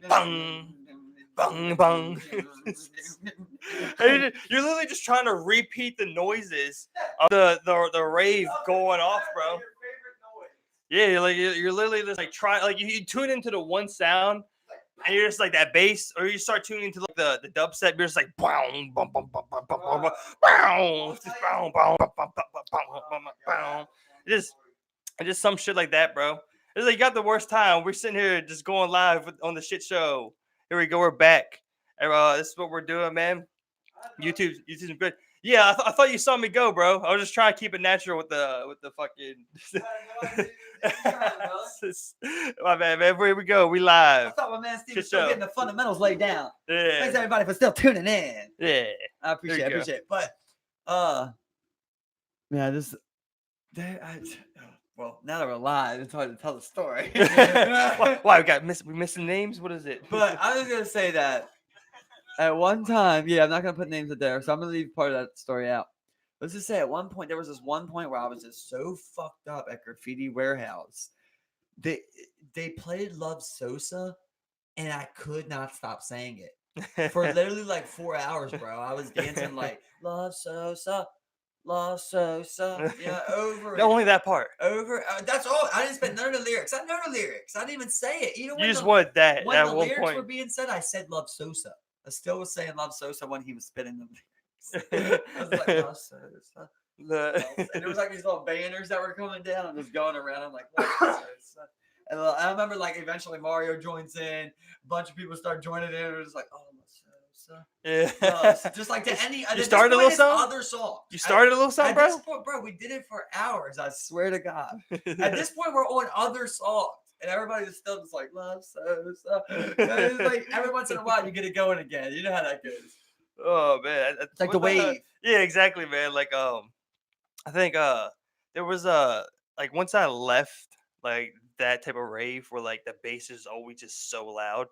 bang, bang, bang. You're literally just trying to repeat the noises of the rave going off, bro. Yeah, you're literally just like trying, like you tune into the one sound, and you're just like that bass, or you start tuning into like the dubstep. You're just like boom, boom, boom, boom, boom, boom, boom, boom, just boom, boom, boom, boom, boom, boom. It's just some shit like that, bro. It's like you got the worst time. We're sitting here just going live on the shit show. Here we go. We're back. This is what we're doing, man. YouTube's good. Yeah, I thought you saw me go, bro. I was just trying to keep it natural with the fucking. My bad, man. Here we go. We live. I thought my man Steve was Shit still show. getting the fundamentals laid down. Yeah. Thanks everybody for still tuning in. Yeah. I appreciate it. But man, well, now that we're live, it's hard to tell the story. Why we missing names? What is it? But I was gonna say that at one time, yeah, I'm not gonna put names in there, so I'm gonna leave part of that story out. Let's just say at one point there was this one point where I was just so fucked up at Graffiti Warehouse. They played Love Sosa, and I could not stop saying it for literally like 4 hours, bro. I was dancing like Love Sosa. Love Sosa, yeah, over No, only that part. over. That's all. I didn't spend none of the lyrics. I know the lyrics. I didn't even say it. You just wanted that when at the one lyrics point. were being said, I said Love Sosa. I still was saying Love Sosa when he was spitting the lyrics. I was like Love Sosa. And there was like these little banners that were coming down. I'm just going around. I'm like Love Sosa. And I remember like eventually Mario joins in. A bunch of people start joining in. It was like, oh, Love Sosa. Yeah. Just like to any. You started a little song? Other songs. You started a little song, bro? At this point, bro, we did it for hours. I swear to God. At this point, we're on other songs. And everybody's still just like, Love Sosa. It's like every once in a while you get it going again. You know how that goes. Oh man. It's like the wave. Yeah, exactly, man. Like I think there was like once I left like that type of rave where like the bass is always just so loud.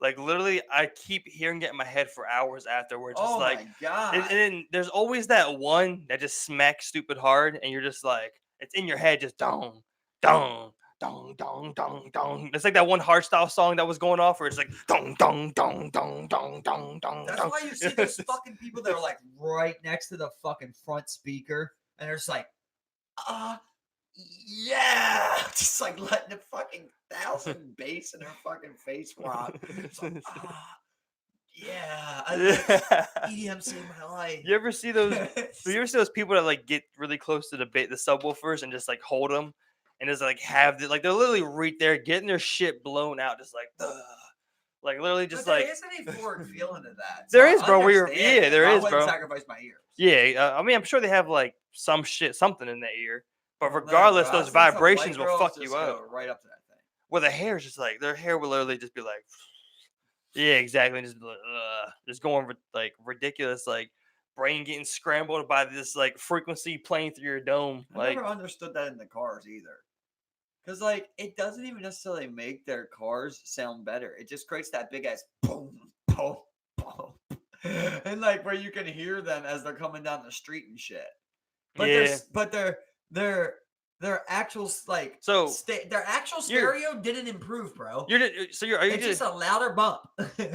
Like literally, I keep hearing it in my head for hours afterwards. It's like, my God. And then there's always that one that just smacks stupid hard, and you're just like, it's in your head, just dong, dong, dong, dong, dong, dong. It's like that one hardstyle song that was going off, where it's like dong, dong, dong, dong, dong, dong, dong. That's why you see those fucking people that are like right next to the fucking front speaker, and they're just like, yeah, just like letting the fucking 1,000 bass in their fucking face rock. It's like, yeah, I EDM saved my life. You ever see those? You ever see those people that like get really close to the subwoofers and just like hold them and just like have like they're literally right there getting their shit blown out, just like. Like literally, just but there like isn't a forward feeling to that. There is, bro. There is, bro. Sacrifice my ears. Yeah, I mean, I'm sure they have like something in their ear, but regardless, those vibrations will fuck you up. Right up to that thing. Well, the hair is just like their hair will literally just be like, yeah, exactly, just going like ridiculous, like brain getting scrambled by this like frequency playing through your dome. I never understood that in the cars either. Because, like, it doesn't even necessarily make their cars sound better. It just creates that big ass boom, boom, boom. And, like, where you can hear them as they're coming down the street and shit. But their actual, like, their actual stereo didn't improve, bro. It's just a louder bump.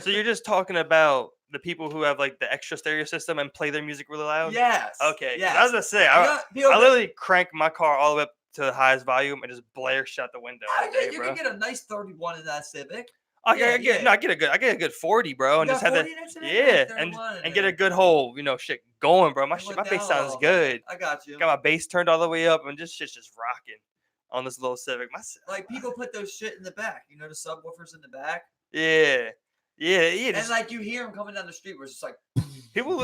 So you're just talking about the people who have, like, the extra stereo system and play their music really loud? Yes. Okay. Yes. I was going to say, I literally crank my car all the way up to the highest volume and just blare shut the window. You can get a nice 31 in that Civic. I get a good 40, bro, and just have that. Yeah, and get a good whole shit going, bro. My bass sounds good. I got you. Got my bass turned all the way up, and shit's just rocking on this little Civic. Like people put those shit in the back, the subwoofers in the back. Yeah. And like you hear them coming down the street, where it's just like people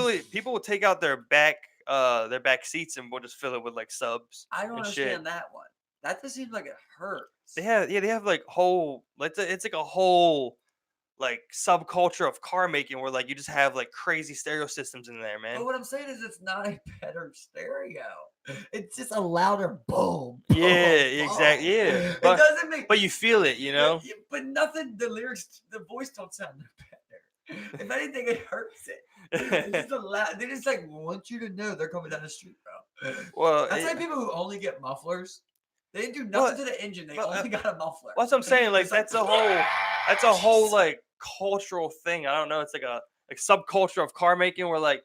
will take out their back seats and we'll just fill it with like subs. I don't understand that one. That just seems like it hurts. They have like whole it's like a whole like subculture of car making where like you just have like crazy stereo systems in there, man. But what I'm saying is it's not a better stereo. It's just a louder boom. Yeah, exactly. Yeah. It doesn't make. But you feel it, But nothing. The lyrics, the voice don't sound better. If anything, it hurts it. It's just they just like want you to know they're coming down the street, bro. Well, that's like people who only get mufflers. They didn't do nothing to the engine. They only got a muffler. What's I'm saying? Like that's a whole like cultural thing. I don't know. It's like a subculture of car making, where like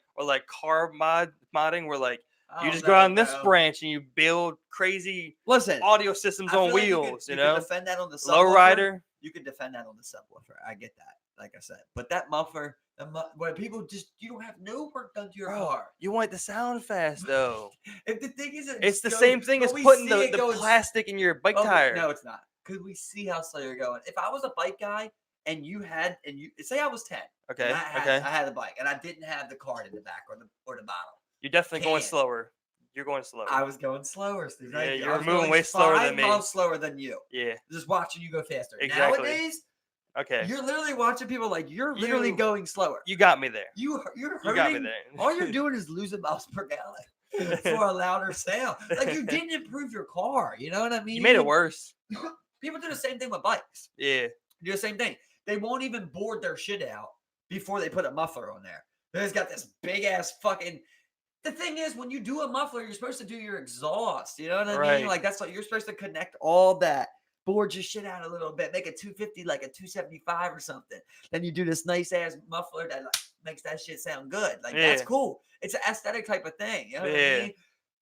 car modding, where like you just go on this branch and you build crazy Listen, audio systems I on feel like wheels. you You know, could defend that on the low subwoofer. rider. You can defend that on the subwoofer. I get that. Like I said, but that muffler, where people just you don't have no work done to your car. You want the sound fast though. If the thing is, It's the same thing as putting the plastic in your bike tire. No, it's not. Because we see how slow you're going. If I was a bike guy and you say I was 10, Okay. I had a bike and I didn't have the card in the back or the bottom. You're definitely going slower. You're going slower. I was going slower, Steve. Yeah, you're moving way slower than me. 5 miles slower than you. Yeah. Just watching you go faster. Exactly. Nowadays, okay, you're literally watching people like you're literally going slower. You got me there. You're hurting. You got me there. All you're doing is losing miles per gallon for a louder sound. Like you didn't improve your car. You know what I mean? You made it worse. People do the same thing with bikes. Yeah. Do the same thing. They won't even board their shit out before they put a muffler on there. They just got this big ass fucking. The thing is, when you do a muffler, you're supposed to do your exhaust. You know what I mean? Like that's what you're supposed to connect all that. Board your shit out a little bit, make a 250 like a 275 or something. Then you do this nice ass muffler that like makes that shit sound good. Like that's cool. It's an aesthetic type of thing. You know what I mean?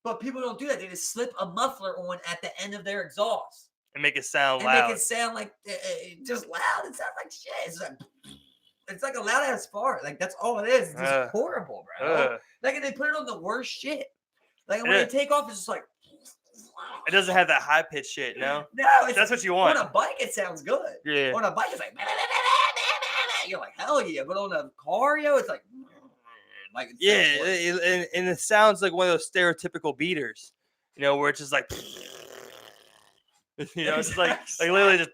But people don't do that. They just slip a muffler on at the end of their exhaust and make it sound loud. Make it sound like just loud. It sounds like shit. It's like a loud ass fart. Like that's all it is. It's just horrible, bro. Like and they put it on the worst shit. Like when they take off, it's just like. It doesn't have that high pitched shit, no. No, that's what you want. On a bike, it sounds good. Yeah. On a bike, it's like you're like hell yeah, but on a car, it's like and it sounds like one of those stereotypical beaters, you know, where it's just like, you know, it's like literally just.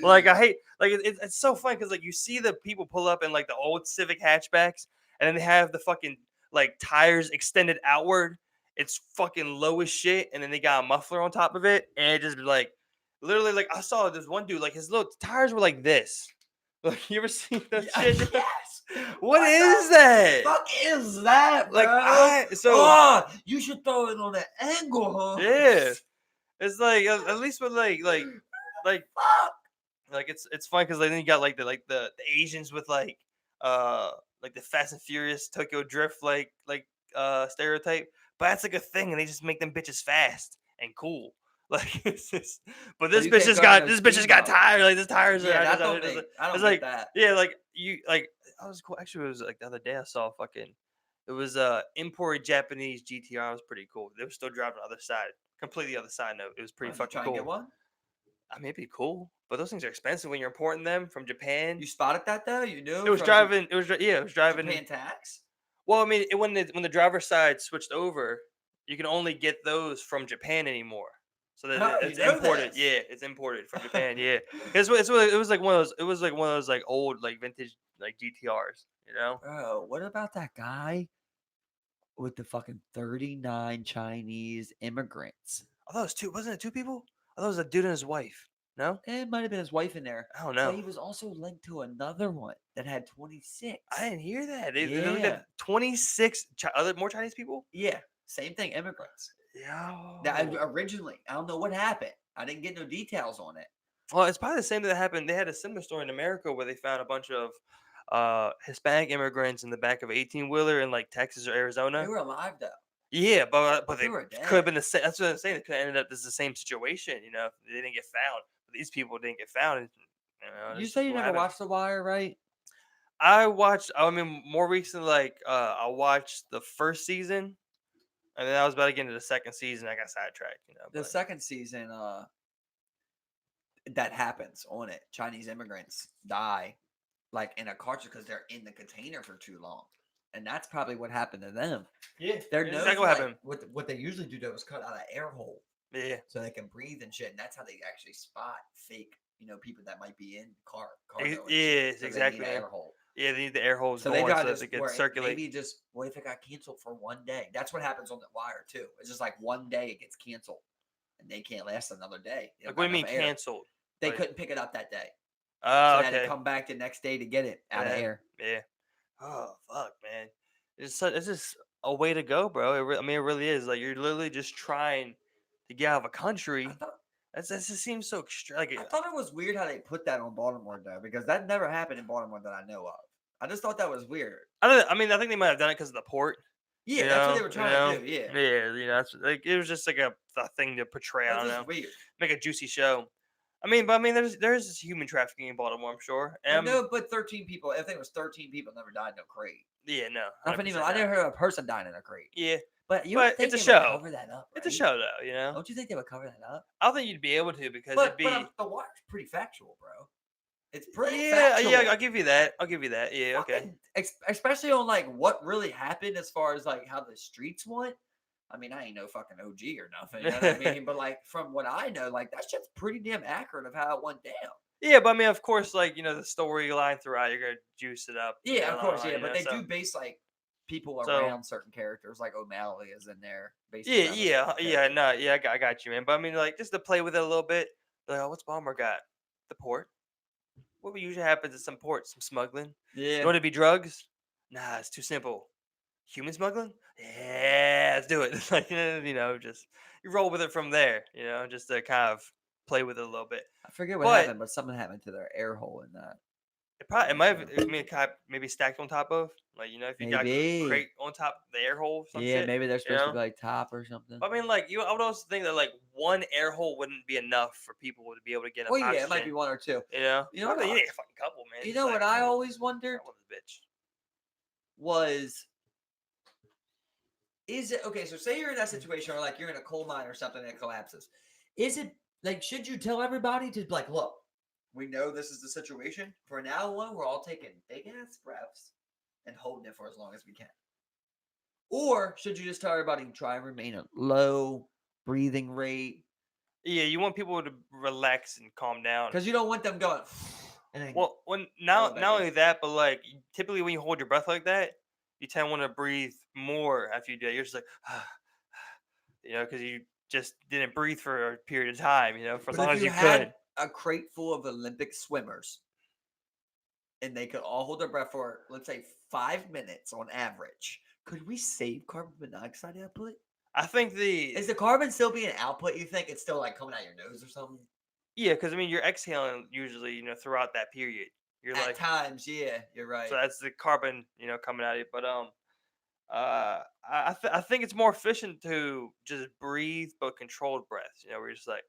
Like I hate, like it's so funny because like you see the people pull up in like the old Civic hatchbacks, and then they have the fucking like tires extended outward. It's fucking low as shit, and then they got a muffler on top of it, and it just like, literally, like I saw this one dude, like his little tires were like this. Like you ever seen that shit? Yes. What is that? Fuck is that, bro? Like you should throw it on an angle, huh? Yeah, it's like at least with like fuck. Like it's fun because then you got like the Asians with like the Fast and Furious Tokyo Drift like stereotype. But that's like a thing, and they just make them bitches fast and cool. Like it's just, but this bitch just got tired. Like this tires are. I don't like that. Yeah, like you like. I was cool. Actually, it was like the other day I saw fucking. It was imported Japanese GTR. It was pretty cool. They were still driving on the other side, completely other side note. It was pretty fucking cool. Get one? I mean, it'd be cool, but those things are expensive when you're importing them from Japan. You spotted that though? You knew it was driving. It was driving. Japan tax. Well, I mean, when the driver's side switched over, you can only get those from Japan anymore. So that it's imported. This? Yeah, it's imported from Japan. Yeah, it was like one of those. It was like one of those like old like vintage like GTRs. You know. Bro, what about that guy with the fucking 39 Chinese immigrants? I thought it was two. Wasn't it two people? I thought it was a dude and his wife. No, it might have been his wife in there. I don't know. But he was also linked to another one that had 26. I didn't hear that. They had 26 more Chinese people. Yeah, same thing. Immigrants. Yeah. Originally, I don't know what happened. I didn't get no details on it. Well, it's probably the same thing that happened. They had a similar story in America where they found a bunch of Hispanic immigrants in the back of an 18-wheeler in like Texas or Arizona. They were alive though. Yeah, but they were dead. Could have been the same. That's what I'm saying. It could have ended up as the same situation. You know, if they didn't get found. But these people didn't get found. And, you say you never watched The Wire, right? I watched. I mean, more recently, like I watched the first season, and then I was about to get into the second season. I got sidetracked. You know, the second season, that happens on it. Chinese immigrants die, like in a cartridge because they're in the container for too long. And that's probably what happened to them. Yeah, exactly what happened. What they usually do though is cut out an air hole. Yeah. So they can breathe and shit, and that's how they actually spot fake, people that might be in car. Yeah, so exactly. They need air hole. Yeah, they need the air holes so going so they can circulate. Maybe just what if it got canceled for one day? That's what happens on The Wire too. It's just like one day it gets canceled, and they can't last another day. Like, what do you mean canceled? They couldn't pick it up that day. Oh, so they had to come back the next day to get it out of air. Yeah. Oh fuck, man. It's just a way to go, bro. It really is. Like you're literally just trying to get out of a country, That just seems so extreme. Like, I thought it was weird how they put that on Baltimore though, because that never happened in Baltimore that I know of. I just thought that was weird. I mean, I think they might have done it because of the port. Yeah, that's what they were trying to do. Yeah, Yeah, that's like it was just like a thing to portray. I that's don't just know, weird. make a juicy show. I mean, there's human trafficking in Baltimore, I'm sure. I know, but 13 people. I think it was 13 people never died in a crate. Yeah, no, Nothing even. 100% I never not. heard of a person dying in a crate. Yeah, But you but don't think it's a they would show. cover that up, right? It's a show, though. You know, Don't you think they would cover that up? I don't think you'd be able to because it'd But be. the water's pretty factual, bro. It's pretty Yeah, factual. yeah, I'll give you that. Yeah, okay. Fucking especially on like what really happened as far as like how the streets went. I mean, I ain't no fucking OG or nothing. You know what I mean? But like from what I know, like that shit's pretty damn accurate of how it went down. Yeah, but I mean, of course, like the storyline throughout, you're gonna juice it up. Yeah, of course, you yeah. know, But they so- do base like people So- around certain characters, like O'Malley is in there. Based Yeah, around a yeah, certain yeah. character. No, yeah, I got you, man. But I mean, like, just to play with it a little bit. Like, oh, what's Baltimore got? The port. What usually happens at some ports? Some smuggling. Yeah. You want it to be drugs? Nah, it's too simple. Human smuggling? Yeah, let's do it. Like, just you roll with it from there. Just to kind of play with it a little bit. I forget what But- happened, but something happened to their air hole in that. It might have. I mean, kind of maybe stacked on top of, like, if you got Maybe. crate on top of the air hole. Some Yeah, shit. maybe they're supposed to know? be like top or something. I mean, like, I would also think that like one air hole wouldn't be enough for people to be able to get enough Well, yeah, oxygen. it might be one or two. You know, You know what you I- need a fucking couple, man. You It's know like, what I always wondered I love this bitch. was, is it okay? So say you're in that situation, or like you're in a coal mine or something and it collapses. Is it like should you tell everybody to like, look, we know this is the situation. For now on, we're all taking big ass breaths and holding it for as long as we can. Or should you just tell everybody to try and remain a low breathing rate? Yeah, you want people to relax and calm down. Because you don't want them going. And then, Well, Going not back only in. that, but like typically when you hold your breath like that, you tend to want to breathe more after you do it. You're just like, because you just didn't breathe for a period of time, for as but long if as you you had could. a crate full of Olympic swimmers, and they could all hold their breath for, let's say, 5 minutes on average, could we save carbon monoxide output? I think Is the carbon still being output? You think it's still like coming out your nose or something? yeah, because I mean you're exhaling usually, throughout that period. You're At like, times, yeah, you're right. so that's the carbon, coming out of it. But I think it's more efficient to just breathe but controlled breaths. Where you're just like,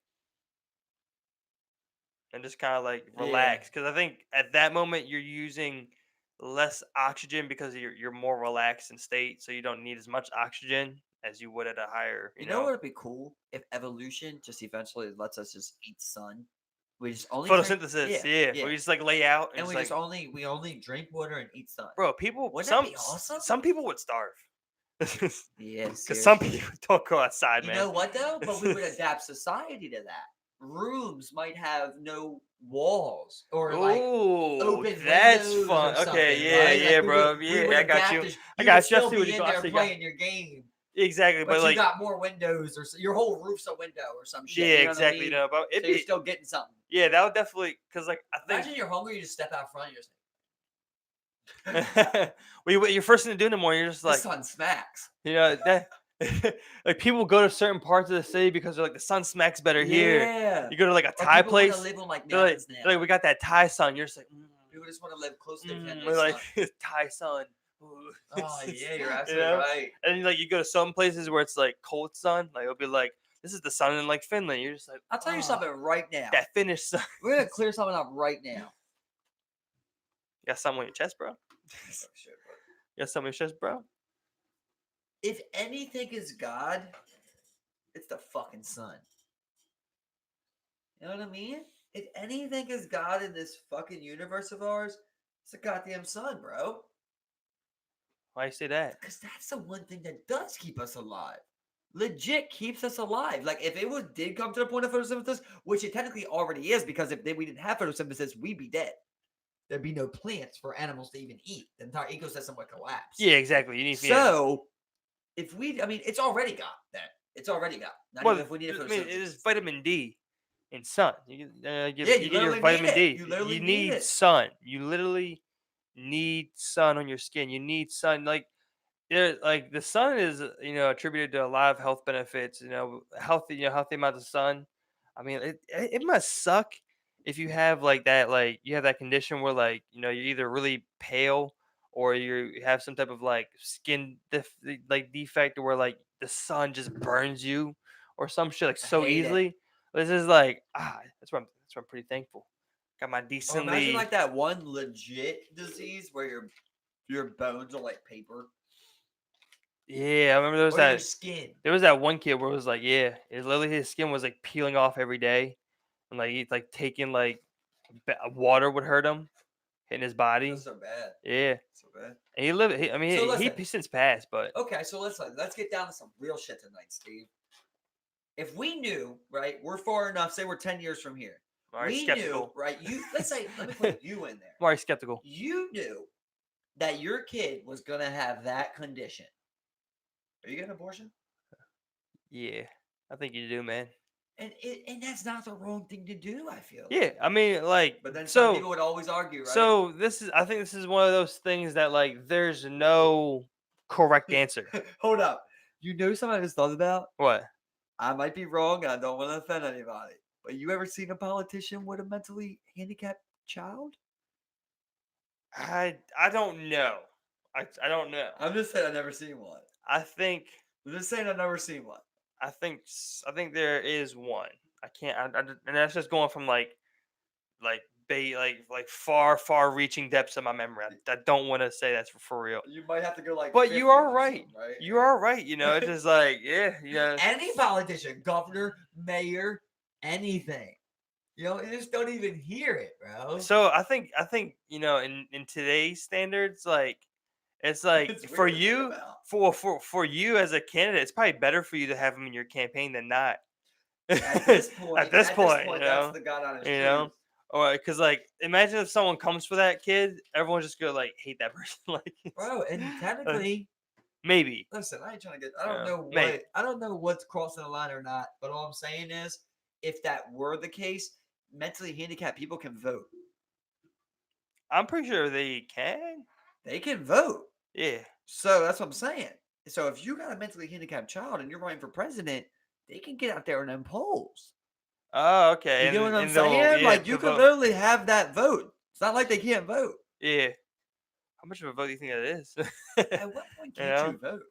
and just kind of like Yeah. relax. Because I think at that moment you're using less oxygen because you're more relaxed in state, so you don't need as much oxygen as you would at a higher. You know what would be cool if evolution just eventually lets us just eat sun. We just only photosynthesis. Drink, Where you just like lay out and it's we like, just only drink water and eat sun. bro, people. Wouldn't some that be awesome? some people would starve. Yes, Because some people don't go outside, You man. know what though? But we would adapt society to that. Rooms might have no walls or like Ooh, open that's windows or fun. something, Okay, yeah, right? yeah, Like, we bro. would- we Yeah, would I got adapt you. to- I would got you. I still see be what in you got. I there see playing your game, exactly, but but you like, got more windows or your whole roof's a window or some shit. yeah, you know exactly. What I mean? No, but So it'd you're be, still getting something. yeah, that would definitely, because like I Imagine think you're hungry, you just step out front, and you're just well, your first thing to do in the morning, you're just the like, sun smacks. that. Like people go to certain parts of the city because they're like the sun smacks better here. Yeah. You go to like a Or Thai people wanna place, live on like they're like, mountains now. they're like, we got that Thai sun. You're just like, People just want to live close to the we're like sun. Thai sun. Ooh. Oh yeah, you're You absolutely know? right. And then, like you go to some places where it's like cold sun, like it'll be like this is the sun in like Finland. You're just like, I'll tell you "Oh, something right now. that Finnish sun. We're gonna clear something up right now. You got something on your chest, bro? You got something on your chest, bro? If anything is God, it's the fucking sun. You know what I mean? If anything is God in this fucking universe of ours, it's the goddamn sun, bro. Why you say that? Because that's the one thing that does keep us alive. Legit keeps us alive. Like if it did come to the point of photosynthesis, which it technically already is, because if we didn't have photosynthesis, we'd be dead. There'd be no plants for animals to even eat. The entire ecosystem would collapse. Yeah, exactly. You need So if it's already got that. It's already got. Not well, even if we need it I for mean, it is vitamin D in sun. You get you your literally vitamin need D. it. You literally need need it. sun. You literally need sun on your skin. You need sun. Like the sun is attributed to a lot of health benefits. Healthy amounts of sun. I mean, it must suck if you have like that, like you have that condition where like you're either really pale or you have some type of like like defect where like the sun just burns you or some shit like I so hate it. easily. This is like that's why I'm pretty thankful. Got my Or imagine decently. like that one legit disease where your bones are like paper. Yeah, I remember Or your skin. there was that one kid where it was like, yeah, literally his skin was like peeling off every day, and like he's like taking like water would hurt him, hitting his body. That's so bad. Yeah, So bad. and he lived. I mean, So he since passed, but Okay, so let's get down to some real shit tonight, Steve. If we knew, right, we're far enough, say we're 10 years from here. I'm already We skeptical. knew, right? Let me put you in there. I'm already skeptical. You knew that your kid was gonna have that condition. Are you getting an abortion? Yeah, I think you do, man. And that's not the wrong thing to do, I feel. Yeah, I mean, like, But then some people so would always argue, right? so I think this is one of those things that like there's no correct answer. Hold up. You know something I just thought about? What? I might be wrong. I don't want to offend anybody. But you ever seen a politician with a mentally handicapped child? I don't know. I don't know. I'm just saying I've never seen one. I think I'm just saying I've never seen one. I think there is one. I can't. And that's just going from like far reaching depths of my memory. I don't want to say that's for real. You might have to go like. But 50 you are or right. something, right? You are right. It's just like Any politician, governor, mayor, anything. You just don't even hear it, bro. So I think in today's standards, like it's like It's for weird to think you about. for you as a candidate, it's probably better for you to have him in your campaign than not. At this point, that's that's the God honest truth. or because like imagine if someone comes for that kid, everyone's just gonna like hate that person, like Bro, and technically, maybe. listen, I ain't trying to get. Maybe. I don't know what's crossing the line or not. But all I'm saying is, if that were the case, mentally handicapped people can vote. I'm pretty sure they can. They can vote. Yeah. So that's what I'm saying. So if you got a mentally handicapped child and you're running for president, they can get out there and impose. Oh, okay. You get what I'm saying? Like you can literally have that vote. It's not like they can't vote. Yeah. How much of a vote do you think that is? At what point can't you vote?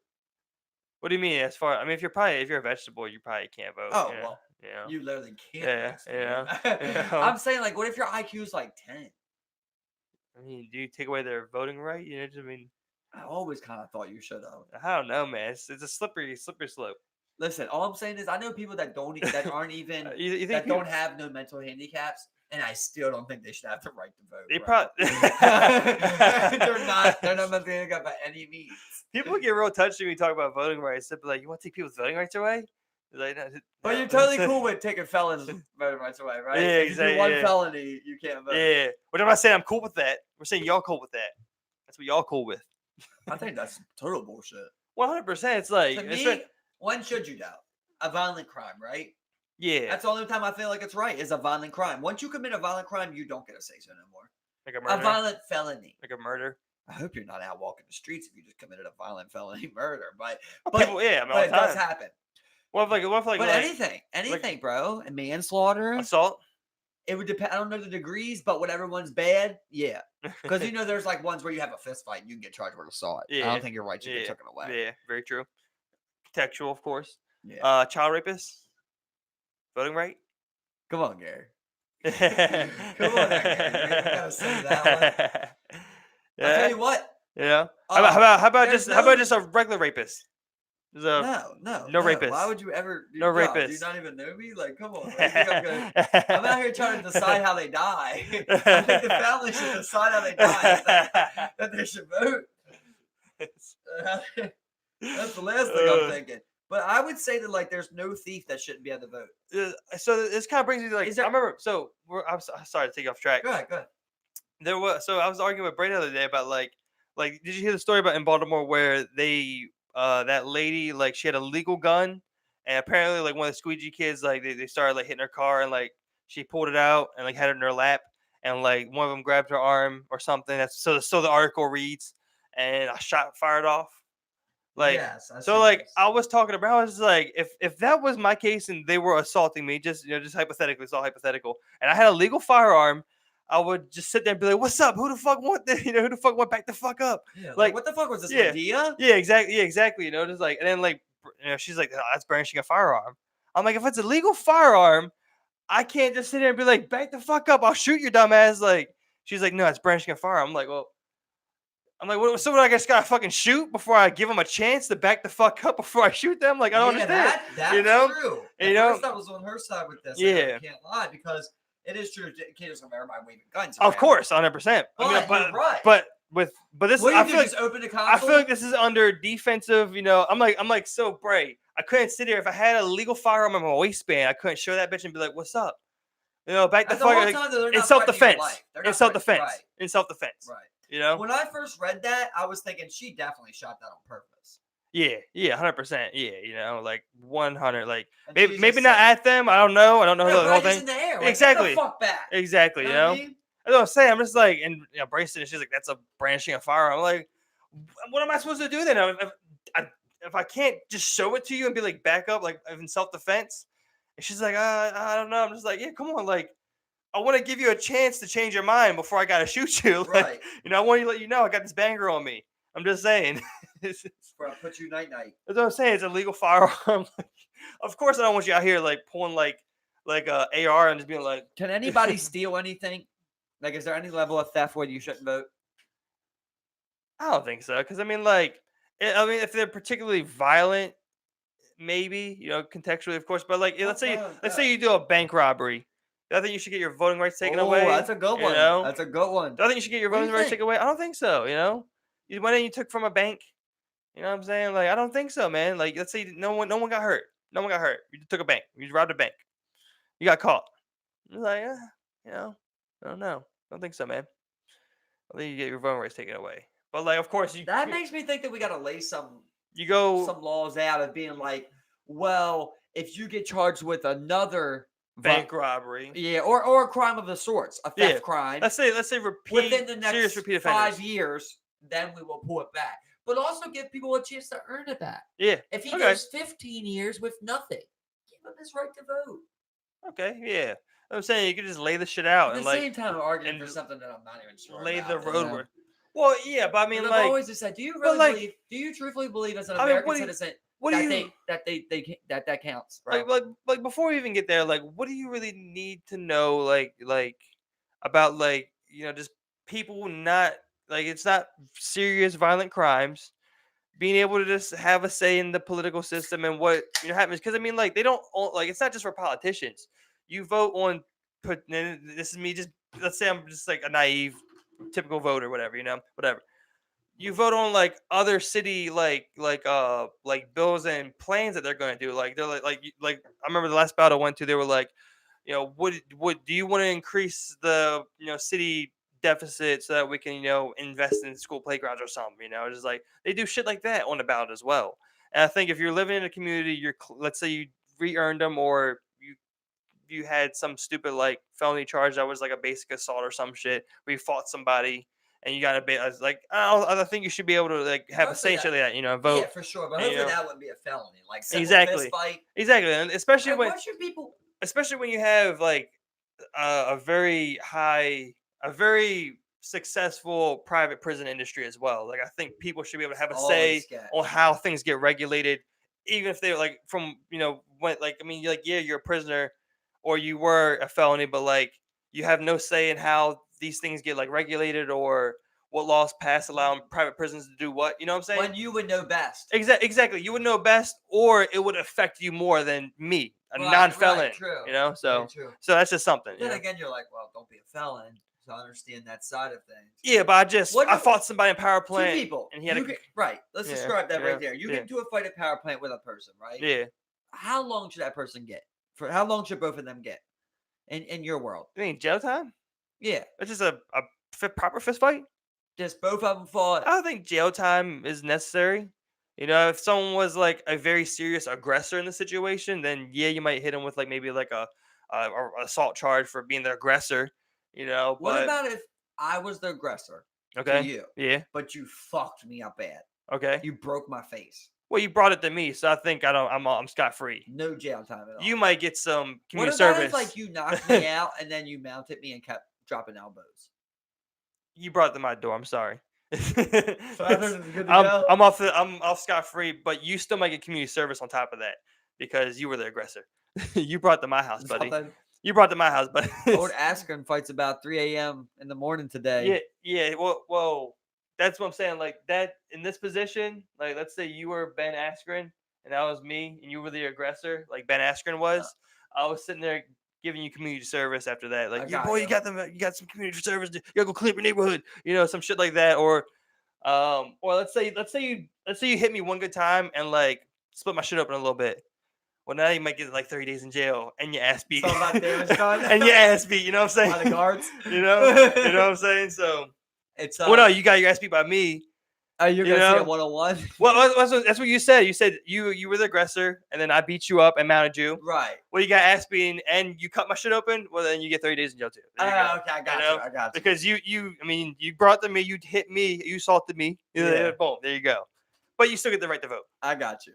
What do you mean? As far, I mean, if you're a vegetable, you probably can't vote. Oh well, you literally can't. Yeah. I'm saying, like, what if your IQ is like 10? I mean, do you take away their voting right? I mean, I always kind of thought you should have. I don't know, man. It's a slippery slope. Listen, all I'm saying is I know people that aren't even you think that don't have no mental handicaps, and I still don't think they should have the right to vote. They bro. probably they're not mentally handicapped by any means. People get real touchy when we talk about voting rights. They'll be like, "You want to take people's voting rights away?" Like, But you're totally cool with taking felons' voting rights away, right? Yeah, if you do one exactly. felony, you can't vote. Yeah, but I'm not saying I'm cool with that. We're saying y'all cool with that. That's what y'all cool with. I think that's total bullshit. 100%. It's like To me, when should you doubt? A violent crime, right? Yeah. That's the only time I feel like it's right is a violent crime. Once you commit a violent crime, you don't get a say-so no more. Like a murder. A violent felony. Like a murder. I hope you're not out walking the streets if you just committed a violent felony murder, but People, yeah, I mean, all it the time. does happen. What if Anything, bro, and manslaughter, assault. It would depend. I don't know the degrees, but whatever one's bad, yeah. Because there's like ones where you have a fist fight, and you can get charged with assault. Yeah. I don't think your rights should get taken away. Yeah, very true. Contextual, of course. Yeah. Child rapist. Voting right. Come on, Gary. Come on, Gary. You gotta say that one. Yeah. I'll tell you what. Yeah. How about just a regular rapist? No rapist. Why would you ever? No rapist. Do you not even know me? Like, come on. I'm out here trying to decide how they die. I think the family should decide how they die. That they should vote. That's the last thing I'm thinking. But I would say that like there's no thief that shouldn't be able to vote. So this kind of brings me to like I remember. So I'm sorry to take you off track. Go ahead. So I was arguing with Brady the other day about like did you hear the story about in Baltimore where they that lady like she had a legal gun and apparently like one of the squeegee kids like they started like hitting her car and like she pulled it out and like had it in her lap and like one of them grabbed her arm or something. That's so the article reads and a shot fired off. Like, yes, I so see like this. I was talking about, I was like, if that was my case and they were assaulting me, just just hypothetically, it's all hypothetical, and I had a legal firearm, I would just sit there and be like, "What's up? Who the fuck want this? Who the fuck want back the fuck up?" Yeah, like Like, what the fuck was this, yeah, Medea? yeah, exactly, just like, and then like, she's like, "That's brandishing a firearm." I'm like, if it's a legal firearm, I can't just sit there and be like, "Back the fuck up! I'll shoot your dumb ass." Like, she's like, "No, it's brandishing a firearm." I'm like, well. What, so what, I just gotta fucking shoot before I give them a chance to back the fuck up before I shoot them? Like, I don't understand. That's true. And, At you know, first, I was on her side with this. yeah, I can't lie because it is true. You can't just have everybody waving guns of around. course, 100%. But you're right. But this, What do I you do? feel like, Just open the console? I feel like this is under defensive. I'm like, so Bray. I couldn't sit here if I had a legal firearm in my waistband. I couldn't show that bitch and be like, "What's up?" Back the At the fuck. whole Like, time, they're in not self threatening your defense. life. They're In not self threatening- defense. Right. In self defense. Right. When I first read that, I was thinking she definitely shot that on purpose. Yeah, 100%. Yeah, like 100. Like, And maybe she's maybe just not saying- at them. I don't know. No, the but whole I just thing. in the air. Like, Exactly. Get the fuck back. Exactly. You know what I mean? That's what I'm saying. I'm just like, and Brayson, she's like, "That's a brandishing a firearm." I'm like, what am I supposed to do then? If I can't just show it to you and be like, back up, like in self defense, and she's like, I don't know. I'm just like, yeah, come on, like, I want to give you a chance to change your mind before I gotta shoot you. Like, Right. I want to let you know I got this banger on me. I'm just saying. Before I put you night night. That's what I'm saying. It's a legal firearm. Of course, I don't want you out here like pulling like a AR and just being like, Can anybody steal anything? Like, is there any level of theft where you shouldn't vote? I don't think so. Because if they're particularly violent, maybe contextually, of course. But like, let's say you do a bank robbery. Do I think you should get your voting rights taken away? That's a good one. That's a good one. Do I think you should get your What do you voting rights think? taken away? I don't think so. You went in, you took from a bank. You know what I'm saying? Like, I don't think so, man. Like, let's say no one got hurt. No one got hurt. You took a bank. You robbed a bank. You got caught. It's like, I don't know. I don't think so, man. I think you get your voting rights taken away. But like, of course, That makes me think that we gotta lay some some laws out of being like, well, if you get charged with another bank robbery, or a crime of the sorts, a theft crime. Let's say within the next serious repeat 5 offenders. years, then we will pull it back. But also give people a chance to earn it back. Yeah. If he goes 15 years with nothing, give him his right to vote. Okay, yeah. I'm saying you could just lay the shit out At and the like same time, arguing for something that I'm not even sure lay about, the roadwork. Well, yeah, but I mean, I've like, always just said, do you really do you truthfully believe as an American citizen that counts? Bro? Like before we even get there, like, what do you really need to know, like about just people not it's not serious violent crimes, being able to just have a say in the political system and what happens? Because I mean, like, they don't it's not just for politicians. You vote on this is me just let's say I'm just like a naive typical voter, whatever. You vote on like other city like bills and plans that they're going to do. Like, they're like I remember the last battle I went to, they were like, what do you want to increase the city deficit so that we can invest in school playgrounds or something? Just like they do shit like that on the ballot as well. And I think if you're living in a community, let's say you re-earned them, or you had some stupid like felony charge that was like a basic assault or some shit where you fought somebody and you got a bit. I was like, I think you should be able to like have a say in shit like that, vote. Yeah, for sure. But hopefully that wouldn't be a felony. Like exactly, fist fight. Exactly, and especially Like, when what should people? Especially when you have like a very successful private prison industry as well. Like, I think people should be able to have a say on how things get regulated, even if they're like from when you're a prisoner or you were a felony, but like you have no say in how these things get like regulated or what laws pass allowing private prisons to do what. You know what I'm saying? When you would know best. Exactly. You would know best, or it would affect you more than me, a non-felon. Right, true. So that's just something. Then again, you're like, well, don't be a felon. So I understand that side of things. Yeah, but I fought somebody in power plant. 2 people. And he had right. Let's describe that right there. You get into a fight at power plant with a person, right? Yeah. How long should that person get? For how long should both of them get? In your world? You mean jail time? Yeah. It's just a proper fist fight? Just both of them fought. I don't think jail time is necessary. If someone was like a very serious aggressor in the situation, then yeah, you might hit them with like maybe like a assault charge for being the aggressor. What about if I was the aggressor? Okay. To you. Yeah. But you fucked me up bad. Okay. You broke my face. Well, you brought it to me, so I think I'm scot free. No jail time at all. You might get some What community about service. if like you knocked me out and then you mounted me and kept dropping elbows? You brought it to my door. I'm sorry. So others is good to go? I'm off scot free, but you still might get community service on top of that because you were the aggressor. You brought it to my house, buddy. Something. You brought it to my house, buddy. Old Askren fights about 3 a.m. in the morning today. Yeah. Well, that's what I'm saying. Like that in this position, like let's say you were Ben Askren and that was me, and you were the aggressor, like Ben Askren was. I was sitting there giving you community service after that. Like, got boy, you. you got some community service. You gotta go clean up your neighborhood. You know, some shit like that. Or let's say you hit me one good time and like split my shit open a little bit. Well, now you might get like 30 days in jail and your ass beat. So about damage done? And your ass beat. You know what I'm saying? By the guards. You know what I'm saying? So It's well, no, you got your ass beat by me. You're gonna see it 101. Well, that's what you said. You said you were the aggressor, and then I beat you up and mounted you. Right. Well, you got ass beaten, and you cut my shit open. Well, then you get 30 days in jail too. There you go. Okay, I got you. I got you. Because you brought to me, you hit me, you assaulted me. Yeah. Boom, there you go. But you still get the right to vote. I got you.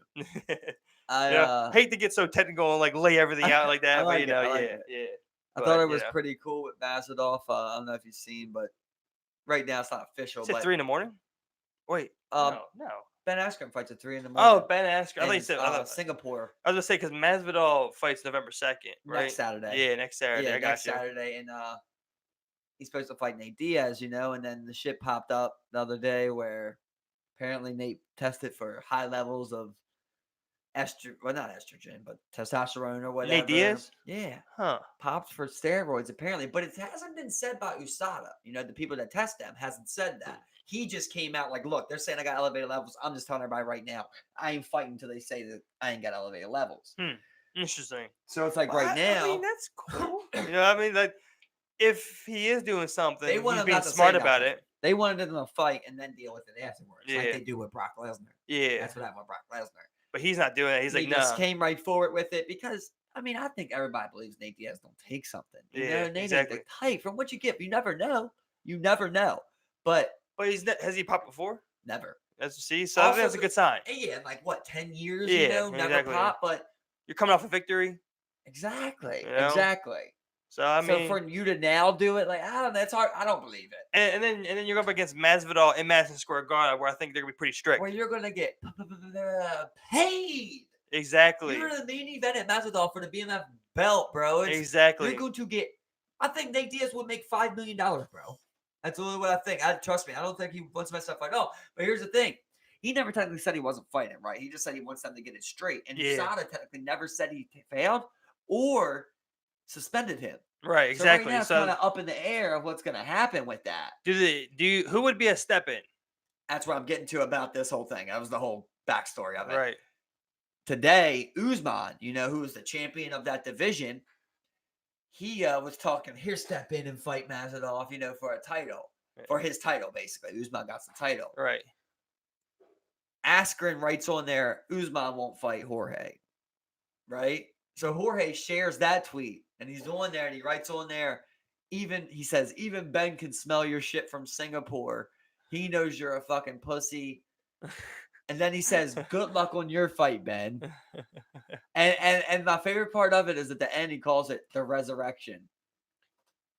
Hate to get so technical and like lay everything out like that, I but like it. yeah. I thought it was pretty cool with Mazadov. I don't know if you've seen, but right now it's not official. Is it but 3 a.m? Wait, no. Ben Askren fights at 3 a.m. Oh, Ben Askren. I thought you in, said Singapore I was gonna say because Masvidal fights November 2nd, right? next Saturday. Yeah, next Saturday. Yeah, I got next you. Saturday, and he's supposed to fight Nate Diaz, and then the shit popped up the other day where apparently Nate tested for high levels of not estrogen, but testosterone or whatever. Nate Diaz? Yeah. Huh. Popped for steroids apparently, but it hasn't been said by USADA. The people that test them hasn't said that. He just came out like, look, they're saying I got elevated levels. I'm just telling everybody right now, I ain't fighting until they say that I ain't got elevated levels. Interesting. So it's like right now. I mean, that's cool. You know what I mean? Like, if he is doing something, they want he's him being not to smart say about nothing. it. They wanted him to fight and then deal with it afterwards, Yeah. like they do with Brock Lesnar. Yeah. That's what happened with Brock Lesnar. But he's not doing it. He's like, he no. just came right forward with it because, I think everybody believes Nate Diaz don't take something. Nate exactly. Ain't the type. From what you get, you never know. You never know. But has he popped before? Never. So I think that's a good sign. Yeah, in like what, 10 years? Yeah, never exactly. popped. But you're coming off a victory. Exactly. You know? Exactly. So I mean, for you to now do it, like I don't know, it's hard. I don't believe it. And then you're up against Masvidal in Madison Square Garden, where I think they're gonna be pretty strict. Where you're gonna get paid. Exactly. You're in the main event at Masvidal for the BMF belt, bro. Exactly. You're going to get. I think Nate Diaz would make $5 million, bro. That's only what I think. Trust me. I don't think he wants to mess up fight. No, but here's the thing. He never technically said he wasn't fighting, right? He just said he wants them to get it straight. And USADA technically never said he failed or suspended him. Right, exactly. So right now it's kind of up in the air of what's going to happen with that. Who would be a step in? That's what I'm getting to about this whole thing. That was the whole backstory of it. Right. Today, Usman, who was the champion of that division, he was talking, here, step in and fight Mazadov, for a title. Right. For his title, basically. Usman got the title. Right. Askren writes on there, Usman won't fight Jorge. Right? So Jorge shares that tweet, and he's on there, and he writes on there, he says, even Ben can smell your shit from Singapore. He knows you're a fucking pussy. And then he says, good luck on your fight, Ben. And my favorite part of it is at the end, he calls it the resurrection.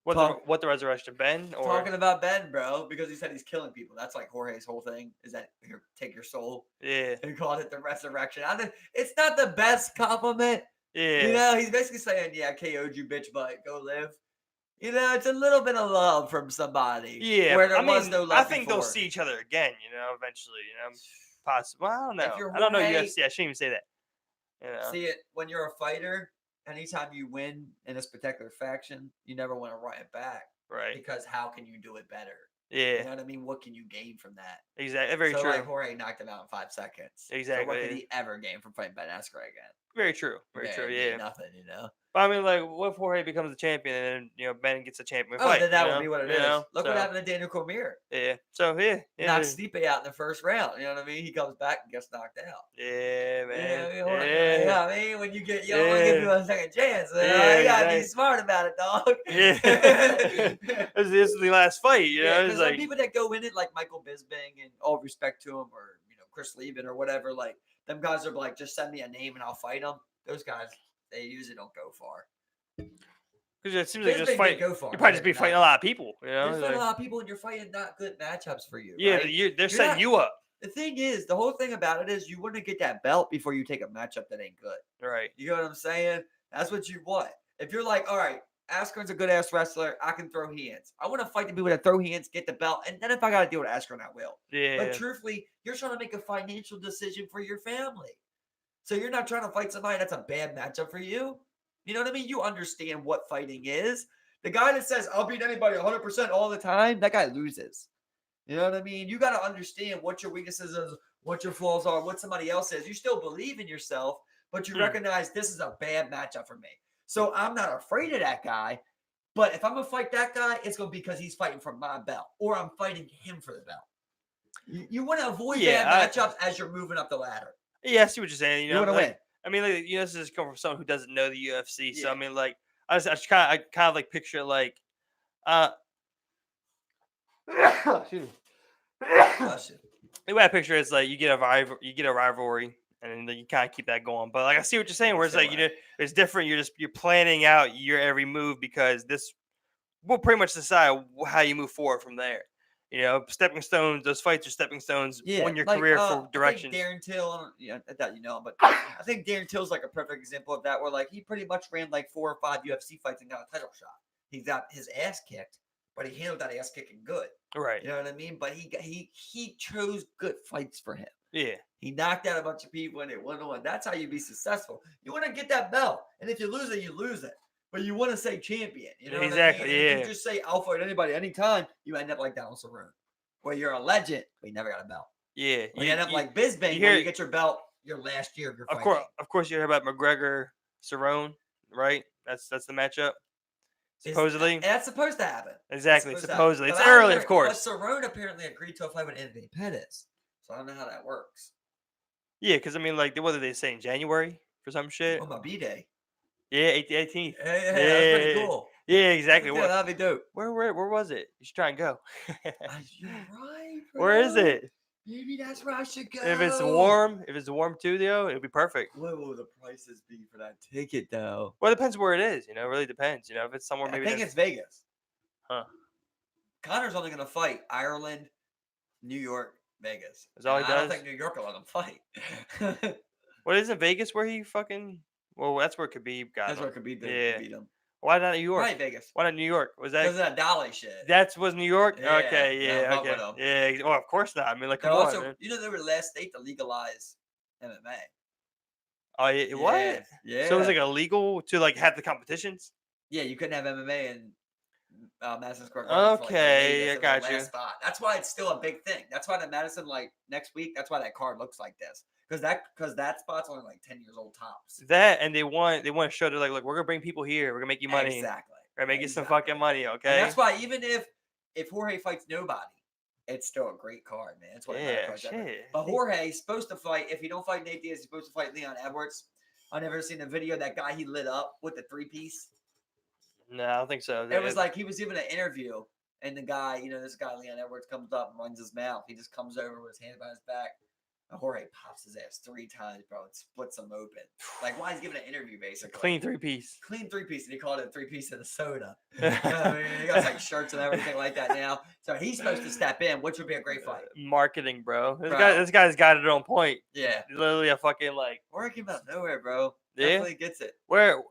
What the resurrection, Ben? Or? Talking about Ben, bro, because he said he's killing people. That's like Jorge's whole thing, is that here, take your soul. Yeah. He called it the resurrection. It's not the best compliment. Yeah. He's basically saying, yeah, I KO'd you, bitch, but go live. It's a little bit of love from somebody. Yeah. Where there was no love I think before. they'll see each other again, eventually, Possible. I don't know. Jorge, I don't know UFC. I shouldn't even say that. See it when you're a fighter. Anytime you win in this particular faction, you never want to run it back. Right. Because how can you do it better? Yeah. You know what I mean? What can you gain from that? Exactly. Very true. Like Jorge knocked him out in 5 seconds. Exactly. So what could he ever gain from fighting Ben Askren again? Very true. Very true. Yeah. Nothing, But I mean, like, what if Jorge becomes the champion and then, Ben gets a champion fight? Then that would be what it is. Look so, what happened to Daniel Cormier. Yeah. So, yeah. Knocked Stipe out in the first round. You know what I mean? He comes back and gets knocked out. Yeah, man. Yeah. I mean, when you want to give you a second chance. You gotta be smart about it, dog. Yeah. This is the last fight, There's like people that go in it, like Michael Bisping, and all respect to him, or Chris Lieben or whatever. Like them guys are like, just send me a name and I'll fight them. Those guys, they usually don't go far. Because it seems like you just Bisping fight. didn't go far. You probably He just be did fighting not. a lot of people. You You're know, fighting like, a lot of people and you're fighting not good matchups for you. yeah, right? they're You're setting not- you up. The thing is, the whole thing about it is you want to get that belt before you take a matchup that ain't good. Right. You know what I'm saying? That's what you want. If you're like, all right, Askren's a good ass wrestler, I can throw hands. I want to fight the people that throw hands, get the belt, and then if I got to deal with Askren, I will. Yeah. But truthfully, you're trying to make a financial decision for your family. So you're not trying to fight somebody that's a bad matchup for you. You know what I mean? You understand what fighting is. The guy that says, I'll beat anybody 100% all the time, that guy loses. You know what I mean? You got to understand what your weaknesses is, what your flaws are, what somebody else is. You still believe in yourself, but you recognize this is a bad matchup for me. So I'm not afraid of that guy. But if I'm going to fight that guy, it's going to be because he's fighting for my belt or I'm fighting him for the belt. You want to avoid bad matchups as you're moving up the ladder. Yeah, I see what you're saying. You want to win. I mean, like, you know, this is coming from someone who doesn't know the UFC. So Yeah. I mean, like, I kind of like picture like, excuse me. The way I picture it is like you get a rivalry, and then you kind of keep that going. But like I see what you're saying, where it's like it's different. You're planning out your every move because this will pretty much decide how you move forward from there. You know, stepping stones. Those fights are stepping stones on your career for directions. I think Darren Till, I doubt you know him, but I think Darren Till's like a perfect example of that. Where like he pretty much ran like 4 or 5 UFC fights and got a title shot. He got his ass kicked, but he handled that ass kicking good. Right. You know what I mean? But he chose good fights for him. Yeah. He knocked out a bunch of people and it went on. That's how you be successful. You want to get that belt, and if you lose it, you lose it. But you want to say champion. You know exactly. What I mean? Yeah. If you just say I'll fight anybody anytime, you end up like Donald Cerrone, where you're a legend, but you never got a belt. Yeah. You end up like Bisping, where you get your belt your last year of your fighting. Of course, you hear about McGregor, Cerrone, right? That's the matchup. Supposedly, that's supposed to happen. Exactly. Supposedly, it's early, of course. But Cerrone apparently agreed to a fight with Anthony Pettis, so I don't know how that works. Yeah, because I mean, like, what did they say in January for some shit? On my B-Day. Yeah, 18th. Yeah, that's pretty cool. Yeah, exactly. Yeah, that'd be dope. Where was it? You should try and go. You're right, bro. Where is it? Maybe that's where I should go. If it's warm too, though, it'll be perfect. What will the prices be for that ticket, though? Well, it depends where it is. You know, it really depends. You know, if it's somewhere maybe. I think it's Vegas. Huh. Connor's only gonna fight Ireland, New York, Vegas. That's all he does. I don't think New York will let him fight. What isn't Vegas where he fucking? Well, that's where Khabib got him. That's where Khabib beat him. Why not New York? Right, Vegas. Why not New York? Was that because of that Dolly shit? That was New York. Yeah, Okay, yeah, okay, yeah. Well, of course not. I mean, like, come on, man. You know, they were the last state to legalize MMA. Oh, yeah, what? Yeah. So it was like illegal to like have the competitions. Yeah, you couldn't have MMA in Madison Square Garden. Okay, I got you. Spot. That's why it's still a big thing. That's why the Madison, like next week, that's why that card looks like this. Because that spot's only like 10 years old tops. That and they want to show they're like, look, we're gonna bring people here. We're gonna make you money. Exactly. We're gonna make you some fucking money. Okay. And that's why even if Jorge fights nobody, it's still a great card, man. It's what shit. But Jorge's supposed to fight. If he don't fight Nate Diaz, he's supposed to fight Leon Edwards. I've never seen a video of that guy he lit up with the 3-piece. No, I don't think so. It was like he was giving an interview, and the guy, this guy Leon Edwards comes up and runs his mouth. He just comes over with his hand behind his back. And Jorge pops his ass 3 times, bro. It splits him open. Like, why he's giving an interview, basically. Clean 3-piece. Clean 3-piece, and he called it a 3-piece and a soda. I mean, he got like shirts and everything like that now. So he's supposed to step in, which would be a great fight. Marketing, bro. This guy's got it on point. Yeah. Literally a fucking like. Jorge came out of nowhere, bro. Yeah. Definitely gets it. Where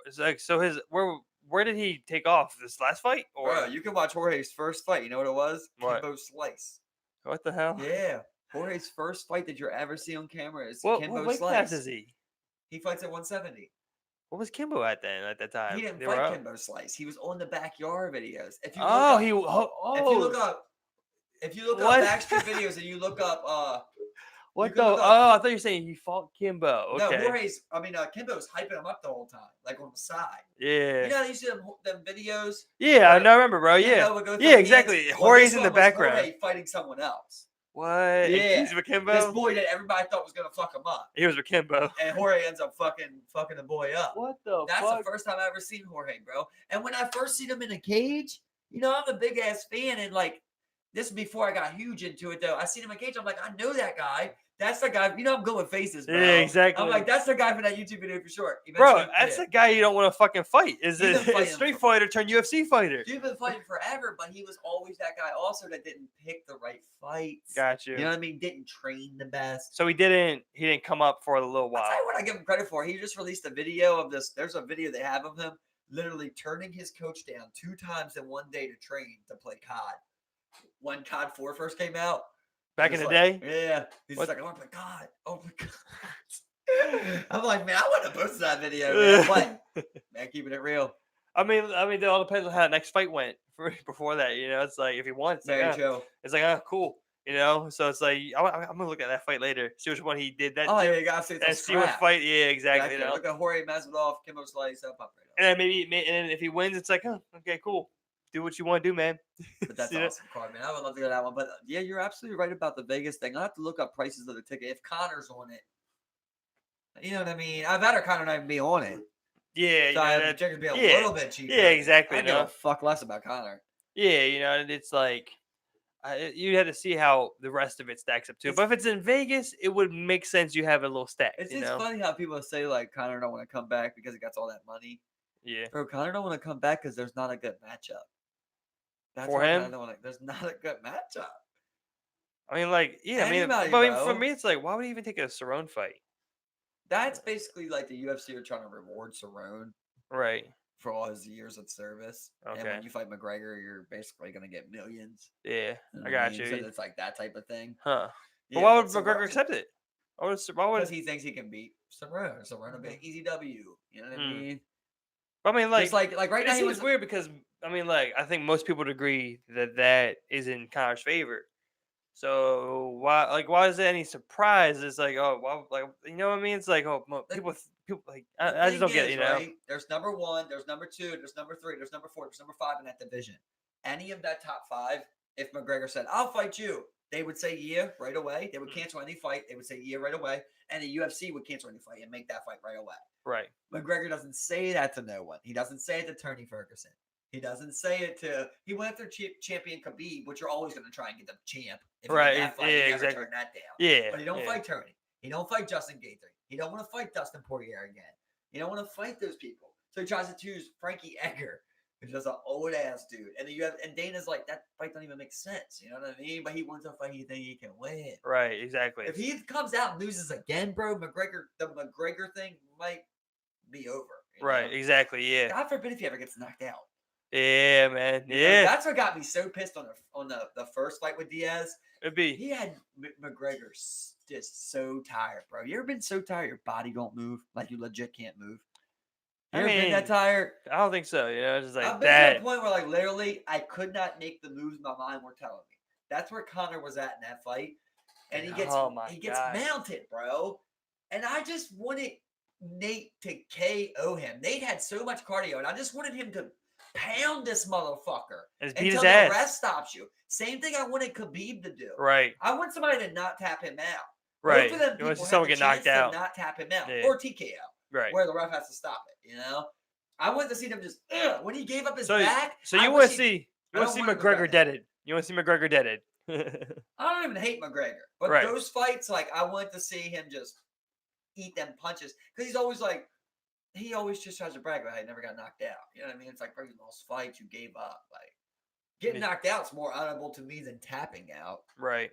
did he take off? This last fight? Or bro, you can watch Jorge's first fight. You know what it was? What? Kimbo Slice. What the hell? Yeah. Jorge's first fight that you ever see on camera is Kimbo Slice. What weight class is he? He fights at 170. What was Kimbo at then? At that time, he didn't fight Kimbo Slice. He was on the backyard videos. If you if you look up Backstreet videos and you look up what the? I thought you were saying he fought Kimbo. Okay. No, Kimbo's hyping him up the whole time, like on the side. Yeah. You know how you see them videos? Yeah, I remember, bro. Yeah. Yeah, exactly. Jorge's in the background. Jorge fighting someone else. What? Yeah. He's with Kimbo? This boy that everybody thought was going to fuck him up. He was with Kimbo. And Jorge ends up fucking the boy up. What the That's the first time I ever seen Jorge, bro. And when I first seen him in a cage, I'm a big-ass fan. And, like, This is before I got huge into it, though. I seen him in cage. I'm like, I know that guy. That's the guy. You know, I'm good with faces, bro. Yeah, exactly. I'm like, that's the guy from that YouTube video for sure. Bro, that's the guy you don't want to fucking fight. Is He's been a fighting street for- fighter turned UFC fighter. Dude been fighting forever, but he was always that guy also that didn't pick the right fights. Got you. You know what I mean? Didn't train the best. So he didn't come up for a little I'll while. tell you what I give him credit for. He just released a video of this. There's a video they have of him literally turning his coach down 2 times in one day to train to play COD. When COD 4 first came out. Back in the day? Yeah. He's just like, I want to play COD. Oh my God. I'm like, man, I want to post that video, man. But, man, keeping it real. I mean, it all depends on how the next fight went before that. You know, it's like if he won, it's Very like, true. it's like, cool. You know, so it's like I'm gonna look at that fight later, see which one he did that. Oh, to, yeah, you gotta see and see what fight. Yeah, exactly. You know? Look at Jorge Masvidal, Kimbo Slice, up right now. And then and then if he wins, it's like, okay, cool. Do what you want to do, man. But that's awesome card, man. I would love to go to that one. But yeah, you're absolutely right about the Vegas thing. I'll have to look up prices of the ticket. If Connor's on it, you know what I mean? I'd rather Connor not even be on it. Yeah, So the tickets be a little bit cheaper. Yeah, exactly. I give a fuck less about Connor. Yeah, you know, it's like you had to see how the rest of it stacks up too. But if it's in Vegas, it would make sense you have a little stack. It's just funny how people say like Connor don't want to come back because he got all that money. Yeah. Bro, Connor don't want to come back because there's not a good matchup. That's for him, there's not a good matchup. I mean, like, yeah, Anybody, I mean, for me, it's like, why would he even take a Cerrone fight? That's basically like the UFC are trying to reward Cerrone, right, for all his years of service. Okay. And when you fight McGregor, you're basically gonna get millions. Yeah, You know I got mean? you. So it's like that type of thing. Huh? Yeah, but why would McGregor accept it? Why would? Because he thinks he can beat Cerrone. Cerrone will be an easy W. You know what I mean? I mean, like, just like right now, he was weird because I mean, like, I think most people would agree that is in Connor's favor. So why is there any surprise? It's like, oh, well, like, you know what I mean? It's like, oh, people like, I just don't get it, you know? Right? There's number 1, there's number 2, there's number 3, there's number 4, there's number 5 in that division. Any of that top 5, if McGregor said, I'll fight you, they would say yeah right away. They would cancel any fight. They would say yeah right away. And the UFC would cancel any fight and make that fight right away. Right. McGregor doesn't say that to no one. He doesn't say it to Tony Ferguson. He doesn't say it to. He went after champion Khabib, which you're always going to try and get the champ. If right. That fight, yeah. You Exactly. Turn that down. Yeah. But he don't fight Tony. He don't fight Justin Gaethje. He don't want to fight Dustin Poirier again. He don't want to fight those people. So he tries to choose Frankie Edgar, who's just an old ass dude. And then and Dana's like, that fight don't even make sense. You know what I mean? But he wants a fight he thinks he can win. Right. Exactly. If he comes out and loses again, bro, the McGregor thing might be over. Right. Know? Exactly. Yeah. God forbid if he ever gets knocked out. Yeah, man. Yeah. You know, that's what got me so pissed on the first fight with Diaz. It'd be. He had McGregor just so tired, bro. You ever been so tired your body don't move? Like you legit can't move? You ever been that tired? I don't think so. You know, it's just like I've been that. to the point where like literally I could not make the moves my mind were telling me. That's where Conor was at in that fight. And he gets mounted, bro. And I just wanted Nate to KO him. Nate had so much cardio, and I just wanted him to pound this motherfucker until the rest stops you. Same thing I wanted Khabib to do. Right. I want somebody to not tap him out. Right. Both of them you want to see people someone have get knocked out. not tap him out. Yeah. Or TKO. Right. Where the ref has to stop it, you know? I want to see them just when he gave up his back. So you want to see McGregor deaded. You want to see McGregor deaded. I don't even hate McGregor. But those fights, like I want to see him just eat them punches. Because he's always like, he always just tries to brag about how he never got knocked out. You know what I mean? It's like, bro, you lost fights, you gave up. Like, getting knocked out is more honorable to me than tapping out. Right.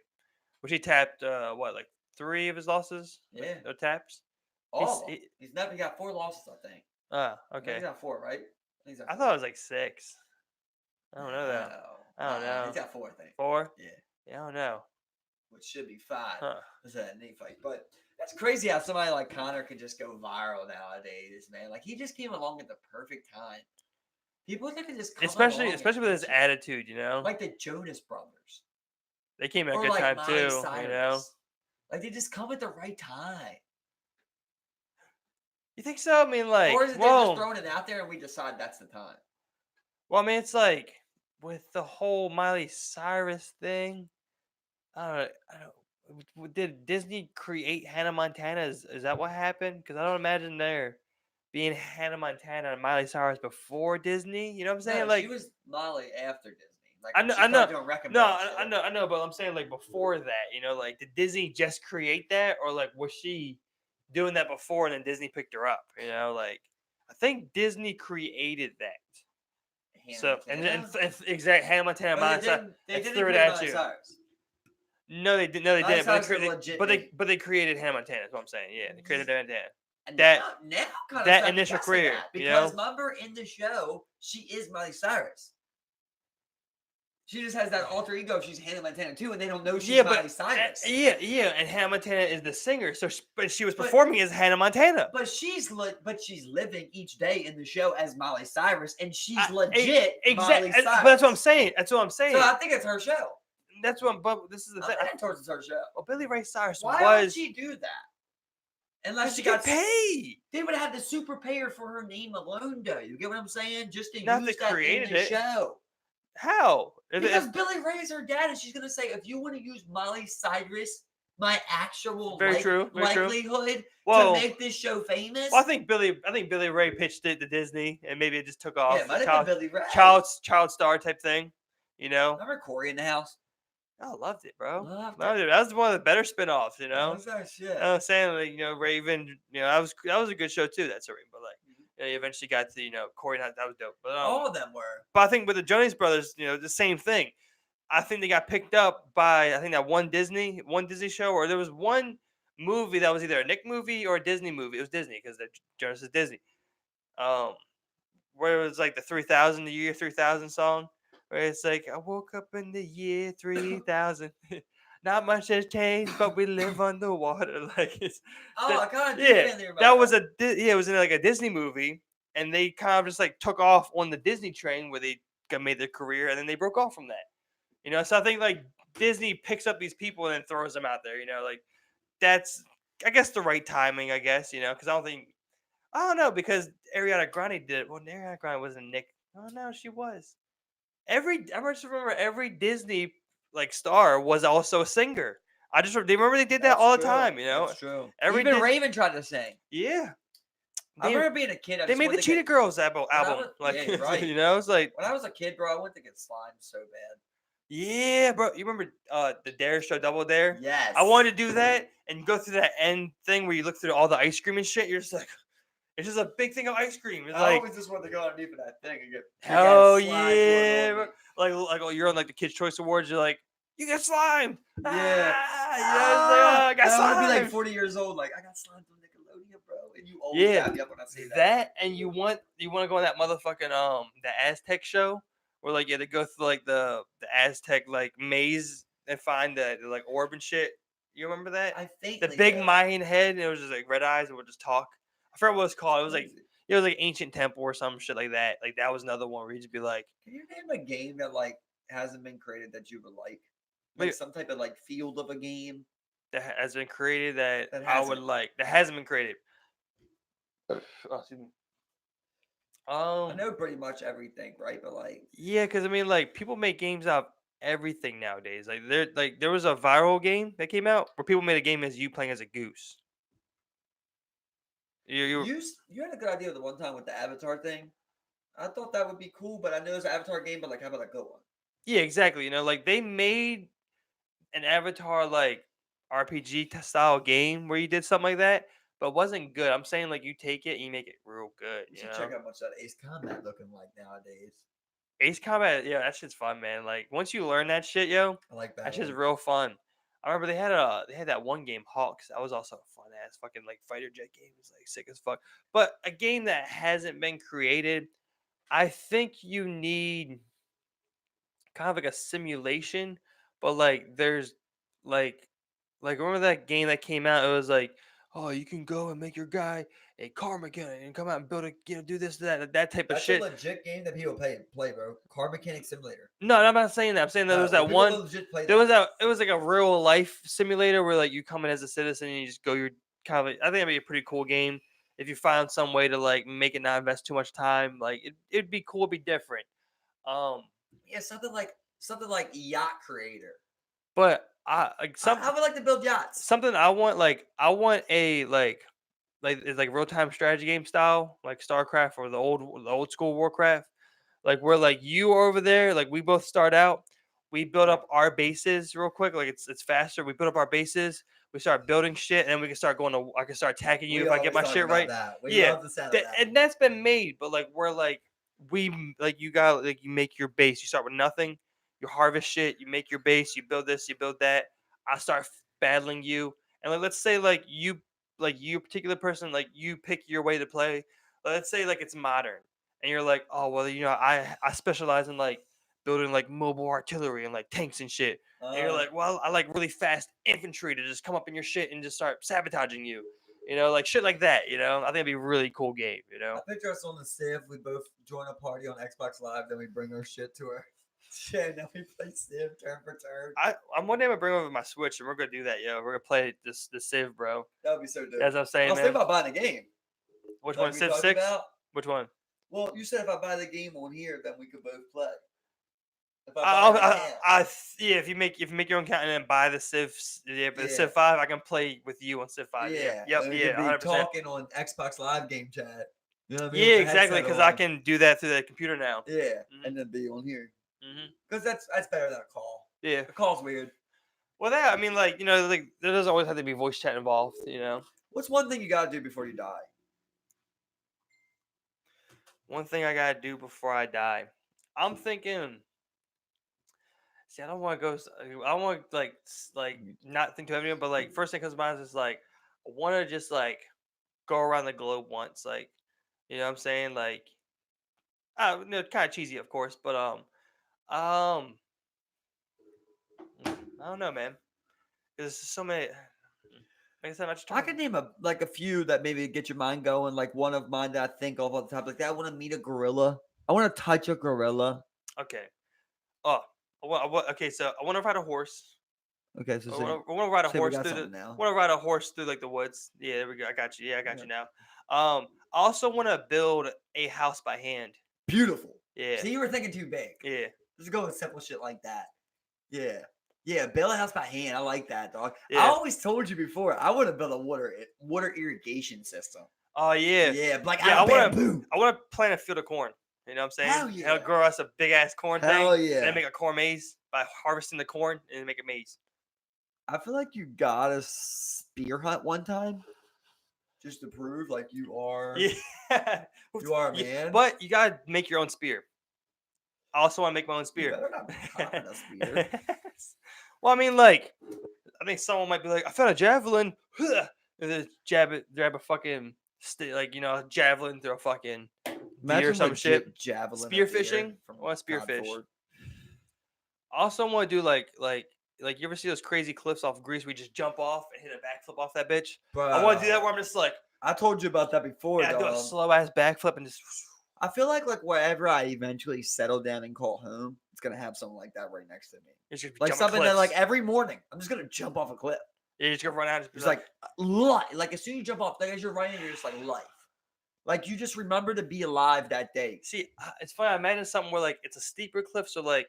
Which he tapped, like 3 of his losses? Yeah. No taps? He's never got 4 losses, I think. Okay. He's got 4, right? I thought it was like 6. I don't know that. No. I don't know. He's got 4, I think. 4? Yeah. Yeah, I don't know. Which should be 5. Huh. It's a Nate fight. But that's crazy how somebody like Conor can just go viral nowadays, man. Like he just came along at the perfect time. People think it just come especially with his attitude, you know. Like the Jonas Brothers. They came at a good time too, Cyrus. you know. Like they just come at the right time. You think so? I mean, like, or is it they're just throwing it out there and we decide that's the time? Well, I mean, it's like with the whole Miley Cyrus thing. I don't. Did Disney create Hannah Montana? Is that what happened? Because I don't imagine there being Hannah Montana and Miley Cyrus before Disney. You know what I'm saying? No, like she was Miley after Disney. Like I when know, she I know. started doing Wreck-It No, Ralph I shit. know, I know, but I'm saying like before that, like did Disney just create that, or like was she doing that before and then Disney picked her up? Like I think Disney created that. Hannah So and Montana. exact Hannah Montana, But Miley Cyrus, they and didn't threw it create at Miley you. Cyrus. No, they did. No, they Miley didn't. Cyrus is a legit name. But they created Hannah Montana. That's what I'm saying. Yeah, they created Hannah Montana. And That- now kind of that second initial guessing career, that, because remember in the show she is Miley Cyrus. She just has that alter ego if she's Hannah Montana too, and they don't know she's Miley Cyrus. Yeah, and Hannah Montana is the singer, so but she was performing as Hannah Montana. But she's living each day in the show as Miley Cyrus, and she's legit Miley Cyrus. But that's what I'm saying. That's what I'm saying. So I think it's her show. That's what. But this is the thing. I think towards it's her show. Well, Billy Ray Cyrus Why would she do that? Unless she got paid. They would have the super payer for her name alone, though. You get what I'm saying? Just to Not use they that created in the it. show. How? Because Billy Ray's her dad, and she's gonna say, if you want to use Miley Cyrus, my actual likelihood to make this show famous. Well, I think Billy Ray pitched it to Disney, and maybe it just took off. Yeah, it might have been Billy Ray. Child star type thing. Remember Corey in the House? I loved it, bro. Loved it. That was one of the better spinoffs, What's that shit? I'm saying, like, Raven, that was a good show too. That's a Raven, but like, you eventually got to Corey. That was dope. But all of them were. But I think with the Jonas Brothers, the same thing. I think they got picked up by that one Disney show, or there was one movie that was either a Nick movie or a Disney movie. It was Disney because Jonas is Disney. Where it was like the year 3000 song. Where it's like, I woke up in the year 3000. Not much has changed, but we live underwater. Like it's. I kind of there about that was it was in like a Disney movie, and they kind of just like took off on the Disney train where they made their career, and then they broke off from that. So I think like Disney picks up these people and then throws them out there. Like that's I guess the right timing. I guess because I don't know because Ariana Grande did it. Well, Ariana Grande wasn't Nick. Oh no, she was. I just remember every Disney like star was also a singer. They remember they did that all the time. That's true. Even Raven tried to sing. Yeah. I remember being a kid. They made the Cheetah Girls album. Yeah, right. It's like when I was a kid, bro, I went to get slimed so bad. Yeah, bro. You remember the Dare show, Double Dare? Yes. I wanted to do that and go through that end thing where you look through all the ice cream and shit. You're just like, it's just a big thing of ice cream. It's I always just want to go underneath of that thing and get. Oh yeah, bro. Like you're on like the Kids Choice Awards. You're like, you get slimed. Yeah. I got slimed. I want to be like 40 years old. Like I got slimed on Nickelodeon, bro. And you always have me up when I say that. And you want to go on that motherfucking the Aztec show. Where like they go through like the Aztec like maze and find the like orb and shit. You remember that? I think the big Mayan head and it was just like red eyes and would just talk. I forgot what it was called. It was like ancient temple or some shit like that. Like that was another one where you'd just be like, can you name a game that like hasn't been created that you would like? Like some type of like field of a game that has been created that I would like that hasn't been created. Oh, excuse me. I know pretty much everything, right? But like, yeah, because I mean, like people make games out of everything nowadays. There was a viral game that came out where people made a game as you playing as a goose. You had a good idea the one time with the Avatar thing. I thought that would be cool, but I know it's an Avatar game, but like, how about a good one? Yeah, exactly. Like they made an Avatar like RPG style game where you did something like that. But it wasn't good. I'm saying like you take it and you make it real good. You should check out much that Ace Combat looking like nowadays. Ace Combat, yeah, that shit's fun, man. Like once you learn that shit, I like that. That shit's real fun. I remember they had that one game, Hawks. That was also a fun ass fucking like fighter jet game. It's like sick as fuck. But a game that hasn't been created, I think you need kind of like a simulation. But like there's like remember that game that came out? It was like, oh, you can go and make your guy a car mechanic and come out and build do this, that type of shit. That's a legit game that people play, bro. Car Mechanic Simulator. No, I'm not saying that. I'm saying there was that one. It was like a real life simulator where like you come in as a citizen and you just go your kind of. I think that'd be a pretty cool game if you found some way to like make it not invest too much time. Like it'd be cool, it'd be different. Yeah, something like Yacht Creator. But I would like to build yachts. Something I want a it's like real time strategy game style, like StarCraft or the old school Warcraft, Like we're like you are over there. Like we both start out. We build up our bases real quick. Like it's faster. We build up our bases. We start building shit, and then we can start going to. I can start attacking you We if I get always my talk shit about right. that. We Yeah, love the sound of that. and that's been made. But like we're like like you got like you make your base. You start with nothing. You harvest shit. You make your base. You build this. You build that. I start battling you, and like let's say like you particular person like you pick your way to play. Let's say like it's modern, and you're like, oh well, I specialize in like building like mobile artillery and like tanks and shit. And you're like, well, I like really fast infantry to just come up in your shit and just start sabotaging you. Like shit like that. I think it'd be a really cool game. I picture us on the Civ. We both join a party on Xbox Live, then we bring our shit to her. Yeah, now we play Civ turn for turn. I'm one day gonna bring over my Switch and we're gonna do that, yo. We're gonna play the Civ, bro. That would be so dope. As I'm saying, I was man. thinking about buying a game. Which like one? we Civ talked 6? about. Which one? Well, you said if I buy the game on here, then we could both play. If I buy an account. Yeah, if you make your own account and then buy the Civ, the Yeah. Civ 5, I can play with you on Civ 5. Yeah. Yep. And we Yeah. could be 100%. talking on Xbox Live game chat. You know what I mean? Yeah, With the exactly. headset Because I on. can do that through the computer now. Yeah, Mhm. and then be on here. Hmm. Because that's better than a call. Yeah. A call's weird. Well, I mean, like like there doesn't always have to be voice chat involved. What's one thing you gotta do before you die? One thing I gotta do before I die. I'm thinking. See, I don't want to go. I don't want to like not think too heavy, but like first thing comes to mind is like I want to just like go around the globe once, like what I'm saying, like kind of cheesy, of course, but I don't know, man. There's so many. Like I said, I could name a few that maybe get your mind going. Like one of mine that I think of all the time. Like that, I want to meet a gorilla. I want to touch a gorilla. Okay. Oh, okay. So I want to ride a horse. Okay, so I want to ride a say we horse got through something the. now. Want to ride a horse through like the woods. Yeah, there we go. I got you. Yeah, I got Yeah. you now. I also want to build a house by hand. Beautiful. Yeah. See, you were thinking too big. Yeah. Just go with simple shit like that. Yeah. Yeah, build a house by hand. I like that, dog. Yeah. I always told you before, I want to build a water irrigation system. Oh yeah. Yeah, like Yeah, out of bamboo. I want to plant a field of corn. You know what I'm saying? Hell yeah. It'll grow us a big ass corn Hell thing. yeah. And then make a corn maze by harvesting the corn and then make a maze. I feel like you got a spear hunt one time, just to prove like you are. Yeah. You are a man. But you gotta make your own spear. I also want to make my own You spear. better not be popping a spear. Well, I mean, like, I think someone might be like, I found a javelin. And then grab a fucking javelin through a fucking deer or some shit. Javelin. Spear fishing. I want to spearfish. I also want to do like you ever see those crazy cliffs off Greece where you just jump off and hit a backflip off that bitch? Bro, I want to do that where I'm just like, I told you about that before. I do a slow ass backflip and just. I feel like wherever I eventually settle down and call home, it's gonna have something like that right next to me. Like something that like every morning, I'm just gonna jump off a cliff. Yeah, you're just gonna run out. And just like like as soon as you jump off, like as you're running, you're just like life. Like you just remember to be alive that day. See, it's funny. I imagine something where like it's a steeper cliff, so like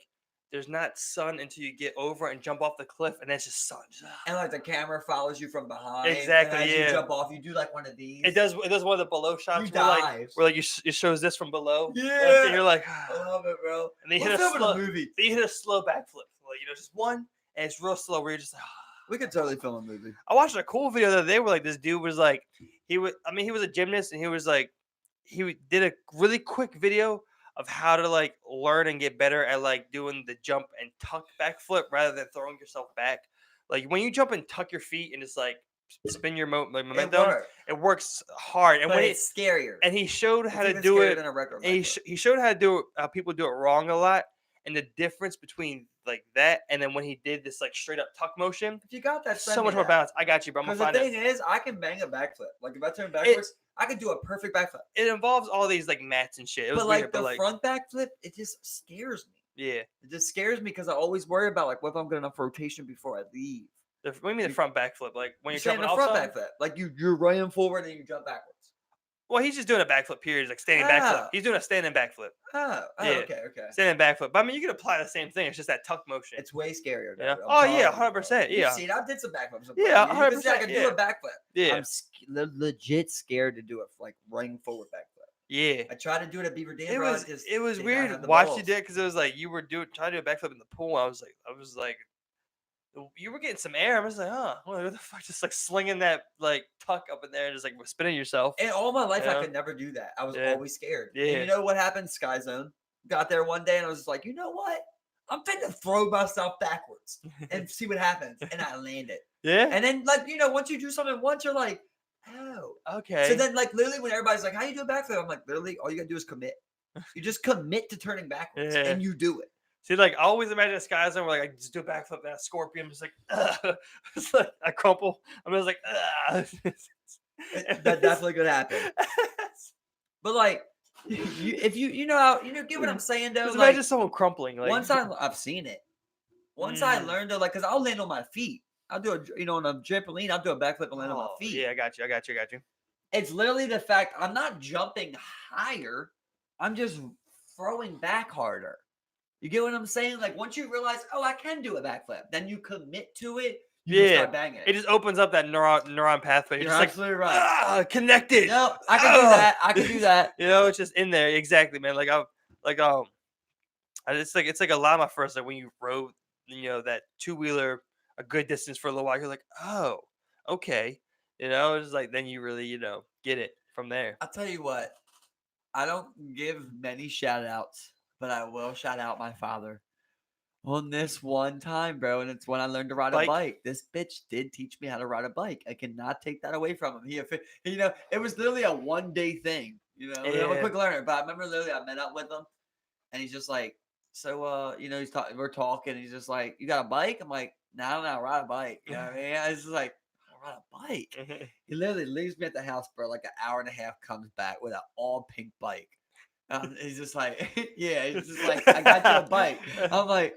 there's not sun until you get over and jump off the cliff, and that's just sun. And like the camera follows you from behind. Exactly. And as yeah. you jump off, you do like one of these. It does one of the below shots. You dive. Where it shows this from below. Yeah. And you're like, I love it, bro. And they hit a movie. They hit a slow backflip. Like just one, and it's real slow. Where you're just like. We could totally film a movie. I watched a cool video the other day where like this dude was like, he was a gymnast and he was like, he did a really quick video of how to like learn and get better at like doing the jump and tuck backflip rather than throwing yourself back. Like when you jump and tuck your feet and just like spin your momentum, it works hard. And but when it's scarier. And he showed how to do it. And he showed how to do it. How people do it wrong a lot, and the difference between like that and then when he did this like straight up tuck motion. If you got that, so much more balance. I got you, bro. Because the thing is, I can bang a backflip. Like if I turn backwards, I can do a perfect backflip. It involves all these like mats and shit. It was but like weird, the front backflip, it just scares me. Yeah, it just scares me because I always worry about like what if I'm getting enough rotation before I leave. What do you mean the front backflip? Like when you're jumping off the front backflip, like you're running forward and you jump backwards. Well, he's just doing a backflip. Period. Like standing backflip. He's doing a standing backflip. Yeah. Okay. Standing backflip. But I mean, you can apply the same thing. It's just that tuck motion. It's way scarier. Yeah. Oh yeah, 100%. Yeah. See, I did some backflips. Yeah, 100%. I can do a backflip. Yeah. I'm legit scared to do it like running forward backflip. Yeah. I tried to do it at Beaver Dam, It bro. I was just it was did not have weird the watching balls. you because it was like you were trying to do a backflip in the pool. I was like, you were getting some air. I was like, huh, what the fuck? Just like slinging that like tuck up in there and just like spinning yourself. And all my life, I Yeah. could never do that. I was Yeah. always scared. And Yeah. you know what happened? Sky Zone. Got there one day and I was just like, you know what? I'm finna throw myself backwards and see what happens. And I landed. Yeah. And then, like, once you do something once, you're like, oh. Okay. So then, like, literally, when everybody's like, how you do a backflip? I'm like, literally, all you gotta do is commit. You just commit to turning backwards Yeah. and you do it. See, like, I always imagine a Sky Zone where like I just do a backflip and a scorpion. I'm just like, ugh. It's like I crumple. I'm just like, ugh. That definitely could happen. But like, if you know how get what I'm saying though. Just Like, imagine someone crumpling. Like, once I've seen it. Once I learned to like, cause I'll land on my feet. I'll do on a trampoline. I'll do a backflip and land on my feet. Yeah, I got you. It's literally the fact I'm not jumping higher. I'm just throwing back harder. You get what I'm saying? Like once you realize, oh, I can do a backflip, then you commit to it. You just start banging it just opens up that neuron pathway. You're just absolutely right. Connected. Nope, I can do that. I can do that. It's just in there. Exactly, man. Like it's like a lot of my first, like when you rode, that two-wheeler a good distance for a little while, you're like, oh, okay. It's like then you really, get it from there. I'll tell you what, I don't give many shout outs, but I will shout out my father on this one time, bro. And it's when I learned to ride a bike. This bitch did teach me how to ride a bike. I cannot take that away from him. It was literally a 1-day thing. I'm a quick learner, but I remember literally I met up with him and he's just like, so, we're talking. He's just like, you got a bike? I'm like, no, I don't know how to ride a bike. You know what I mean? I was just like, ride a bike. He literally leaves me at the house, bro, like an hour and a half, comes back with an all pink bike. He's just like, yeah, he's just like, I got you a bike. I'm like,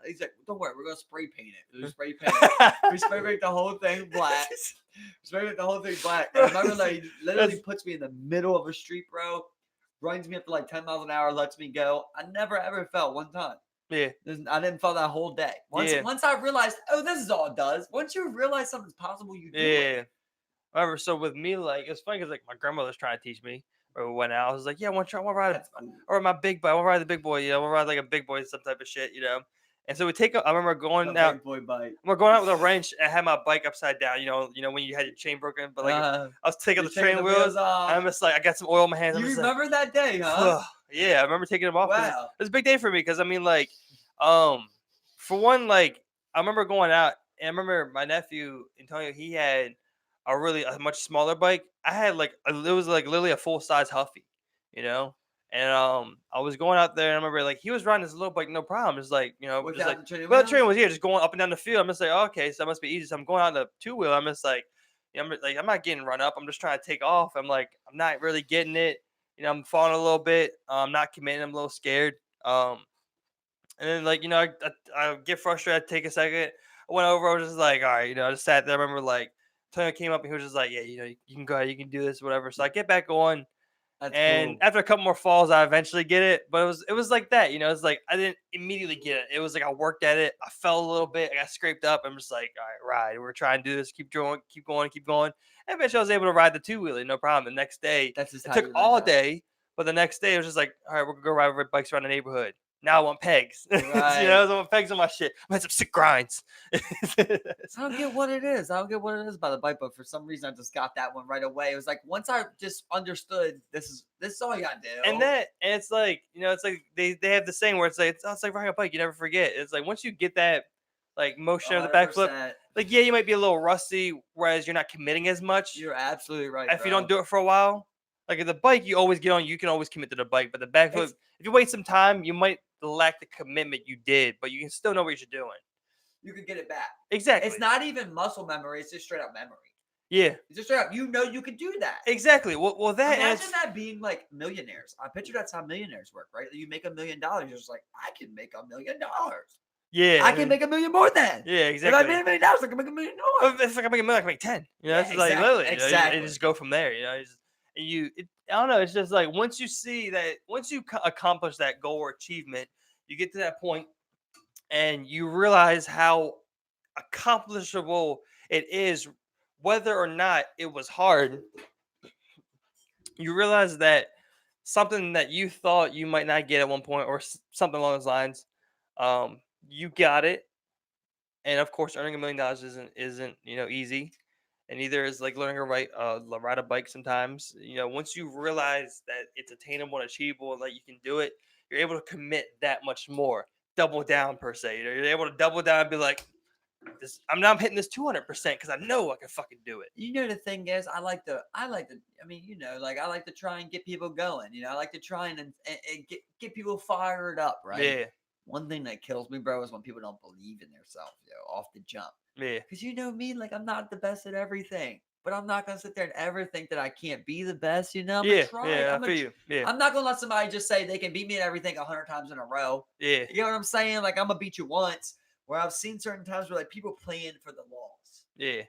he's like, don't worry, we're gonna spray paint it. We spray paint it. We spray paint the whole thing black. Spray paint the whole thing black. And I remember like he literally puts me in the middle of a street, bro. Runs me up to like 10 miles an hour, lets me go. I never ever fell one time. Yeah. I didn't fall that whole day. Once I realized, oh, this is all it does. Once you realize something's possible, you do it. However, so with me, like, it's funny because like my grandmother's trying to teach me. Or we went out, I was like, yeah, I want to ride or my big boy. I want to ride the big boy. I want to ride like a big boy, some type of shit, And so I remember going out. Big boy bike. We're going out with a wrench and I had my bike upside down. When you had your chain broken, but like I was taking the train wheels off. I'm just like, I got some oil in my hands. You remember that day, huh? Yeah, I remember taking them off. Wow, it was a big day for me because I mean, like, for one, like I remember going out and I remember my nephew Antonio. He had a much smaller bike. I had it was like literally a full size Huffy, And I was going out there and I remember like he was riding his little bike, no problem. It's like, just like the train was here, just going up and down the field. I'm just like, oh, okay, so that must be easy. So I'm going on the two-wheel. I'm just like, I'm not getting run up. I'm just trying to take off. I'm like, I'm not really getting it. I'm falling a little bit. I'm not committing. I'm a little scared. And then like, I get frustrated. I take a second. I went over. I was just like, all right, I just sat there. I remember like Tony came up and he was just like, yeah, you can go ahead, you can do this, whatever. So I get back on. That's and cool. After a couple more falls, I eventually get it. But it was like that, It's like I didn't immediately get it. It was like I worked at it. I fell a little bit. I got scraped up. I'm just like, all right, ride. We're trying to do this. Keep going. And eventually, I was able to ride the two-wheeler, no problem. The next day, it took all day. But the next day, it was just like, all right, we're gonna go ride bikes around the neighborhood. Now I want pegs. Right. I want pegs on my shit. I had some sick grinds. I don't get what it is. I don't get what it is about the bike, but for some reason I just got that one right away. It was like once I just understood this is all you gotta do. And it's like, it's like they have the saying where it's like it's like riding a bike, you never forget. It's like once you get that like motion of the backflip, like yeah, you might be a little rusty, whereas you're not committing as much. You're absolutely right. If you don't do it for a while. Like the bike, you always get on. You can always commit to the bike, but the backflip, if you wait some time, you might lack the commitment you did, but you can still know what you're doing. You can get it back. Exactly. It's not even muscle memory; it's just straight up memory. Yeah. It's just straight up. You can do that. Exactly. Well, that imagine that being like millionaires. I picture that's how millionaires work, right? You make $1 million, you're just like, I can make $1 million. Yeah, I can make $1 million more than. Yeah, exactly. If I made $1 million, I can make $1 million more. If I can make $1 million, I can make 10. It's like literally. Exactly. You just go from there. I don't know. It's just like once you accomplish that goal or achievement, you get to that point and you realize how accomplishable it is, whether or not it was hard. You realize that something that you thought you might not get at one point, or something along those lines. You got it, and of course, earning $1 million isn't easy, and neither is like learning to ride a bike. Sometimes, once you realize that it's attainable and achievable, and that you can do it, you're able to commit that much more, double down per se. You're able to double down and be like, I'm hitting this 200% because I know I can fucking do it. The thing is, I like to, I mean, like I like to try and get people going. I like to try and get people fired up, right? Yeah, One thing that kills me, bro, is when people don't believe in themselves, off the jump. yeah, Because me, like I'm not the best at everything, but I'm not gonna sit there and ever think that I can't be the best. I'm gonna yeah, try. yeah. I feel you. Yeah, I'm not gonna let somebody just say they can beat me at everything 100 times in a row. yeah, You know what I'm saying? Like I'm gonna beat you once. Where I've seen certain times where like people playing for the loss. yeah.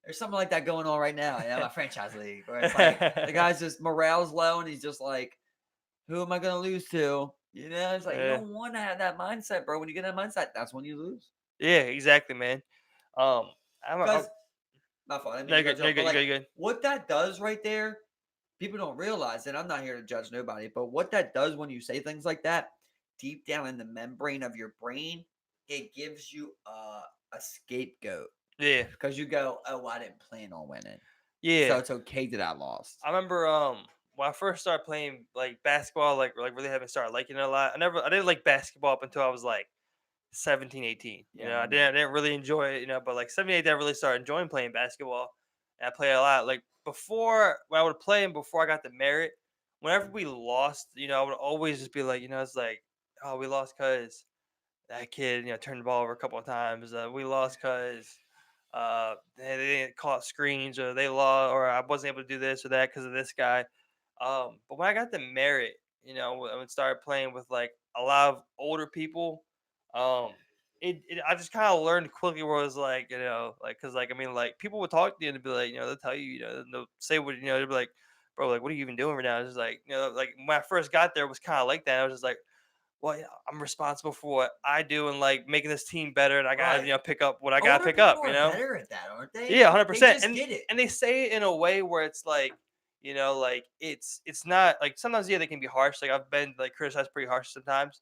There's something like that going on right now in my franchise league, where it's like the guy's just morale's low and he's just like, "Who am I gonna lose to?" It's like you Yeah. don't want to have that mindset, bro. When you get that mindset, that's when you lose. Yeah, exactly, man. I'm Because my fault. I didn't no, mean to good, cut you no, off, but good, like good, good. what that does right there, people don't realize, and I'm not here to judge nobody, but what that does when you say things like that, deep down in the membrane of your brain, it gives you a scapegoat Yeah, because you go, "Oh, I didn't plan on winning, yeah. so it's okay that I lost." I remember when I first started playing like basketball, like really haven't started liking it a lot. I didn't like basketball up until I was like 17, 18. Yeah, I didn't really enjoy it, but like 17, 18, I really started enjoying playing basketball. And I played a lot. Like before, when I would play and before I got the merit, whenever we lost, I would always just be like, it's like, oh, we lost because that kid, turned the ball over a couple of times. We lost because they didn't call out screens, or they lost, or I wasn't able to do this or that because of this guy. But when I got the merit, I would start playing with like a lot of older people. Um, I just kind of learned quickly where it was like, like, cause like, I mean, like people would talk to you and be like, they'll tell you, they'll say what, they'll be like, bro, like, what are you even doing right now? It's just like, like when I first got there, it was kind of like that. I was just like, well, yeah, I'm responsible for what I do and like making this team better, and I gotta, right. pick up what I gotta Older pick people up, are better at that, aren't they? Yeah, hundred They percent. just get it. And they say it in a way where it's like, like it's not like sometimes they can be harsh. Like I've been like criticized pretty harsh sometimes,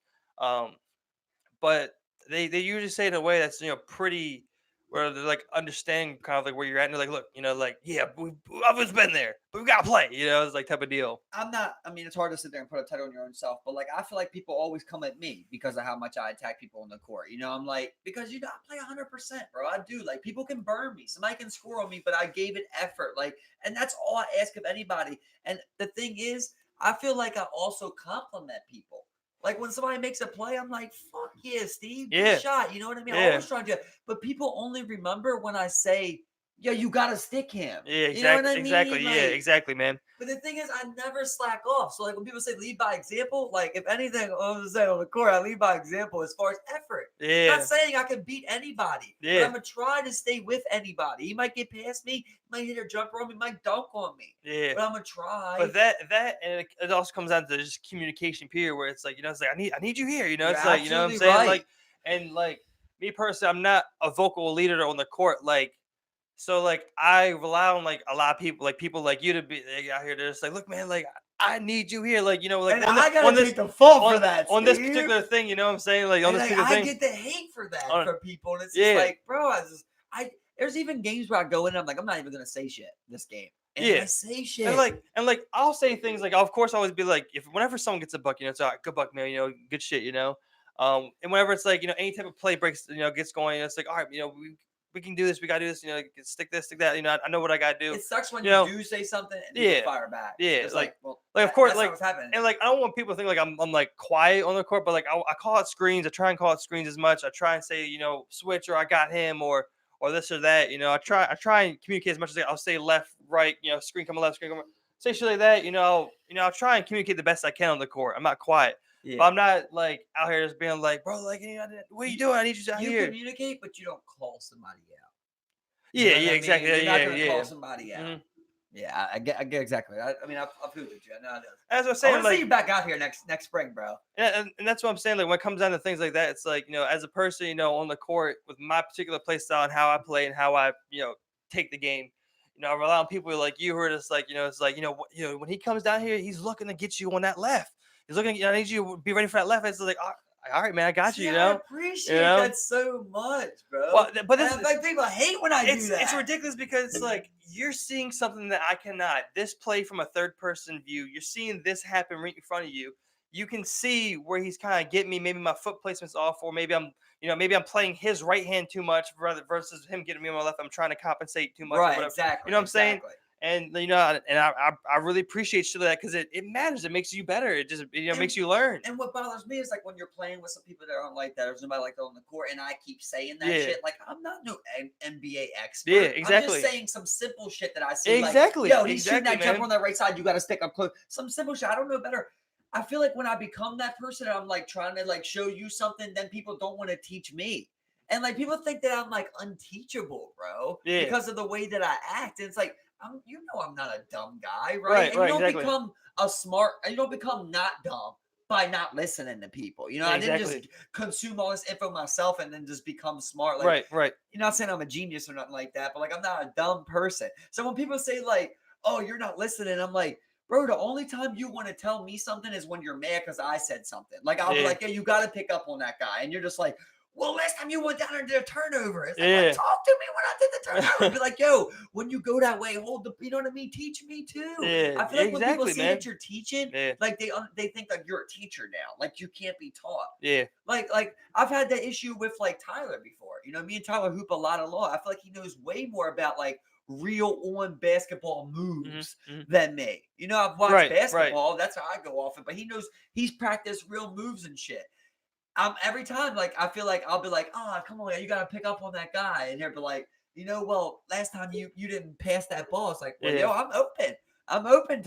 but they usually say it in a way that's pretty, where they're like understanding kind of like where you're at, and they're like, look, like yeah, I've always been there, but we gotta play, it's like type of deal. I'm not. I mean, it's hard to sit there and put a title on your own self, but like I feel like people always come at me because of how much I attack people on the court. I'm like, because I play 100%, bro. I do. Like people can burn me, somebody can score on me, but I gave it effort. Like, and that's all I ask of anybody. And the thing is, I feel like I also compliment people. Like when somebody makes a play, I'm like, "Fuck yeah, Steve, good Yeah, shot." You know what I mean? I yeah, always try to, but people only remember when I say, "Yo, you gotta stick him." yeah, You know what exactly, I mean? exactly, yeah, Like, exactly, man. but the thing is, I never slack off. So, like, when people say lead by example, like, if anything, I'm just saying on the court, I lead by example as far as effort. Not Yeah, saying I can beat anybody, but yeah, I'm going to try to stay with anybody. He might get past me, he might hit a jumper on me, might dunk on me, yeah. but I'm going to try. But that and it also comes down to just communication period, where it's like, it's like I need you here, You're it's like, what I'm absolutely saying, right. like, and like me personally, I'm not a vocal leader on the court, like, so like I rely on like a lot of people like you to be like, out here. They're just like, look, man, like I need you here, like like And on I got on to this take the fault for that, on this Steve. particular thing, what I'm saying, like on And this like, particular I thing. get the hate for that on, from people. And it's yeah, just like, bro, there's even games where I go in and I'm like, I'm not even going to say shit this game. And yeah. I say shit. And like I'll say things like, of course, I always be like, if whenever someone gets a buck, it's all right, good buck, man, good shit, and whenever it's like, any type of play breaks, gets going, it's like, all right, we can do this, we gotta do this, stick this, stick that, I know what I gotta do. It sucks when you do say something and people fire back. Yeah, It's like, well, of course, that's like, not what's happening. and like I don't want people to think like I'm like quiet on the court, but like I call out screens. I try and call out screens as much. I try and say, switch, or I got him, or this or that. I try and communicate as much as I'll say left, right, screen coming left, screen coming. Say shit like that. I'll try and communicate the best I can on the court. I'm not quiet. Yeah. But I'm not like out here just being like, bro, like, what are you doing? I need you out here. You communicate, but you don't call somebody out. Yeah, exactly. You're not Yeah, gonna yeah. call somebody out. Mm-hmm. Yeah, I get exactly. I mean, I've figured you. I know I do. As I was saying, I want to see you back out here next spring, bro. And that's what I'm saying. Like when it comes down to things like that, it's like, as a person, on the court with my particular play style and how I play and how I, take the game, I rely on people like you who are just like, it's like, when he comes down here, he's looking to get you on that left. He's looking, I need you to be ready for that left. It's like, all right, man, I got See, you. I You appreciate know. that so much, bro. Well, but And this I feel like people hate when I do that. it's ridiculous because it's like you're seeing something that I cannot. This play from a third person view. You're seeing this happen right in front of you. You can see where he's kind of getting me. Maybe my foot placement's off, or maybe I'm playing his right hand too much versus him getting me on my left. I'm trying to compensate too much, or Right, whatever. exactly. You know what I'm saying? Exactly. And I really appreciate shit like that because it matters. It makes you better. It just makes you learn. And what bothers me is like when you're playing with some people that aren't like that, or somebody like that on the court, and I keep saying that Yeah. shit. Like I'm not no NBA expert. Yeah, I'm exactly. just saying some simple shit that I see. Exactly. Like, yo, he's shooting Exactly, that jumper man. on that right side. You got to stick up close. Some simple shit. I don't know better. I feel like when I become that person, and I'm like trying to like show you something, then people don't want to teach me. And like people think that I'm like unteachable, bro, Yeah. because of the way that I act. And it's like, I'm not a dumb guy, right? Right, And you right, don't exactly. become you don't become not dumb by not listening to people. Yeah, I didn't exactly. just consume all this info myself and then just become smart. Like, Right. you're not saying I'm a genius or nothing like that, but like I'm not a dumb person. So when people say like, "Oh, you're not listening," I'm like, bro, the only time you want to tell me something is when you're mad because I said something. Like I'll be Yeah. like, "Yeah, you got to pick up on that guy," and you're just like, "Well, last time you went down there and did a turnover." It's like, Yeah. well, talk to me when I did the turnover. Be like, "Yo, when you go that way, hold the, you know what I mean? Teach me too." Yeah, I feel like when people exactly, see man. that you're teaching, Yeah. like they think like you're a teacher now, like you can't be taught. Yeah. Like I've had that issue with like Tyler before. Me and Tyler hoop a lot of law. I feel like he knows way more about like real on basketball moves Mhm. than me. I've watched Right. basketball. That's how I go off it. But he's practiced real moves and shit. Every time, like I feel like I'll be like, "Oh, come on, you gotta pick up on that guy," and he'll be like, well, last time you didn't pass that ball. It's like, well, Yeah. yo, I'm open. I'm open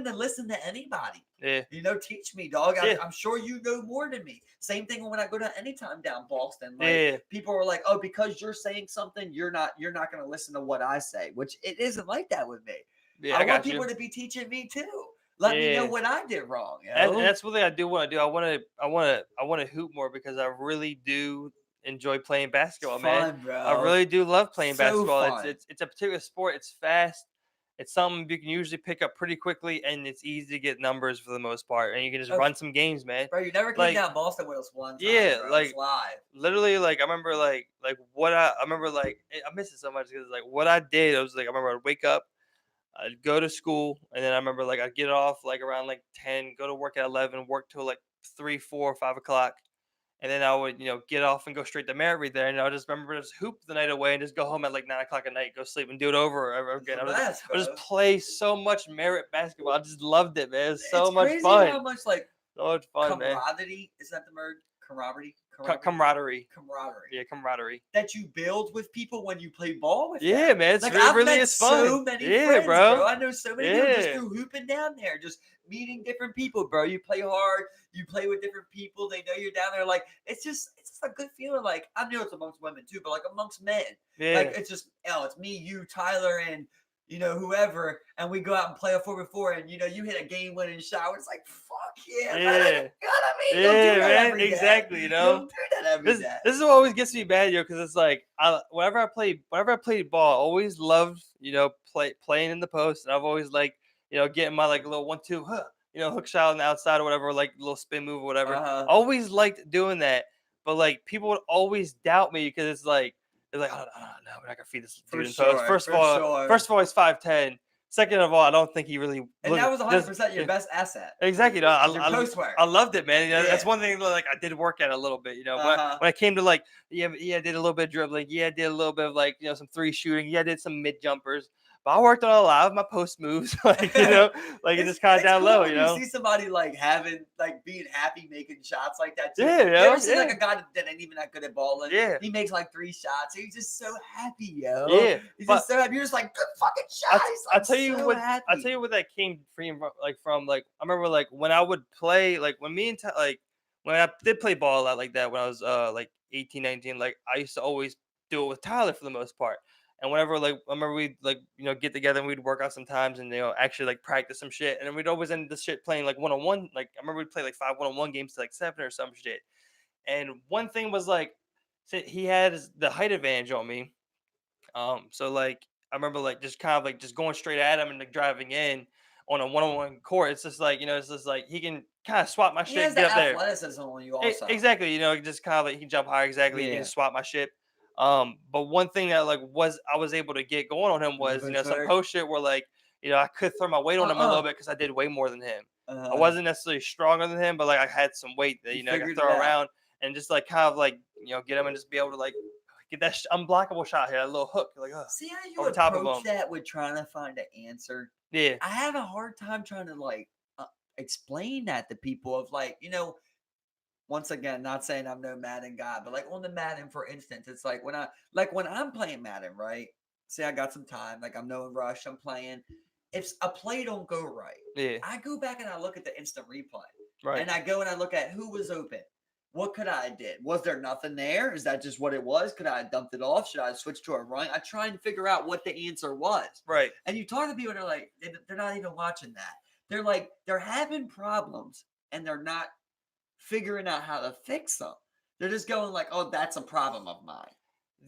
to listen to anybody. Yeah. Teach me, dog. Yeah. I'm sure you know more than me. Same thing when I go to Anytime down Boston. Like Yeah. people are like, "Oh, because you're saying something, you're not going to listen to what I say," which it isn't like that with me. Yeah. I I want got people you. to be teaching me too. Let me know Yeah. what I did wrong. And that's what I do want to do. I want to hoop more because I really do enjoy playing basketball, It's man. fun, bro. I really do love playing So basketball. fun. It's a particular sport. It's fast. It's something you can usually pick up pretty quickly, and it's easy to get numbers for the most part. And you can just run some games, man. Bro, you never came Like, down Boston with us one time. yeah, Bro. like It's live. literally, like I remember, like what I remember, like I miss it so much because like what I did, I was like I remember I'd wake up. I'd go to school, and then I remember like I'd get off like around like 10, go to work at 11, work till like 3, 4, 5 o'clock, and then I would get off and go straight to Mary there, and I just remember just hoop the night away and just go home at like 9 o'clock at night, go sleep and do it over and over again. I just play so much merit basketball. I just loved it, man. It was so It's much crazy fun. how much like So much fun, man. camaraderie, is that the word? Camaraderie? Camaraderie. Camaraderie. Yeah, camaraderie. That you build with people when you play ball with them. Yeah, man. It's Like really, I've really met is fun. so many Yeah, friends, bro. I know so many people just Yeah. through hooping down there, just meeting different people, bro. You play hard, you play with different people. They know you're down there. Like it's just a good feeling. Like I know it's amongst women too, but like amongst men, Yeah. like it's just it's me, you, Tyler, and whoever, and we go out and play a 4v4, and you hit a game-winning shot. It's like, fuck yeah, Yeah. man. You know what I mean? Yeah, Don't do that man. every day. Exactly. You don't do that every day. This is what always gets me bad, because it's like whenever I played ball, I always loved playing in the post, and I've always liked getting my like little 1-2 hook shot on the outside or whatever, like little spin move or whatever. Always liked doing that, but like people would always doubt me because it's like they're like, oh, no, we're not gonna feed this dude in post. First of all, he's 5'10". Second of all, I don't think he really. And that was 100% your best asset. Exactly. Your post work. I loved it, man. That's one thing. Like I did work at a little bit. When I came to like, I did a little bit of dribbling. Yeah, I did a little bit of like some 3 shooting. Yeah, I did some mid jumpers. But I worked on a lot of my post moves, like it's just kind of down cool low. When you see somebody like being happy making shots like that too. Yeah, you ever see like a guy that ain't even that good at balling? Yeah, he makes like 3 shots. He's just so happy, yo. Yeah, he's just so happy. You're just like, good fucking shot. I'll tell you what. Happy. I'll tell you what that came from. Like I remember like when I would play when me and when I did play ball a lot like that when I was like 18, 19. Like I used to always do it with Tyler for the most part. And whenever I remember we'd get together and we'd work out sometimes and actually like practice some shit, and then we'd always end this shit playing like 1-on-1. Like I remember we'd play like 5 1-on-1 games to like 7 or some shit. And one thing was like he had the height advantage on me. So like I remember like just kind of like just going straight at him and like driving in on a one-on-one court. It's just like it's just like he can kind of swap my He shit has and get the up there. athleticism on you also. Exactly, just kind of like he can jump higher. Exactly, he can Yeah. just swap my shit. But one thing that like I was able to get going on him Was the was post some work? post shit where like I could throw my weight on him a little bit because I did way more than him. I wasn't necessarily stronger than him, but like I had some weight that You I could figured throw it out. around and just like kind of like get him and just be able to like get that unblockable shot here, a little hook, like See how you over top of approach him. that with trying to find an answer? Yeah, I have a hard time trying to like explain that to people of like, once again, not saying I'm no Madden guy, but like on the Madden, for instance, it's like when I'm playing Madden, right? Say I got some time, like I'm no rush, I'm playing. If a play don't go right, yeah, I go back and I look at the instant replay. right, And I go and I look at who was open. What could I have did? Was there nothing there? Is that just what it was? Could I have dumped it off? Should I have switched to a run? I try and figure out what the answer was. right. And you talk to people and they're like, they're not even watching that. They're like, they're having problems and they're not figuring out how to fix them. They're just going like, "Oh, that's a problem of mine."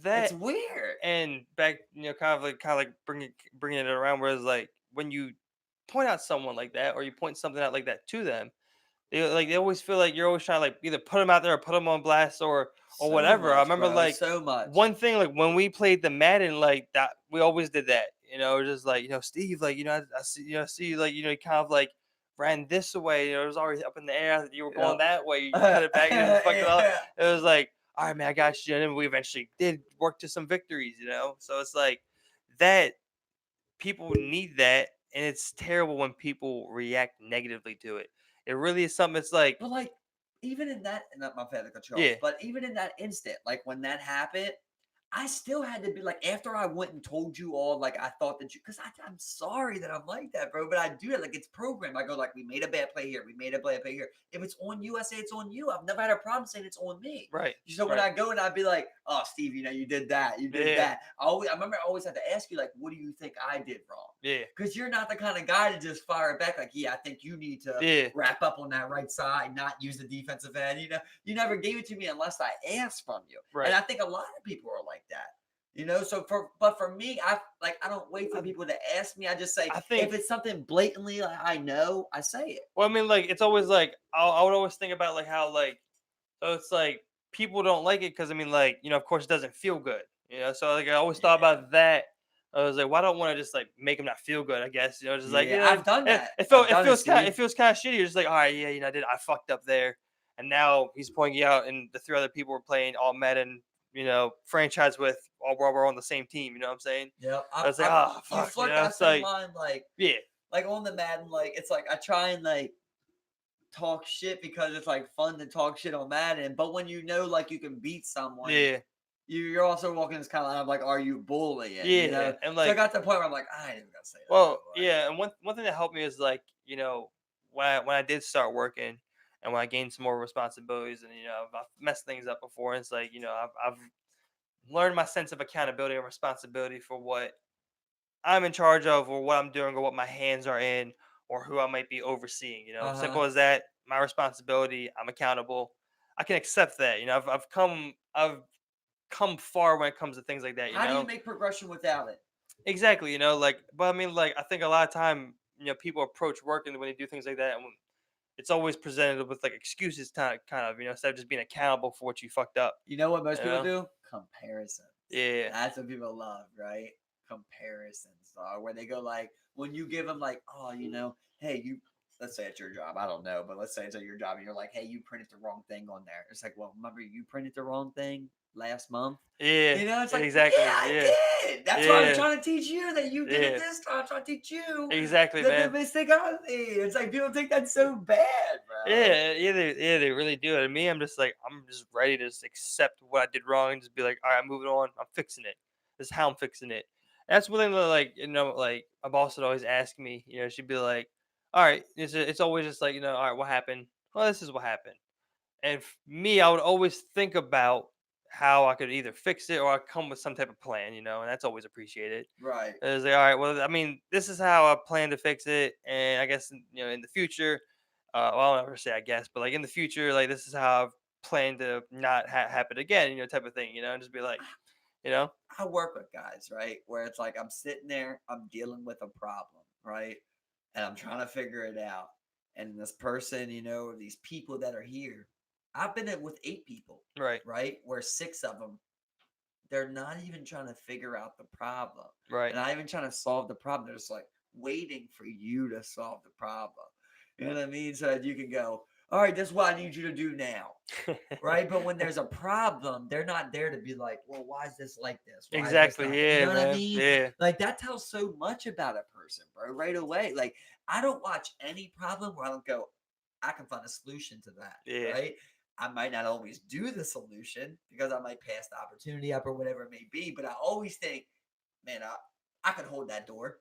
That It's weird. and back, kind of like bringing it around, where it's like when you point out someone like that, or you point something out like that to them, they always feel like you're always trying to like either put them out there or put them on blast or So whatever. I much, remember bro. like So much. one thing like when we played the Madden like that, we always did that. Just like Steve, like I see see like you kind of like ran this way. It was already up in the air. You were going Yep. that way. You cut it back and just fucked it up. Yeah. It was like, all right, man, I got you. And then we eventually did work to some victories. So it's like that people need that, and it's terrible when people react negatively to it. It really is something. It's like, But like, even in that, not my favorite controls, yeah, but even in that instant, like when that happened, I still had to be like, after I went and told you all, like I thought that because I'm sorry that I'm like that, bro. But I do that, like it's programmed. I go like, we made a bad play here, we made a bad play here. If it's on you, I say it's on you. I've never had a problem saying it's on me. right. So when right. I go and I'd be like, oh, Steve, you did that, you did Yeah. that. I remember I always had to ask you, like, what do you think I did wrong? Yeah. Because you're not the kind of guy to just fire it back like, yeah, I think you need to wrap up on that right side, not use the defensive end. You never gave it to me unless I asked from you. Right. And I think a lot of people are like that. So for me, I don't wait for people to ask me. I just say, if it's something blatantly like I know, I say it. Well, I mean, like it's always like I would always think about like how like so it's like people don't like it because I mean like of course it doesn't feel good. So like I always thought about that. I was like, why don't want to just like make them not feel good? I guess just like I've done that. It feels kind of shitty. You're just like, all right, yeah, I fucked up there, and now he's pointing you out, and the three other people were playing all Madden, franchise with all we're on the same team. You know what I'm saying? Yeah, I was like, oh fuck, you flirt that same like, line, like yeah, like on the Madden, like it's like I try and like talk shit because it's like fun to talk shit on Madden, but when like you can beat someone, yeah. You're also walking this kind of line of like, are you bullying? Yeah, and like so I got to the point where I'm like, I ain't even gonna say that. well, yeah, and one thing that helped me is like when I did start working and when I gained some more responsibilities and I've messed things up before. It's like I've learned my sense of accountability and responsibility for what I'm in charge of or what I'm doing or what my hands are in or who I might be overseeing. Simple as that. My responsibility. I'm accountable. I can accept that. I've come far when it comes to things like that. How do you make progression without it? Exactly. But I mean, like I think a lot of time, people approach work and when they do things like that, and it's always presented with like excuses, kind of, instead of just being accountable for what you fucked up. You know what most people do? Comparisons. Yeah. That's what people love, right? Comparisons are where they go like when you give them like, oh, hey, let's say it's your job. I don't know, but let's say it's at your job and you're like, hey, you printed the wrong thing on there. It's like, well, remember you printed the wrong thing last month? Yeah. It's like, exactly. yeah, I did. That's what I'm trying to teach you that you did it this time. I'm trying to teach you. Exactly, that man. the mistake I made. It's like people think that's so bad, bro. Yeah, they really do. And me, I'm just ready to just accept what I did wrong and just be like, all right, moving on. I'm fixing it. This is how I'm fixing it. And that's one thing that, like, like my boss would always ask me. She'd be like, all right, it's always just like, all right, what happened? Well, this is what happened. And me, I would always think about how I could either fix it or I come with some type of plan, and that's always appreciated. Right. It's like, all right, well, I mean, this is how I plan to fix it, and I guess in the future, well, I'll never say I guess, but like in the future, like this is how I've planned to not happen again, type of thing, and just be like, You know? I work with guys, right? Where it's like I'm sitting there, I'm dealing with a problem, right? And I'm trying to figure it out. And this person, these people that are here, I've been with 8 people, Right. right? Where 6 of them, they're not even trying to figure out the problem. Right. And not even trying to solve the problem. They're just like waiting for you to solve the problem. You know what I mean? So that you can go, all right, this is what I need you to do now. Right? But when there's a problem, they're not there to be like, well, why is this like this? Why Exactly. is this Yeah, you know man. what I mean? Yeah. Like that tells so much about a person, bro, right away. Like I don't watch any problem where I don't go, I can find a solution to that. Yeah. Right? I might not always do the solution because I might pass the opportunity up or whatever it may be, but I always think, man, I could hold that door.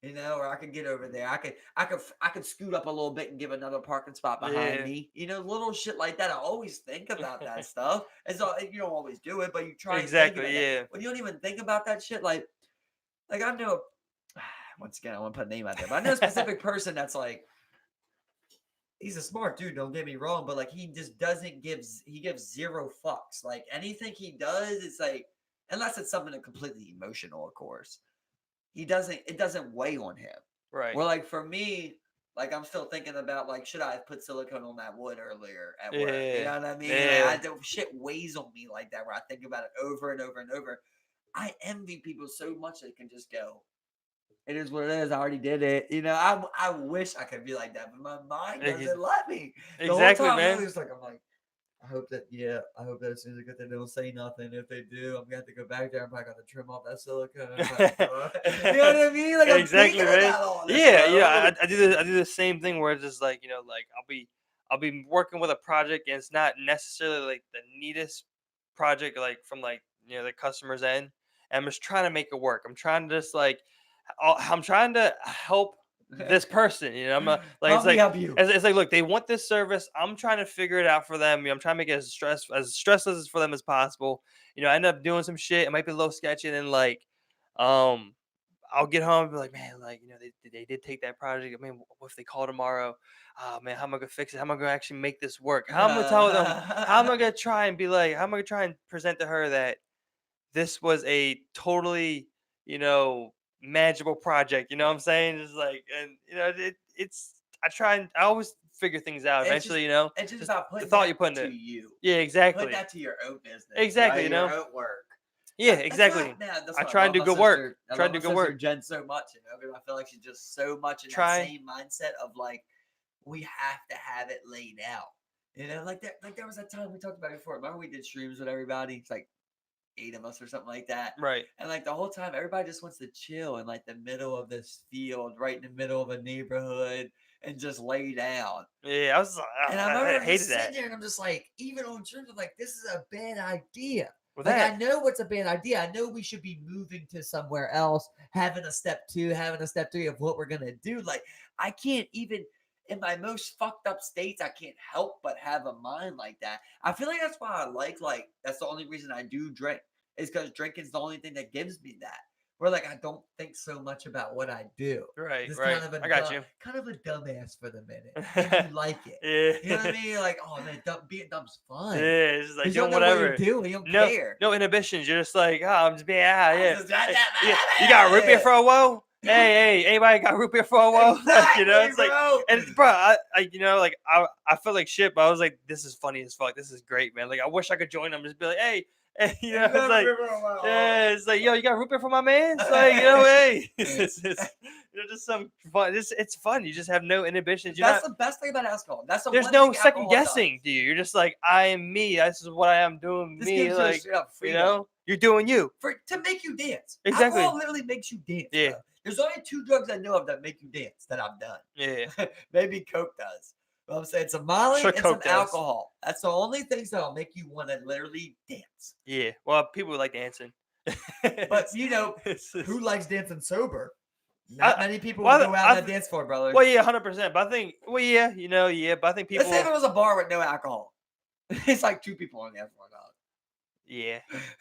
Or I could get over there. I could scoot up a little bit and give another parking spot behind me. Little shit like that. I always think about that stuff. And so you don't always do it, but you try and think about it. When you don't even think about that shit, like I know. Once again, I want to put a name out there, but I know a specific person that's like, he's a smart dude. Don't get me wrong, but like he just doesn't gives 0 fucks. Like anything he does, it's like unless it's something completely emotional, of course. It doesn't weigh on him. Right. Well, like for me, like I'm still thinking about like, should I have put silicone on that wood earlier at work? You know what I mean? Yeah. Like, shit weighs on me like that where I think about it over and over and over. I envy people so much that can just go, it is what it is. I already did it. I wish I could be like that, but my mind doesn't let me. Exactly, the whole time, man. I'm like, I hope that as soon as I get there, they don't say nothing. If they do, I'm gonna have to go back there. I'm probably gonna trim off that silicone. You know what I mean? Like exactly, I'm man. about all this, I do the same thing where it's just like like I'll be working with a project and it's not necessarily like the neatest project like from like the customer's end. And I'm just trying to make it work. I'm trying to just like I'm trying to help this person. I'm like help me help you. It's like look, they want this service. I'm trying to figure it out for them. I'm trying to make it as stressless for them as possible. I end up doing some shit. It might be a little sketchy, and then like, I'll get home and be like, man, like they did take that project. I mean, what if they call tomorrow? Oh man, how am I gonna fix it? How am I gonna actually make this work? How am I gonna tell them? How am I gonna try and be like? How am I gonna try and present to her that this was a totally manageable project? You know what I'm saying? Just like, and it's I always figure things out eventually. It's just about putting the thought that you put to in it. you. Yeah, exactly. Put that to your own business. Exactly, right? Your own work. Yeah, exactly. I try and do good work. I try to do good work. Jen so much, because I feel like she's just so much in that same mindset of like, we have to have it laid out. Like there was that time we talked about before. Remember we did streams with everybody? It's like 8 of us or something like that. Right. And like the whole time, everybody just wants to chill in like the middle of this field, right in the middle of a neighborhood, and just lay down. Yeah, I hated just sitting there, and I'm just like, even on streams, I'm like, this is a bad idea. I know what's a bad idea. I know we should be moving to somewhere else, having a step 2, having a step 3 of what we're gonna do. Like, I can't even in my most fucked up states, I can't help but have a mind like that. I feel like that's why I like that's the only reason I do drink is because drinking's the only thing that gives me that. Where like I don't think so much about what I do. Right, It's right. Kind of I got you. Kind of a dumbass for the minute. And you like it. Yeah. You know what I mean? Like, oh man, being dumb's fun. Yeah, it's just like you don't know whatever. What you're doing. You don't care. No inhibitions. You're just like, oh, I'm just being yeah. You got root beer for a woe? Hey, anybody got root beer for a woe? Exactly, it's like, bro. and bro, I feel like shit, but I was like, this is funny as fuck. This is great, man. Like, I wish I could join them. Just be like, hey, it's like, yeah, it's like, yo, you got root beer for my man? It's like, hey, it's just some fun. It's fun. You just have no inhibitions. That's the best thing about alcohol. There's no second guessing, do you? You're just like, I am me. This is what I am doing. This me, like, freedom. You're doing you to make you dance. Exactly. Alcohol literally makes you dance. Yeah. Bro. There's only 2 drugs I know of that make you dance that I've done. Yeah. Maybe Coke does. But I'm saying some Molly and Coke some alcohol. That's the only things that'll make you want to literally dance. Yeah. Well, people like dancing. But who likes dancing sober? Not many people will go out and dance for, brother. Well, yeah, 100%. But I think, but I think people. Let's say if it was a bar with no alcohol. It's like 2 people on the dance floor, dog. Yeah.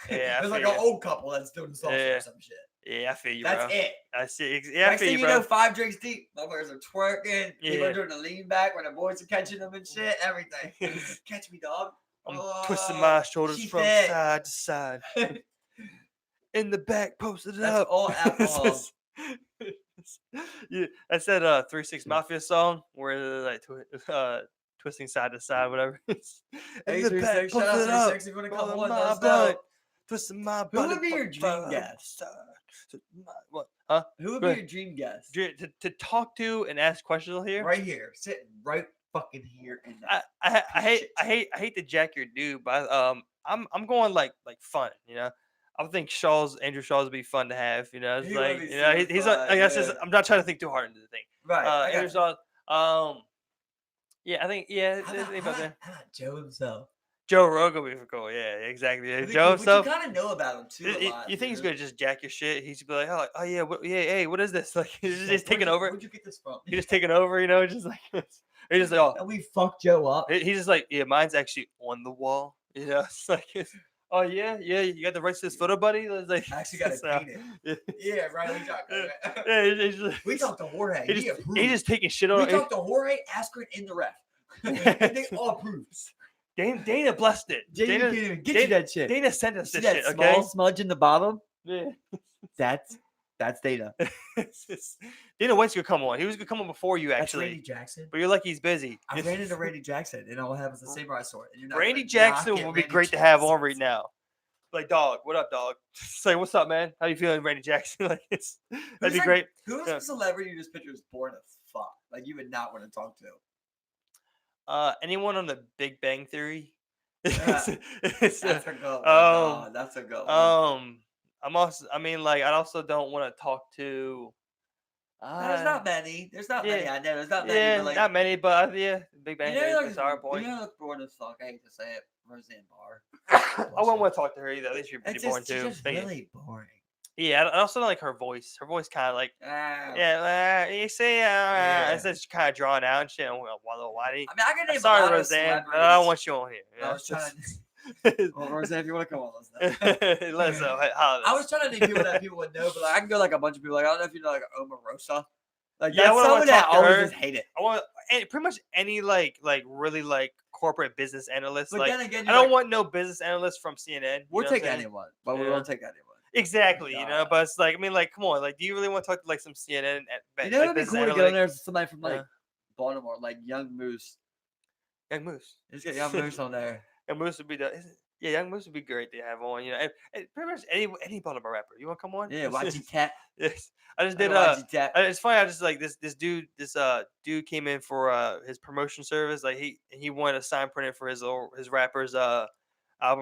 There's like an old couple that's doing salsa or some shit. Yeah, I feel you, That's bro. it. I see. Yeah, Next I feel thing you, bro. 5 drinks deep. Motherfuckers are twerking. People are doing the lean back when the boys are catching them and shit. Everything. Catch me, dog. I'm twisting my shoulders from side to side. in the back, posted it That's up. all alcohol. Yeah, I said 3-6 Mafia song where they're like twisting side to side, whatever. In the back, 836, shout out posted it up. 3-6 if you want to come Rolling on, let my us know. blunt, twisting my Who body. would be your dream guest? What? Huh? Who would Go be ahead. your dream guest? To talk to and ask questions here. Right here, sitting right fucking here in that. I hate to jack your dude, but I'm going like fun, you know. I think Andrew Shaw's would be fun to have, you know. It's He would like be you know super he's fun, I guess yeah. I'm not trying to think too hard into the thing. Right, I Andrew got Shaw, yeah, I think How think about about that. Joe himself? Joe Rogan would be cool, yeah, exactly. Yeah, That'd be Joe cool. himself. What you kind of know about him too a You, lot. you think he's know? gonna just jack your shit? He's gonna be like, oh yeah, hey, what is this? Like he's Like, just taking over. Where'd you get this from? He's just taking over, you know, just like he's just like, oh, And we fucked Joe up. he's just like, yeah, mine's actually on the wall. You know, it's like, oh yeah, you got the rights to this photo, buddy. It's like, I actually got to so, paint it. Yeah, right. We talked. yeah, he's just, We talked to Jorge. He's He just, approved. he's just taking shit We on. talked to Jorge, Askren, and the ref. And they all approved. Dana blessed it. Dana can't even get you that shit. Dana sent us See this that shit. small Okay. smudge in the bottom? Yeah. That's Dana. Dana White's gonna come on. He was gonna come on before you That's actually, Randy Jackson. but you're lucky he's busy. I ran into Randy Jackson, and all I have is the samurai sword. And you're not Randy gonna Jackson knock it, would be Randy great to have on Jackson. right now. Like, dog, what up, dog? Say, what's up, man? How you feeling, Randy Jackson? Like, that'd Who's be like- great. Who is Yeah. a celebrity you just picture is boring as fuck? Like you would not want to talk to. Anyone on the Big Bang Theory? That's a good one. um, That's a good one. I mean, like, I also don't want to talk to. There's not many. There's not many. yeah. I know. There's not many. Yeah, but like, not many, but yeah, Big Bang you Theory. know, That's our point. You know, look boring as fuck. I hate to say it. Roseanne Barr. I wouldn't want to talk to her either. At least you're pretty It's boring just, too. she's just Thank you. really boring. Yeah, I also don't like her voice. Her voice kind of like, yeah, you see, it's just kind of drawn out and shit. I'm like, Wallow Whitey. I mean, I can name a Sorry, lot of Roseanne, but I celebrities. don't want you on here. You I know? was trying well, Roseanne, if you want to come on, let's know. Let us know. I was trying to name people that people would know, but like, I can go like a bunch of people. Like I don't know if you know like Omarosa. Like Yeah, I that's wouldn't someone wanna that talk to always her. just hate it. I want pretty much any like really like corporate business analyst. But Like then again, I don't want no business analyst from CNN. you We'll know what take I'm saying? anyone, but we Yeah. won't take anyone. Exactly, you know. God. But it's like, I mean, like, come on, like, do you really want to talk to like some CNN? You know, like, it'd be business cool to analytic? go in there with somebody from like Yeah. Baltimore, like Young Moose. Young Moose. Just get Young Moose on there. Young Moose would be Young Moose would be great to have on. You know, and pretty much any Baltimore rapper. You want to come on? Yeah, YG Tap. Yes, I just did. YG Tap. It's funny. I just like this dude. This dude came in for his promotion service. Like he wanted a sign printed for his rapper's album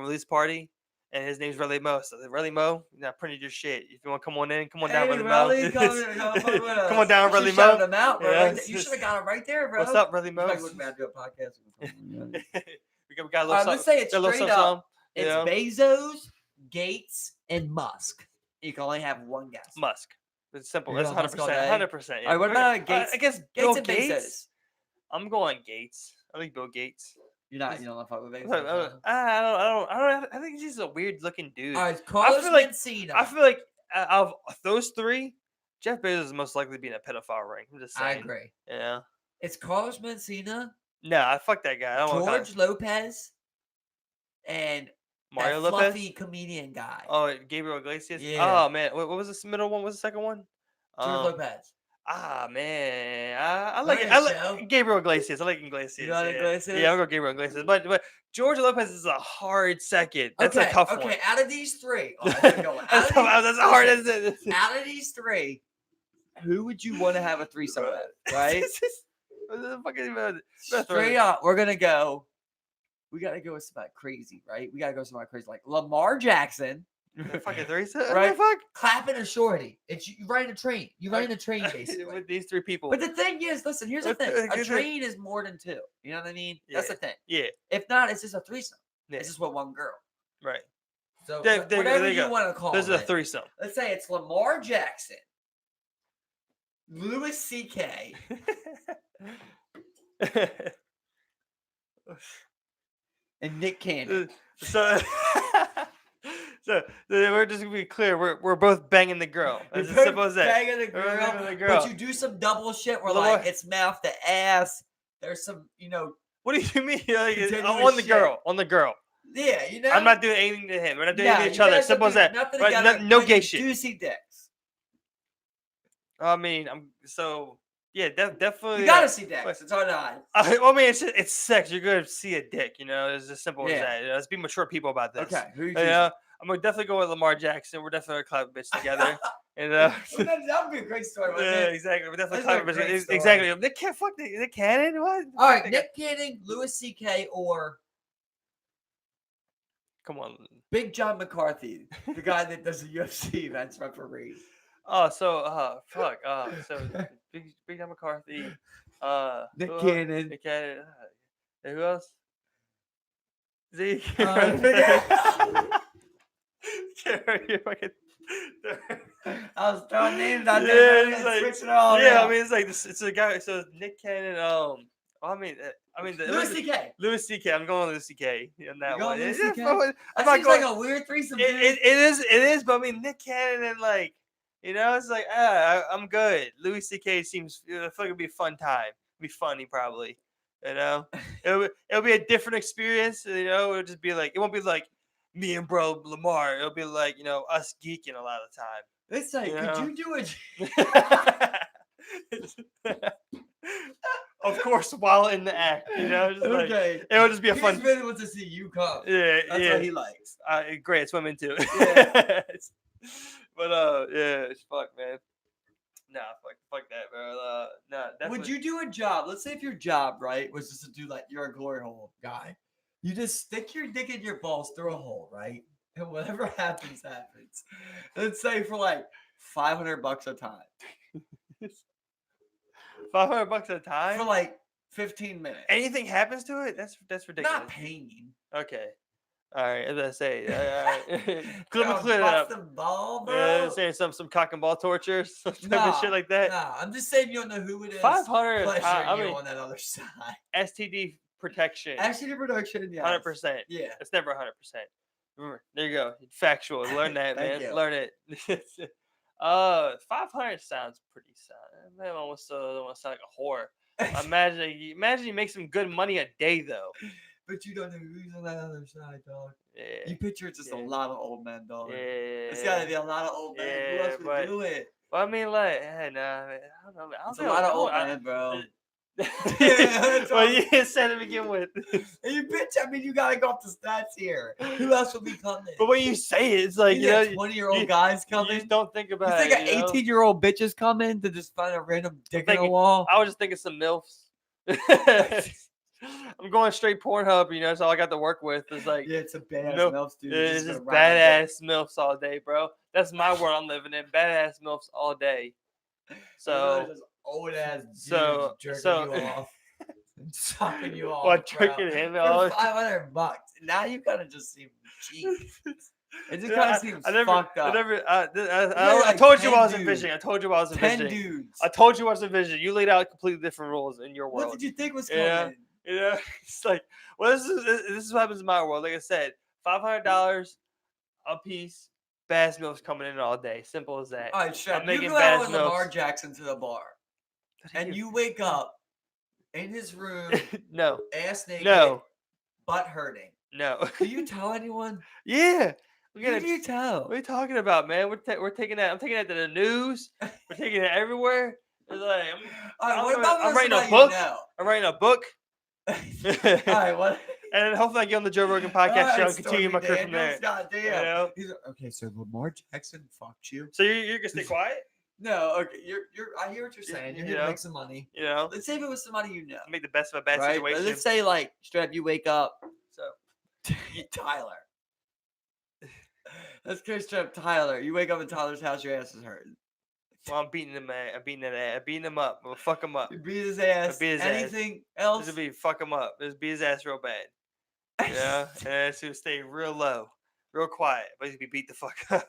release party. And his name's Relly Mo. So Relly Mo, you know, printed your shit. If you want to come on in, come on down, Relly Mo. Come on down, Relly Mo. Shout them out, bro. Yeah, Right there. You should have got him right there, bro. What's up, Relly Mo? Like, look, man, I do a podcast. we got a little All right, let's say it's got a little straight something, up. It's you know? Bezos, Gates, and Musk. You can only have one guess. Musk. It's simple. You're That's going 100%. Musk all day? 100%. Yeah. All right, what about Gates? I guess Gates Bill and Gates. Bezos. I'm going Gates. I think Bill Gates. You don't want to fuck with Bezos. I think he's a weird looking dude. All right, Carlos feel like- Mencina. I feel like out of those three, Jeff Bezos is most likely to be in a pedophile ring. I'm just I saying. agree. Yeah. It's Carlos Mencina, No, I fuck that guy. I don't want George Lopez, and Mario that Lopez. fluffy comedian guy. Oh, Gabriel Iglesias. Yeah. Oh man, what was this middle one? What was the second one? George Lopez. Man, I like Look it. at I Show. like Gabriel Iglesias. I like Iglesias. You like yeah. Iglesias? Yeah, I'll go Gabriel Iglesias. But George Lopez is a hard second. That's a tough one. Okay, out of these three, oh, that's a good one. That's a hard. Out of these three, who would you want to have a threesome with? Right? What the fuck is about it? Straight up, we're gonna go. We gotta go with somebody crazy, right? We gotta go with somebody crazy like Lamar Jackson. Fucking threesome. What Right? the fuck? Clapping a shorty. It's you riding a train. You riding a train basically. With these three people. But the thing is, listen, here's the thing. A Okay. train is more than two. You know what I mean? That's the thing. Yeah. If not, it's just a threesome. Yeah. It's just with one girl. Right. So There whatever you you go. want to call This is it. a threesome. Let's say it's Lamar Jackson, Louis C.K., and Nick Cannon. so, so we're just gonna be clear. We're both banging the girl. As You're simple as that. banging the We're banging girl, the girl. but you do some double shit where Lamar- like it's mouth to ass. There's some, What do you mean? Like, Continuous on the shit. girl. On the girl. Yeah, you know. I'm not doing anything to him. We're not doing anything to you each other. guys Simple as don't that. do nothing But together, no but gay you shit. do see dicks. I mean, yeah, definitely. You gotta see dicks. It's hard to hide. I mean, it's sex. You're gonna see a dick. You know, it's as simple as Yeah. that. You know, let's be mature people about this. Okay, who you You choosing? know, I'm gonna definitely go with Lamar Jackson. We're definitely gonna clap a bitch together. You know. Well, that would be a great story, wouldn't Yeah, it? exactly. We're definitely That's a clapping a great bitch. story. Exactly. Nick Cannon. What? All right, Fuck that Nick Cannon, Louis C.K., or Come on. Big John McCarthy, the guy that does the UFC events referee. Oh, so fuck. So Big John McCarthy. Nick who else? Cannon. Nick Cannon. And who else? Zeke. I was throwing names out Yeah, there, he's but like- switching it all Yeah, around. I mean it's like it's a guy. So Nick Cannon. Louis C.K. Louis C.K. I'm going Louis C.K. on that You're one. going Louis Yeah, C.K.? fuck it. I'm That not seems going. like a weird threesome, It, dude. it is, but I mean Nick Cannon and like it's like I'm good. Louis C.K. seems I feel like it'd be a fun time. It'd be funny probably. It'll be a different experience. It'll just be like it won't be like me and bro Lamar. It'll be like us geeking a lot of the time. It's like, You could know? you do it? Of course, while in the act, just like Okay. it would just be a He fun. just really wants to see you come. Yeah, That's yeah. what he likes. Great at swimming too. Yeah. But yeah, it's fuck, man. Nah, fuck that, bro. Nah, definitely. Would you do a job? Let's say if your job, right, was just to do like you're a glory hole guy. You just stick your dick in your balls through a hole, right? And whatever happens, happens. Let's say for like $500 a time. $500 a time For like 15 minutes. Anything happens to it? That's ridiculous. Not paying. Okay. All right, as I say, all right. Let me Gonna clear that bust up. the ball, bro. Saying some cock and ball torture, some type Nah, of shit like that. Nah, I'm just saying you don't know who it is. 500. Pleasure I you mean, on that other side. STD protection. STD production, yeah. 100%. Yeah. It's never 100%. Remember, there you go. Factual. Learn that, Thank man. you. Learn it. 500 sounds pretty sound. Man, almost don't want to sound like a whore. Imagine you make some good money a day though. But you don't know who's on that other side, dog. Yeah. You picture it's just a lot of old men, dog. Yeah. It's gotta be a lot of old men. Who Yeah, else would do it? Well, I mean, like, I don't know. Man. It's a lot of old men, bro. Well, you said to begin with. You bitch, I mean, you gotta go off the stats here. Who else would be coming? But when you say it, it's like, you 20-year-old guys you coming. just don't think You about think it. an 18-year-old bitch is coming to just find a random dick in a thinking- wall? I was just thinking some MILFs. I'm going straight Pornhub, so all I got to work with is like, Yeah, it's a badass Milf- MILFs, dude. it's gonna just ride their dick. badass MILFs all day, bro. That's my world I'm living in. Badass MILFs all day. So, just old ass dudes so- jerking so- you off, and sucking you off. what, bro. tricking him For off? $500. Now you kind of just seem cheap. It just Yeah, kind of seems fucked up. I told you 10 I was dudes. envisioning. I told you I was 10 envisioning. dudes. I told you I was envisioning. You laid out completely different rules in your world. What did you think was Yeah. coming? It's like, well, this is what happens in my world. Like I said, $500 a piece. Bass milk's coming in all day. Simple as that. All right, Shep, I'm you making go out Bass with Lamar Mills. Jackson to the bar, and you wake up in his room, No, ass naked, no, butt hurting. no. Do you tell anyone? Yeah. We're Who gonna. do you tell? What are you talking about, man? We're taking that. I'm taking that to the news. We're taking it everywhere. It's like All right, I'm what gonna- about I'm writing a somebody book. You know? I'm writing a book. All right, what? And then hopefully I get on the Joe Rogan podcast show and continue my career from there. Goddamn. You know? He's like, okay, so Lamar Jackson fucked you. So you're gonna stay quiet? No, okay, you're. I hear what you're saying. You're You here to know? make some money. Let's say if it was somebody you know. Make the best of a bad Right? situation. Let's say like Strap, you wake up. So Tyler. Let's go Strap Tyler. You wake up in Tyler's house, your ass is hurting. well, I'm beating him, man. I'm beating him up. I'm gonna fuck him up. You beat his ass. beat his ass. Anything else? This will be fuck him up. This beat his ass real bad. Yeah, and it's gonna stay real low, real quiet, but he's gonna be beat the fuck up.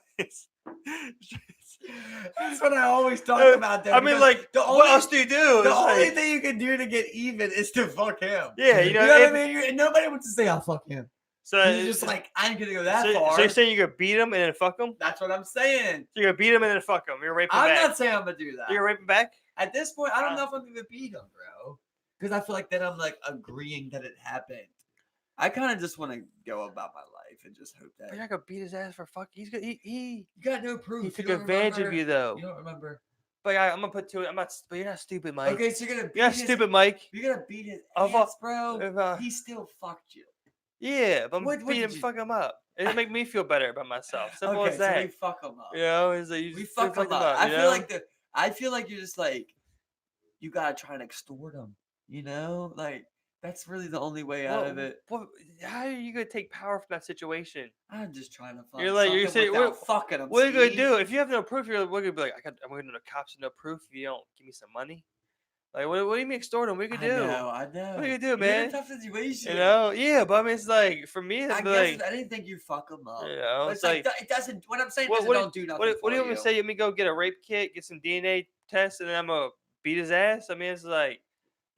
That's what I always talk about. There, I mean, because like, the what only- else do you do? The It's only like, thing you can do to get even is to fuck him. yeah, You know what if- I mean? And nobody wants to say, "I'll fuck him." so He's just like, I ain't gonna go that far. So you're saying you're gonna beat him and then fuck him? That's what I'm saying. So you're gonna beat him and then fuck him. You're gonna rape him I'm back. not saying I'm gonna do that. You're gonna rape him back? At this point, I don't know if I'm gonna beat him, bro. Because I feel like then I'm like agreeing that it happened. I kind of just want to go about my life and just hope that You're not gonna beat his ass for fuck. He's gonna you got no proof. he You took don't advantage of remember? you though. You don't remember? But I'm gonna put to it. I'm not. But you're not stupid, Mike. Okay, so you're gonna beat You're not his. stupid, Mike. You're gonna beat his Of ass, bro. if, He still fucked you. yeah, but I'm What beating did him, you? fuck him up. It'll make me feel better about myself. Simple Okay, as so we that. fuck him up. You know, it's like you We just fuck fucked him him up. up. You know? I feel like you're just like you gotta try and extort him. You know, like that's really the only way out of it. How are you gonna take power from that situation? I'm just trying to You're find like you're something saying, without fucking him. what are you gonna Steve. do if you have no proof? You're gonna be like, I'm going to the cops with no proof. If you don't give me some money, like what do you mean extort him? What you I gonna do? know. What are you gonna do, You're man? in a tough situation. You know, yeah, but I mean, it's like for me, it's I like, guess I didn't think you fuck him up. you know, But it's it's like like, it doesn't. What I'm saying what is, it what don't do nothing what for do you want me you. to say? You want me to go get a rape kit, get some DNA tests, and then I'm gonna beat his ass? I mean, it's like,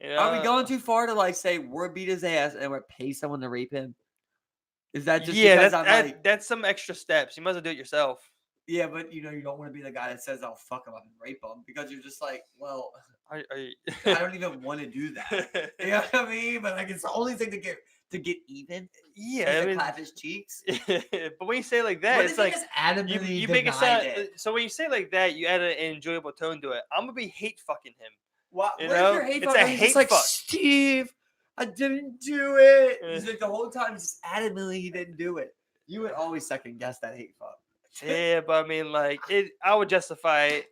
you know, Are we going too far to like say we're beat his ass and we're pay someone to rape him? Is that just yeah, because I'm like, that's some extra steps. You might as well do it yourself. yeah, but you know, you don't want to be the guy that says I'll fuck him up and rape him because you're just like, well, I I don't even want to do that. You know what I mean? But like, it's the only thing to get even. Yeah, Is I to mean, clap his cheeks. but when you say like that, What it's if he like just adamantly you make it denied sound. it? So when you say like that, you add an enjoyable tone to it. I'm gonna be hate fucking him. What You if know? your hate It's fuck? a He's hate just like fuck. Steve, I didn't do it. Eh. He's like the whole time, he's just adamantly he didn't do it. You would always second guess that hate fuck. Yeah, but I mean, like I would justify it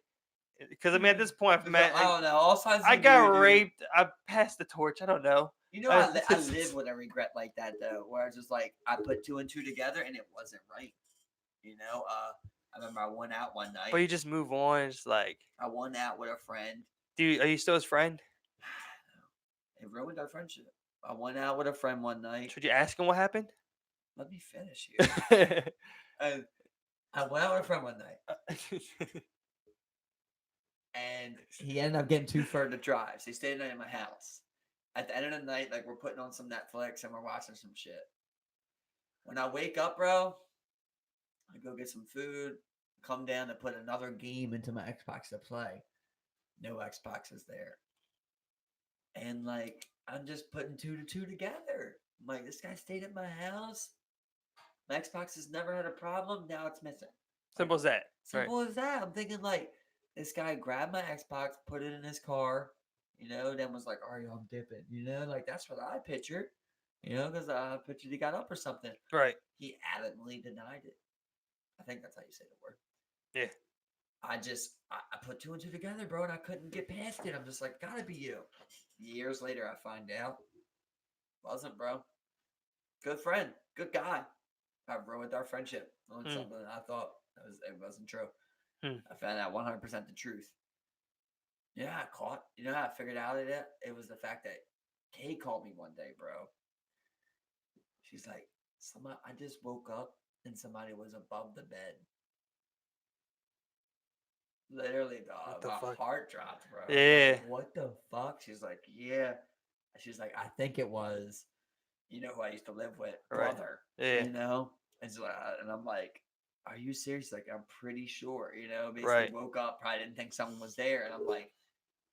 because I mean, at this point, I man, don't know. All signs. I got dude. raped. I passed the torch. I don't know. You know, I live with a regret like that though, where it's just like I put two and two together and it wasn't right. You know, I remember I went out one night. But you just move on. It's like, I went out with a friend. dude, are you still his friend? It ruined our friendship. I went out with a friend one night. Should you ask him what happened? Let me finish here. And I went out with a friend one night, and he ended up getting too far to drive, so he stayed the night at my house. At the end of the night, like we're putting on some Netflix and we're watching some shit. When I wake up, bro, I go get some food, come down to put another game into my Xbox to play. No Xbox is there. And like I'm just putting two to two together. I'm like, this guy stayed at my house. My Xbox has never had a problem. Now it's missing. Simple as that. Simple as that. I'm thinking like this guy grabbed my Xbox, put it in his car, you know, then was like, "All right, I'm dipping," you know, like that's what I pictured, you know, because I pictured he got up or something. Right. He adamantly denied it. I think that's how you say the word. Yeah. I put two and two together, bro, and I couldn't get past it. I'm just like, gotta be you. Years later, I find out. Wasn't, bro. Good friend. Good guy. I ruined our friendship on something I thought it wasn't true. I found out 100% the truth. Yeah, I caught. You know how I figured out it? It was the fact that Kay called me one day, bro. She's like, I just woke up and somebody was above the bed. Literally, dog. My heart dropped, bro. Yeah. Like, what the fuck? She's like, yeah. She's like, I think it was, you know, who I used to live with, brother. Yeah. You know? And I'm like, are you serious? Like, I'm pretty sure, you know, basically woke up, probably didn't think someone was there. And I'm like,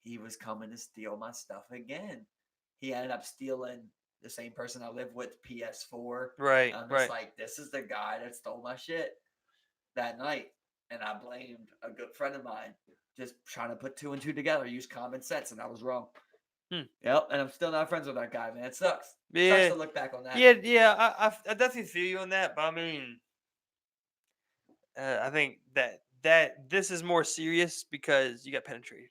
he was coming to steal my stuff again. He ended up stealing the same person I live with, PS4. Right. I'm just like, this is the guy that stole my shit that night. And I blamed a good friend of mine, just trying to put two and two together, use common sense, and I was wrong. Yep, and I'm still not friends with that guy, man. It sucks. Yeah. It sucks to look back on that. Yeah. I definitely feel you on that, but I mean, I think that this is more serious because you got penetrated.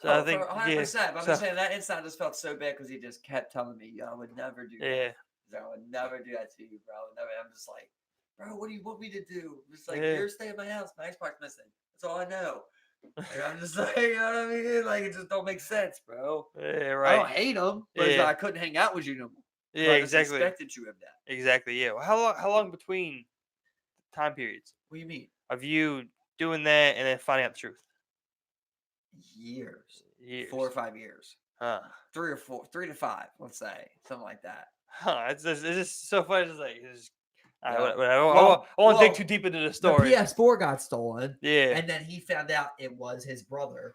So I think 100%. But I'm saying that inside just felt so bad because he just kept telling me, "I would never do that. I would never do that to you, bro. I'm just like, bro, what do you want me to do? Just like, you're staying at my house, my Xbox missing. That's all I know. Like, I'm just like, you know what I mean? Like, it just don't make sense, bro. Yeah, right. I don't hate him, but it's like I couldn't hang out with you no more. Yeah, I exactly. expected you of that. Exactly. Yeah. Well, how long between time periods? What do you mean? Of you doing that and then finding out the truth? Years. 4 or 5 years. 3 to 5, let's say, something like that. It's just so funny. It's like, I won't dig too deep into the story. The PS4 got stolen. Yeah. And then he found out it was his brother.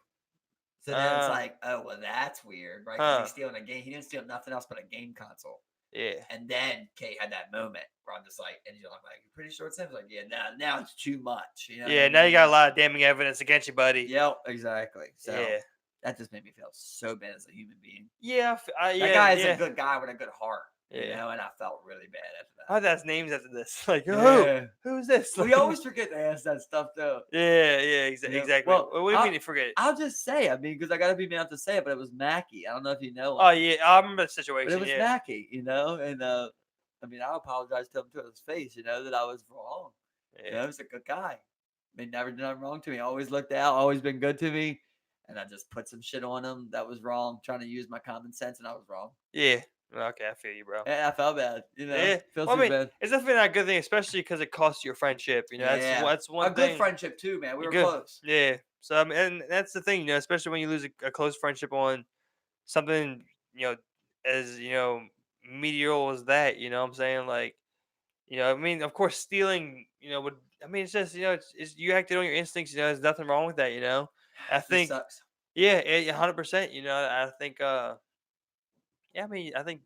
So then it's like, oh, well, that's weird, right? 'Cause he's stealing a game. He didn't steal nothing else but a game console. Yeah. And then Kate had that moment where I'm just like, and you're like, "You pretty sure it's him?" I was like, yeah, now it's too much. You know Yeah, what I now you got a mean? lot of damning evidence against you, buddy. Yep, exactly. So Yeah. that just made me feel so bad as a human being. Yeah, That yeah, guy is yeah. a good guy with a good heart, you Yeah. know, and I felt really bad after I that. have names after this. Like, Yeah. who's this? We always forget to ask that stuff, though. Yeah, You know? exactly. Well, What do you mean you forget? I'll just say, I mean, because I got to be man to say it, but it was Mackie. I don't know if you know him. Oh yeah, I remember the But situation. it was Yeah, Mackie, you know, and I mean, I apologize to him to his face, you know, that I was wrong. You know, yeah, he's a good guy. I mean, never done nothing wrong to me. Always looked out, always been good to me. And I just put some shit on him that was wrong, trying to use my common sense, and I was wrong. yeah. Okay, I feel you, bro. And I felt bad, you know, Yeah. feel Well, I super mean, bad. it's definitely not a good thing, especially because it costs you your friendship. You know, Yeah, that's one a good thing. friendship too, man. We You're were good. close. Yeah. So I mean, and that's the thing, you know, especially when you lose a close friendship on something, as medial as that. You know what I'm saying? Like, I mean, of course, stealing, would. I mean, it's just, it's you acted on your instincts. You know, there's nothing wrong with that. You know, I This think, sucks. yeah, 100%. You know, I think, yeah, I mean, I think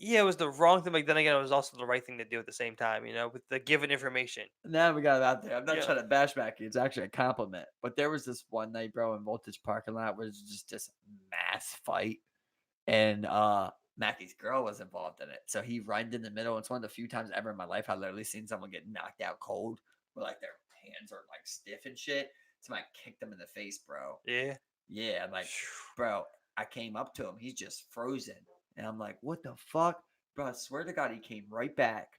yeah, it was the wrong thing, but then again, it was also the right thing to do at the same time. You know, with the given information. Now we got it out there. I'm not Yeah. trying to bash Mackie. It's actually a compliment. But there was this one night, bro, in Voltage parking lot where it was just this mass fight. And Mackie's girl was involved in it. So he ran in the middle. It's one of the few times ever in my life I literally seen someone get knocked out cold, where like their hands are like stiff and shit. Somebody kicked them in the face, bro. Yeah. Yeah, I'm like, bro, I came up to him. He's just frozen. And I'm like, what the fuck? Bro, I swear to God, he came right back.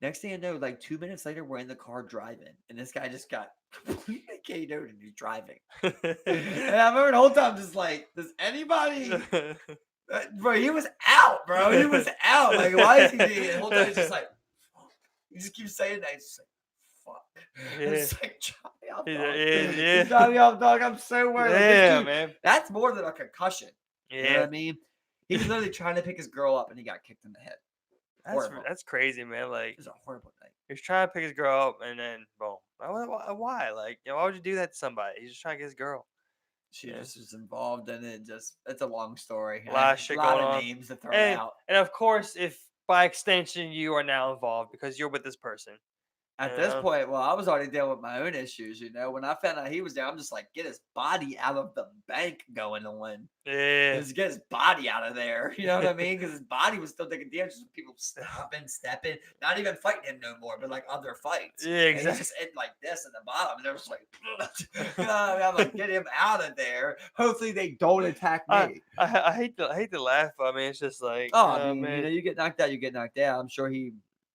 Next thing I know, like 2 minutes later, we're in the car driving. And this guy just got completely KO'd and he's driving. And I remember the whole time just like, does anybody... bro, he was out, bro. He was out. Like, why is he doing it? The whole time he's just like, he just keeps saying that. He's just like, fuck. Yeah. It's like, drop me off, dog. Yeah. Drop me off, dog. I'm so worried. Like, this Yeah, dude, man. that's more than a concussion. You know what Yeah. I mean? He was literally trying to pick his girl up and he got kicked in the head. Horrible. That's crazy, man. Like, It was a horrible night. he's trying to pick his girl up, and then boom. Why? Like, why would you do that to somebody? He's just trying to get his girl. She Yeah. just was involved in it. It's a long story. A lot of shit lot going of on. names to throw And out. of course, if by extension you are now involved because you're with this person. At this point, well, I was already dealing with my own issues, you know. When I found out he was there, I'm just like, get his body out of the bank going on. Yeah. Just get his body out of there. You know what I mean? Because his body was still taking damage. Just people stopping, stepping, not even fighting him no more, but like other fights. Yeah, And exactly. he just ended like this in the bottom. And they're just like, you know, I'm like, get him out of there. Hopefully they don't attack me. I hate to laugh. I mean, it's just like, Oh, I mean, man. you know, you get knocked out, you get knocked out. I'm sure he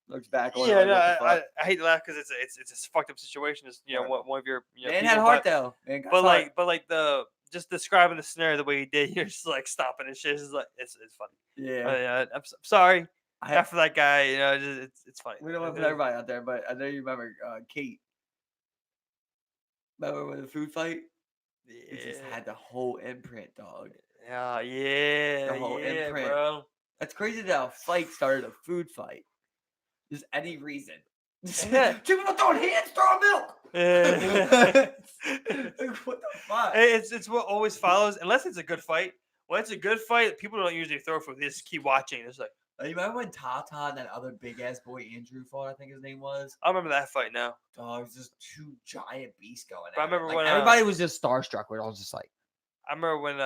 looks back on it. Yeah, Like, no, what the fuck? I hate to laugh because it's a fucked up situation. It's Right. one of your Man people, had heart though. Man got but heart. like the just describing the scenario the way he did, you're just like stopping and shit. It's just like it's funny. Yeah. I'm sorry I after that guy. You know, it's funny. We don't want to put everybody out there, but I know you remember Kate. Remember when the food fight? He just Yeah, had the whole imprint, dog. yeah, The whole yeah, imprint. bro. That's crazy that a fight started a food fight. Just any reason. Yeah. Two people throwing hands, throwing milk. Yeah. Like, what the fuck? It's what always follows unless it's a good fight. When it's a good fight, people don't usually throw food. They just keep watching. It's like, You remember when Tata and that other big ass boy Andrew fought? I think his name was. I remember that fight now. Dog, it was just two giant beasts going But I at it. remember Like, when, everybody was just starstruck. Where I was just like, I remember when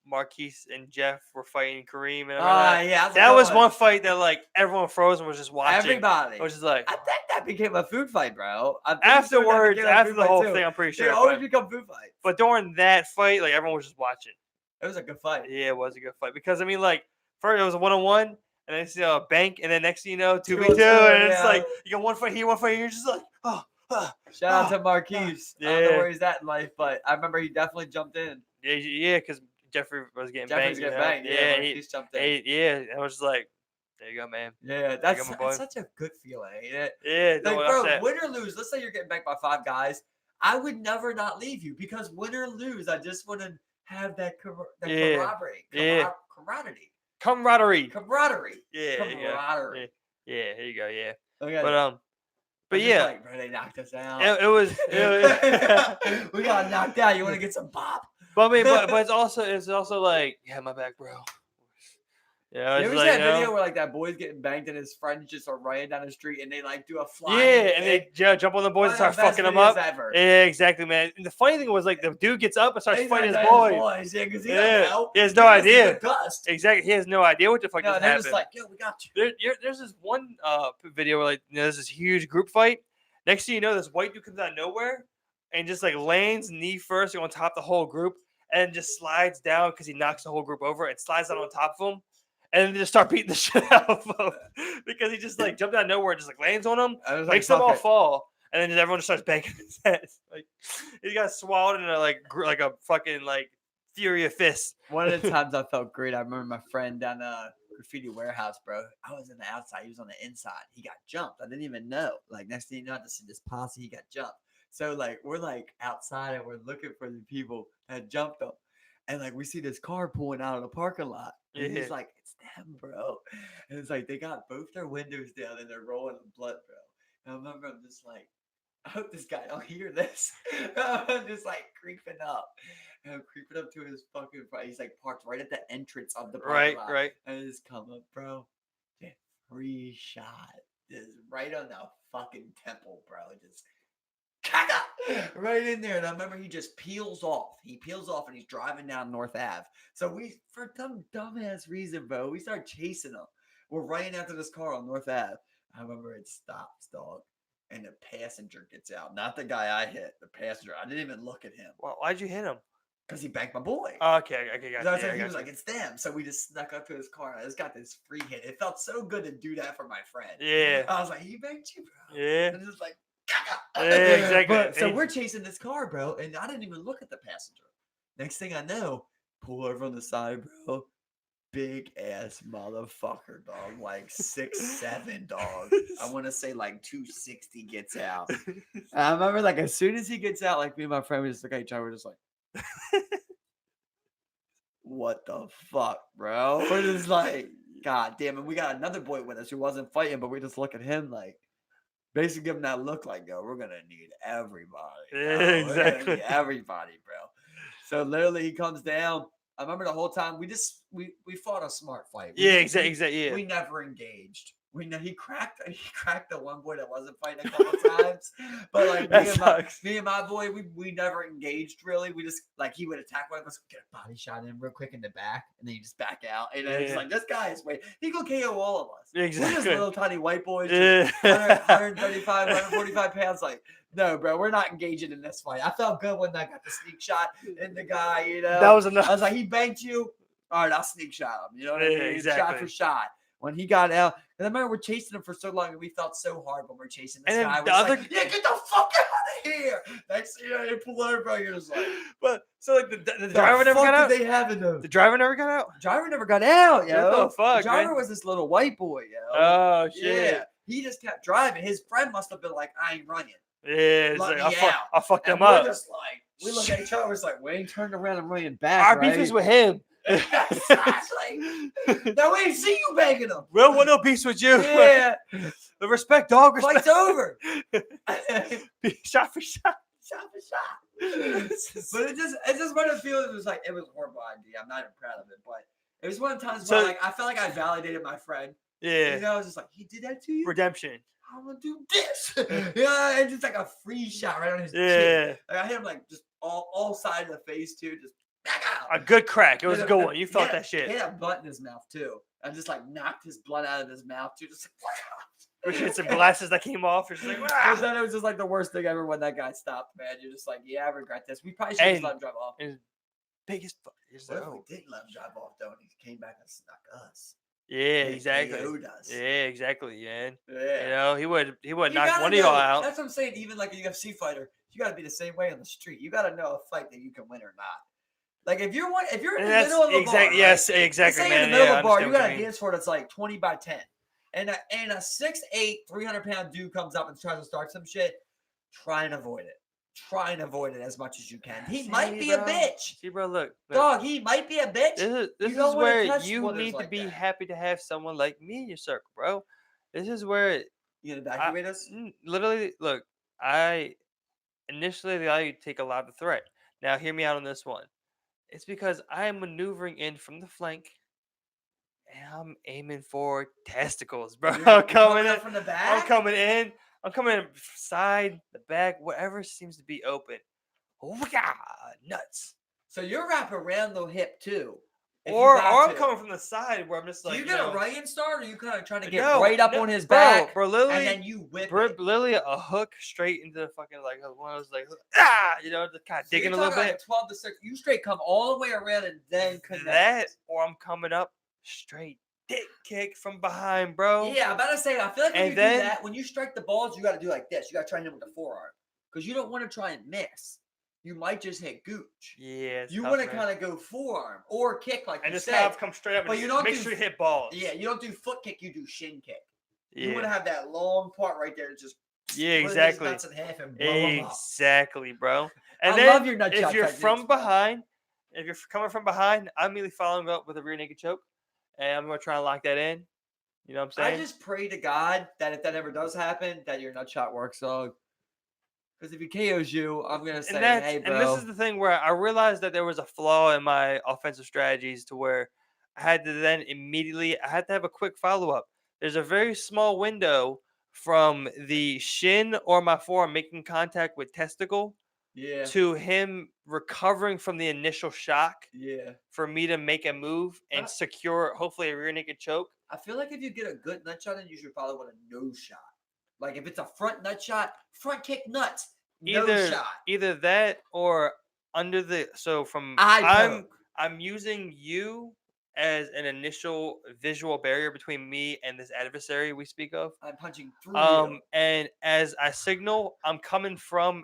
Marquise and Jeff were fighting Kareem, and I remember yeah, that was one fight that like everyone froze and was just watching. Everybody. It was just like I think that became a food fight, bro. afterwards, after the whole thing, I'm pretty They sure. always But, become food fights. but during that fight, like everyone was just watching. It was a good fight. Yeah, it was a good fight because I mean, like first it was a 1-on-1, and then it's a bank, and then next thing you know, 2v2, 2-on-2, and it's yeah. like you got one fight here, and you're just like, Shout out to Marquise. I don't know where he's at in life, but I remember he definitely jumped in. yeah, because Jeffrey was getting Jeffrey's banged. getting banged. Yeah, Marquise jumped in. Yeah, I was just like, there you go, man. Yeah, There you that's go, my boy. such a good feeling, ain't it? Yeah, Like, don't bro, upset. win or lose, let's say you're getting banked by 5 guys. I would never not leave you because win or lose, I just want to have that Yeah. camaraderie. Yeah. Camaraderie. Camaraderie. Yeah. Camaraderie. Yeah, here you go. Yeah, Okay. but I'm just yeah, like, bro, they knocked us out. it was. We got knocked out. You want to get some pop? But I mean, but it's also like, yeah, my back, bro. Yeah, You it's ever like, see that you know, video where like that boy's getting banged and his friends just are running down the street and they like do a flying yeah, and they kick? jump on the boys One and of start the best fucking them videos up. ever. Yeah, exactly, man. And the funny thing was like the dude gets up and starts He's fighting like, his "Those boys. Yeah, because he Yeah, don't know. he has no He just idea. get dust. Exactly, he has no idea what the fuck No, just they're happened. just like, yo, we got you. There's this one video where like there's this huge group fight. Next thing you know, this white dude comes out of nowhere and just like lands knee first on top of the whole group and just slides down because he knocks the whole group over and slides down on top of them. And then they just start beating the shit out of him because he just like jumped out of nowhere and just like lands on them, I was like, makes them fuck all it. fall, and then just everyone just starts banging his head. Like he got swallowed in a like a fucking like fury of fists. One of the times I felt great, I remember my friend down the graffiti warehouse, bro. I was in the outside, he was on the inside. He got jumped. I didn't even know. Like next thing you know, I just see this posse, he got jumped. So like we're like outside and we're looking for the people that jumped him. And like we see this car pulling out of the parking lot. And Yeah. he's like, it's them, bro. And it's like they got both their windows down and they're rolling in blood, bro. And I remember I'm just like, I hope this guy don't hear this. I'm just like creeping up. And I'm creeping up to his fucking front. He's like parked right at the entrance of the parking lot. Right. And I just come up, bro. Just free shot. Just right on the fucking temple, bro. Just right in there. And I remember he just peels off. He peels off and he's driving down North Ave. So we, for some dumbass reason, bro, we start chasing him. We're running after this car on North Ave. I remember it stops, dog. And the passenger gets out. Not the guy I hit, the passenger. I didn't even look at him. Well, why'd you hit him? Because he banked my boy. Okay, got He you. was like, it's them. So we just snuck up to his car. I just got this free hit. It felt so good to do that for my friend. Yeah. I was like, he banked you, bro. Yeah. And just like, yeah, exactly. But, so we're chasing this car, bro. And I didn't even look at the passenger. Next thing I know, pull over on the side, bro. Big ass motherfucker, dog. Like 6'7", dog. I want to say like 260 gets out. And I remember like as soon as he gets out, like me and my friend, we just look at each other, we're just like, what the fuck, bro? We're just like, God damn it. We got another boy with us who wasn't fighting, but we just look at him like, basically give him that look like, yo, we're gonna need everybody. Yeah, We're gonna exactly. need everybody, bro. So literally he comes down. I remember the whole time we fought a smart fight. Yeah, exactly. Yeah. We never engaged. He cracked the one boy that wasn't fighting a couple times. But like me and my boy, we never engaged really. We just like he would attack one of us, get a body shot in real quick in the back, and then you just back out. And it's like this guy is he gonna KO all of us. Exactly. We're just little tiny white boys, Yeah. 135, 145 pounds, like. No, bro, we're not engaging in this fight. I felt good when I got the sneak shot in the guy, you know. That was enough. I was like, he banked you. All right, I'll sneak shot him. You know what I mean? Exactly. Shot for shot. When he got out, and I remember we're chasing him for so long, and we felt so hard when we're chasing this guy. We're like, yeah, get the fuck out of here. Next thing you know, you pull over, bro, you're just like. But so like the driver never got out. They have in them. The driver never got out. Driver never got out, yo. What the fuck, the driver man? was this little white boy, yo. Oh shit. Yeah, he just kept driving. His friend must have been like, I ain't running. Yeah, it's Let like me I fucked And them up. we're just like, we look at each other, it's like, we ain't turned around and running back. Our beef is with him. Now we ain't see you banging him. We don't want no peace with you. Yeah, The respect, dog. Respect. fight's over. Shot for shot. Shot for shot. But it's just one of the feelings. It was like it was a horrible idea. I'm not even proud of it, but it was one of the times where like I felt like I validated my friend. Yeah. You know, I was just like, he did that to you. Redemption. I'm gonna do this. Yeah, and just like a free shot right on his chin. Yeah. Like I hit him like just all side of the face too. Just back out. A good crack. It was a good one. You felt that shit. He had a blunt in his mouth too. I just like knocked his blood out of his mouth too. Just Which had some glasses that came off. It's like, because then it was just like the worst thing ever when that guy stopped, man. You're just like, yeah, I regret this. We probably should have And- let him drive off. and biggest. He's What like, if we oh. didn't let him drive off though, and he came back and snuck us? Yeah, He exactly. KO'd us. Yeah, exactly, man. Yeah. You know, he would You knock gotta one of y'all know- out. That's what I'm saying. Even like a UFC fighter, you got to be the same way on the street. You got to know a fight that you can win or not. Like if you're in the middle of a bar, right? Yes, Let's exactly, say man. in the middle Yeah, of a bar, I you understand got what a you mean. dance floor that's like 20 by 10, and a 6'8", 300-pound dude comes up and tries to start some shit. Try and avoid it. Try and avoid it as much as you can. He might be a bitch. See, bro, look. Dog, he might be a bitch. This is don't wanna where touch you brothers need to like be that. happy to have someone like me in your circle, bro. This is where You gonna evacuate us? literally look. I initially allow you to take a lot of the threat. Now, hear me out on this one. It's because I am maneuvering in from the flank, and I'm aiming for testicles, bro. You're I'm coming coming in. up from the I'm back. coming in. I'm coming in side, the back, whatever seems to be open. Oh my god, nuts. So you're wrapping around the hip too. If you Or got I'm to. coming from the side where I'm just Do like, you you get a know, running start, or you kind of trying to get no, right up no, on his bro, back, bro, literally, and then you whip bro, it? literally a hook straight into the fucking like one of those like you know, just kind of So you're digging a little talking bit. like a 12 to 6. You straight come all the way around and then connect. That or I'm coming up straight dick kick from behind, bro. Yeah, I'm about to say, I feel like when And you then- do that, when you strike the balls, you got to do like this. You got to try and hit with the forearm because you don't want to try and miss. You might just hit gooch. Yeah, it's You tough, want to man. kind of go forearm or kick like And you just said. kind of come straight up but and you just don't make do- sure you hit balls. Yeah, you don't do foot kick, you do shin kick. Yeah. You want to have that long part right there to just Yeah, split those exactly. nuts in half and blow them up. Exactly, bro. And I then love your nut if shot you're techniques, from bro. behind, if you're coming from behind, I'm immediately following up with a rear naked choke, and I'm gonna try and lock that in. You know what I'm I saying? just pray to God that if that ever does happen, that your nut shot works, dog. Because if he KOs you, I'm gonna say, hey, bro. And this is the thing where I realized that there was a flaw in my offensive strategies to where I had to then immediately I had to have a quick follow up. There's a very small window from the shin or my forearm making contact with testicle yeah, to him recovering from the initial shock yeah. for me to make a move and secure hopefully a rear naked choke. I feel like if you get a good nut shot, then you should probably want a nose shot. Like if it's a front nut shot, front kick nuts, nose shot. Either that or under the from Eye poke. I'm using you as an initial visual barrier between me and this adversary we speak of. I'm punching through you. And as I signal, I'm coming from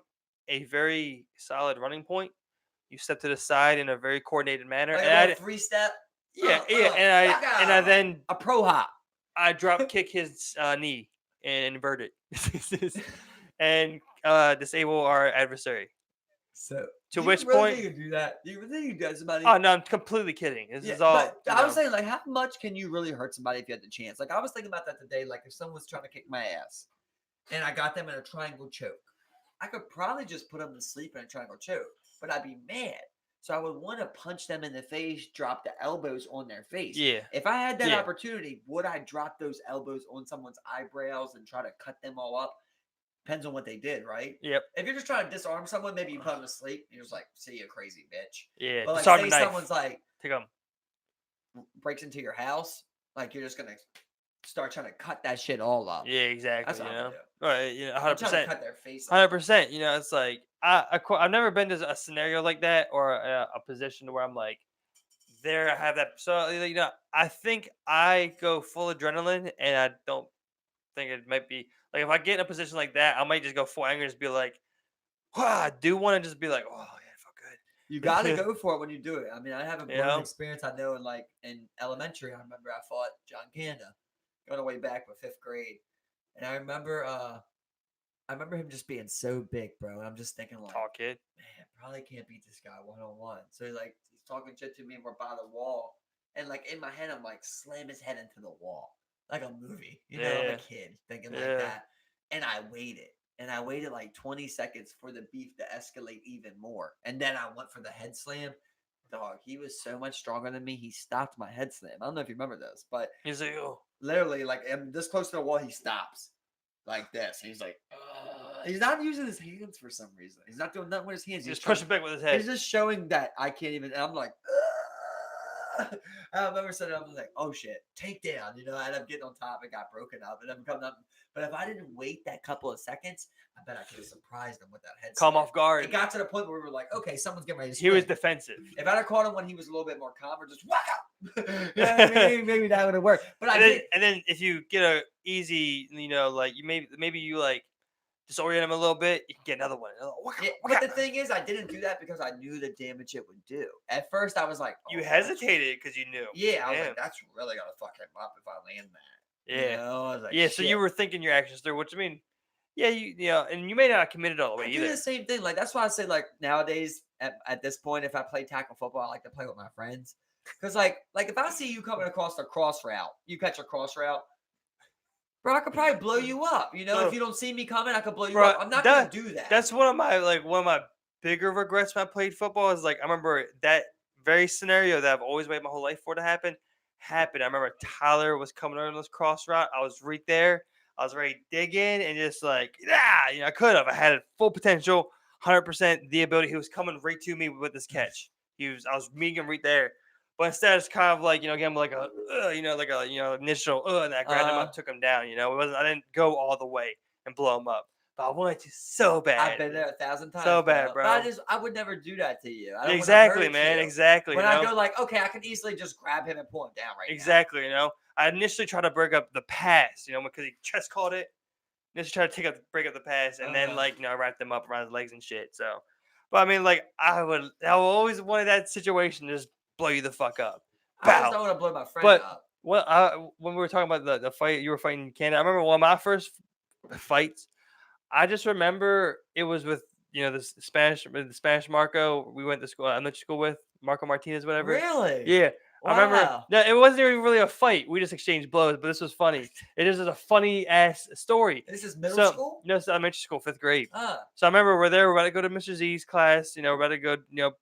a very solid running point. You step to the side in a very coordinated manner. Like and a 3-step. and I then a pro hop. I drop kick his knee and invert it and disable our adversary. So to do which you really point think you do that? Do you really think you do that to somebody? Oh no, I'm completely kidding. This is all. But I was saying, like, how much can you really hurt somebody if you had the chance? Like, I was thinking about that today. Like, if someone was trying to kick my ass, and I got them in a triangle choke, I could probably just put them to sleep in a triangle choke, but I'd be mad. So I would want to punch them in the face, drop the elbows on their face. Yeah. If I had that opportunity, would I drop those elbows on someone's eyebrows and try to cut them all up? Depends on what they did, right? Yep. If you're just trying to disarm someone, maybe you put them to sleep. You're just like, see, you crazy bitch. Yeah. But like, disarm say the knife. someone's like, take them. breaks into your house, like you're just gonna start trying to cut that shit all up. Yeah, exactly. That's what you know, do. right? You know, 100%. I'm trying to cut their face. 100%. You know, it's like I've never been to a scenario like that or a position where I'm like, there I have that. So you know, I think I go full adrenaline, and I don't think it might be like if I get in a position like that, I might just go full anger and just be like, I do want to just be like, oh yeah, it felt good. You got to go for it when you do it. I mean, I have a You know? experience. I know in elementary, I remember I fought John Kanda, going way back with 5th grade, and I remember him just being so big, bro. And I'm just thinking like, Talk kid. Man, probably can't beat this guy 1-on-1. So he's talking shit to me, and we're by the wall, and like in my head, I'm like, slam his head into the wall, like a movie. You know, I'm a kid thinking like that, and I waited. And I waited like 20 seconds for the beef to escalate even more. And then I went for the head slam. Dog, he was so much stronger than me. He stopped my head slam. I don't know if you remember this, but he's like, oh. Literally, like, I'm this close to the wall, he stops like this. He's like, he's not using his hands for some reason. He's not doing nothing with his hands. He's just pushing back with his head. He's just showing that I can't even. And I'm like, I remember saying, I was like, oh shit, takedown, you know, and I'm getting on top, it got broken up, and I'm coming up. But if I didn't wait that couple of seconds, I bet I could have surprised him with that head. Come off guard. It got to the point where we were like, okay, someone's getting ready to He was defensive. If I'd have caught him when he was a little bit more calm or just whack up, maybe that would have worked. But and then if you get a easy, you know, like you maybe you like disorient him a little bit, you can get another one. But the thing is, I didn't do that because I knew the damage it would do. At first, I was like, you hesitated because you knew. Yeah, I was like, that's really gonna fuck him up if I land that. Yeah, you know? I was like, yeah. So you were thinking your actions through, which I mean, yeah, you know, and you may not have committed all the way either. Do the same thing. Like that's why I say, like nowadays, at this point, if I play tackle football, I like to play with my friends. Because like if I see you coming across a cross route, you catch a cross route. Bro, I could probably blow you up. You know, if you don't see me coming, I could blow you up. I'm not gonna do that. That's one of my bigger regrets when I played football is like I remember that very scenario that I've always waited my whole life for to happen. happened. I remember Tyler was coming over this cross route. I was right there. I was ready to dig in and just like, yeah, I could have. I had full potential, 100% the ability. He was coming right to me with this catch. I was meeting him right there. But instead, it's kind of like, again, like a, like a, initial, and I grabbed him up, took him down. It wasn't, I didn't go all the way and blow him up. But I wanted to so bad. I've been there 1,000 times. So bad, bro. But I would never do that to you. I don't Exactly, want to hurt man. you. Exactly. When I go like, okay, I can easily just grab him and pull him down right now. Exactly. I initially tried to break up the pass, because he chest caught it. Initially tried to break up the pass, and then I wrapped him up around his legs and shit. So, but I mean, like I always wanted that situation to just blow you the fuck up. I just don't want to blow my friend up. When we were talking about the fight you were fighting in Canada, I remember one of my first fights. I just remember it was with the Spanish Marco. We went to school. I went to school with Marco Martinez, whatever. Really? Yeah. Wow. I remember. No, it wasn't even really a fight. We just exchanged blows, but this was funny. It is a funny ass story. This is middle school? No, it's elementary school, 5th grade. Ah. So I remember we're there. We're about to go to Mr. Z's class. We're about to go,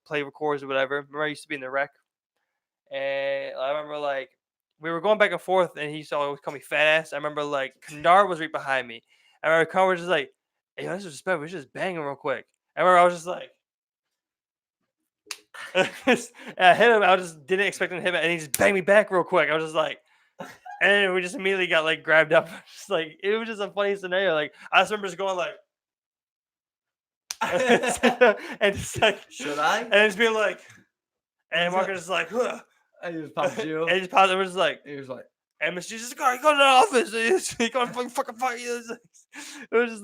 play records or whatever. Remember I used to be in the rec, and I remember like we were going back and forth, and he used to always call me fat ass. I remember like Kandar was right behind me. I remember Kandar was just like, "Hey, this is respect. We should just bang him real quick." I remember I was just like. I hit him. I just didn't expect him to hit me, and he just banged me back real quick. I was just like, and we just immediately got like grabbed up. Just like it was just a funny scenario. Like I just remember just going like, and just like, should I? And it's being like, and Marcus is like, huh. And he just popped you. And he just popped. It was like, he was like, and Mr. Jesus, go to the office. He gonna fucking fight you. It was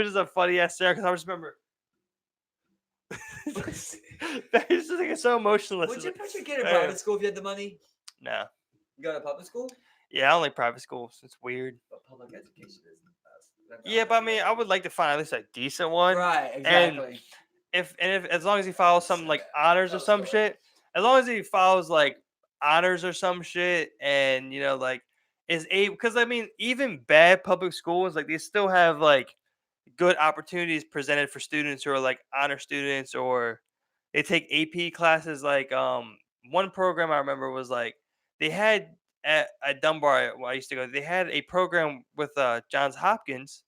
just a funny ass scenario because I just remember. It's so emotionless. Would you put your kid in private school if you had the money? No. You go to public school? Yeah, I don't like private schools. It's weird. But public education isn't the best. Yeah, but I mean, I would like to find at least a decent one. Right, exactly. And if as long as he follows something like honors or some shit, as long as he follows like honors or some shit, and like is able, because I mean, even bad public schools like they still have like good opportunities presented for students who are like honor students or they take AP classes. Like one program I remember was like they had at Dunbar where I used to go, they had a program with Johns Hopkins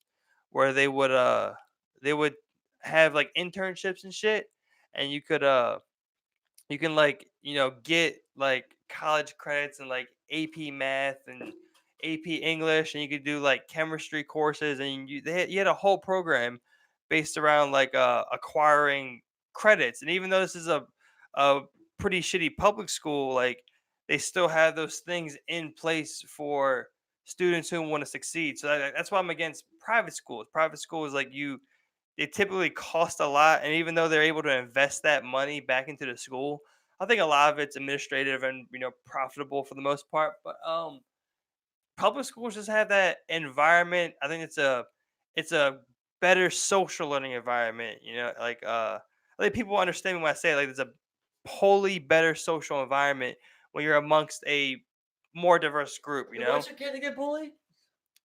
where they would have like internships and shit, and you can like get like college credits and like AP math and AP English, and you could do like chemistry courses, and you had a whole program based around like acquiring credits. And even though this is a pretty shitty public school, like they still have those things in place for students who want to succeed. So that's why I'm against private schools. Private schools like they typically cost a lot, and even though they're able to invest that money back into the school, I think a lot of it's administrative and profitable for the most part. But public schools just have that environment. I think it's a better social learning environment. Like I think people understand me when I say it, like it's a wholly better social environment when you're amongst a more diverse group. You want your kid to get bullied?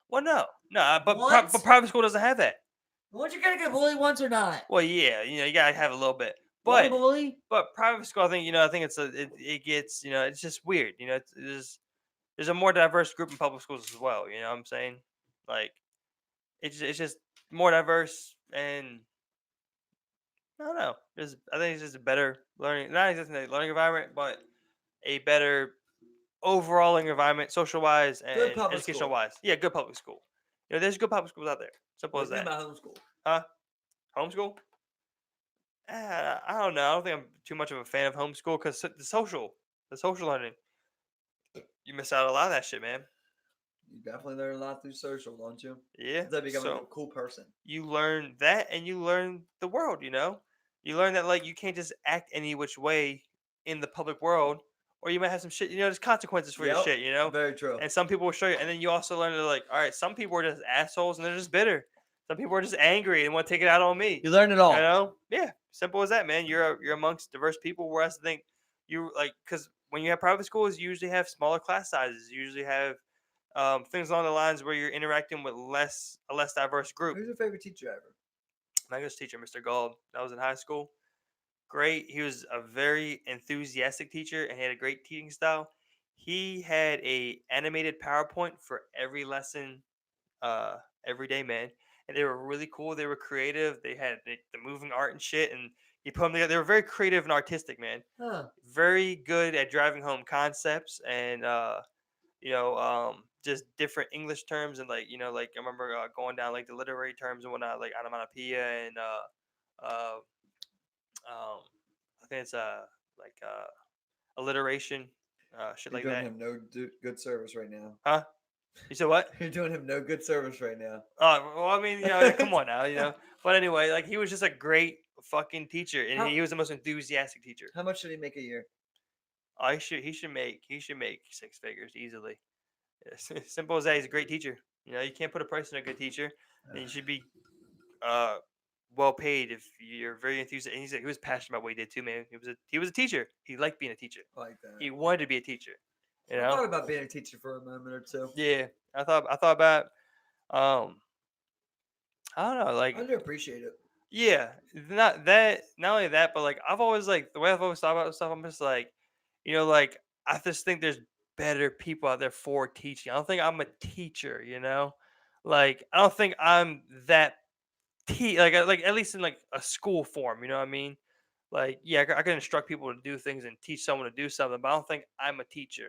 Well, no, but private school doesn't have that. Want your kid to get bullied once or not? Well, yeah, you gotta have a little bit. But bully? But private school, I think I think it gets it's just weird. There's a more diverse group in public schools as well. You know what I'm saying? Like it's just more diverse, and I don't know. I think it's just a better learning, not exactly a learning environment, but a better overall learning environment, social wise and educational wise. Yeah, good public school. There's good public schools out there. Simple as that. What about homeschool? Huh? Homeschool? I don't know. I don't think I'm too much of a fan of homeschool because the social learning, you miss out a lot of that shit, man. You definitely learn a lot through social, don't you? Yeah. That becoming a cool person. You learn that, and you learn the world. You learn that like you can't just act any which way in the public world, or you might have some shit. There's consequences for your shit. Very true. And some people will show you, and then you also learn that like, all right, some people are just assholes and they're just bitter. Some people are just angry and want to take it out on me. You learn it all. Yeah, simple as that, man. You're amongst diverse people. Whereas I think you like because when you have private schools, you usually have smaller class sizes. You usually have things along the lines where you're interacting with a less diverse group. Who's your favorite teacher ever? My English teacher, Mr. Gold. That was in high school. Great. He was a very enthusiastic teacher and he had a great teaching style. He had a animated PowerPoint for every lesson, every day, man. And they were really cool. They were creative. They had the moving art and shit, and he put them together. They were very creative and artistic, man. Huh. Very good at driving home concepts and just different English terms and like like I remember going down like the literary terms and whatnot, like onomatopoeia and I think it's like alliteration, shit You're like doing that. him no good service right now. Huh? You said what? You're doing him no good service right now. Well, I mean, come on now, But anyway, like he was just a great fucking teacher, and How he was the most enthusiastic teacher. how much should he make a year? He should make 6 figures easily. Simple as that. He's a great teacher. You can't put a price on a good teacher, and you should be uh well paid if you're very enthusiastic. And he was passionate about what he did too, man. He was a teacher. He liked being a teacher. I like that. He wanted to be a teacher. You I know? thought about being a teacher for a moment or two. Yeah. I thought about um I don't know, like Underappreciate it. yeah, not only that, but like I've always like the way I've always thought about stuff, I'm just like, like I just think there's better people out there for teaching. I don't think I'm a teacher. Like I don't think I'm that like at least in like a school form, you know what I mean? Like yeah, I can instruct people to do things and teach someone to do something, but I don't think I'm a teacher.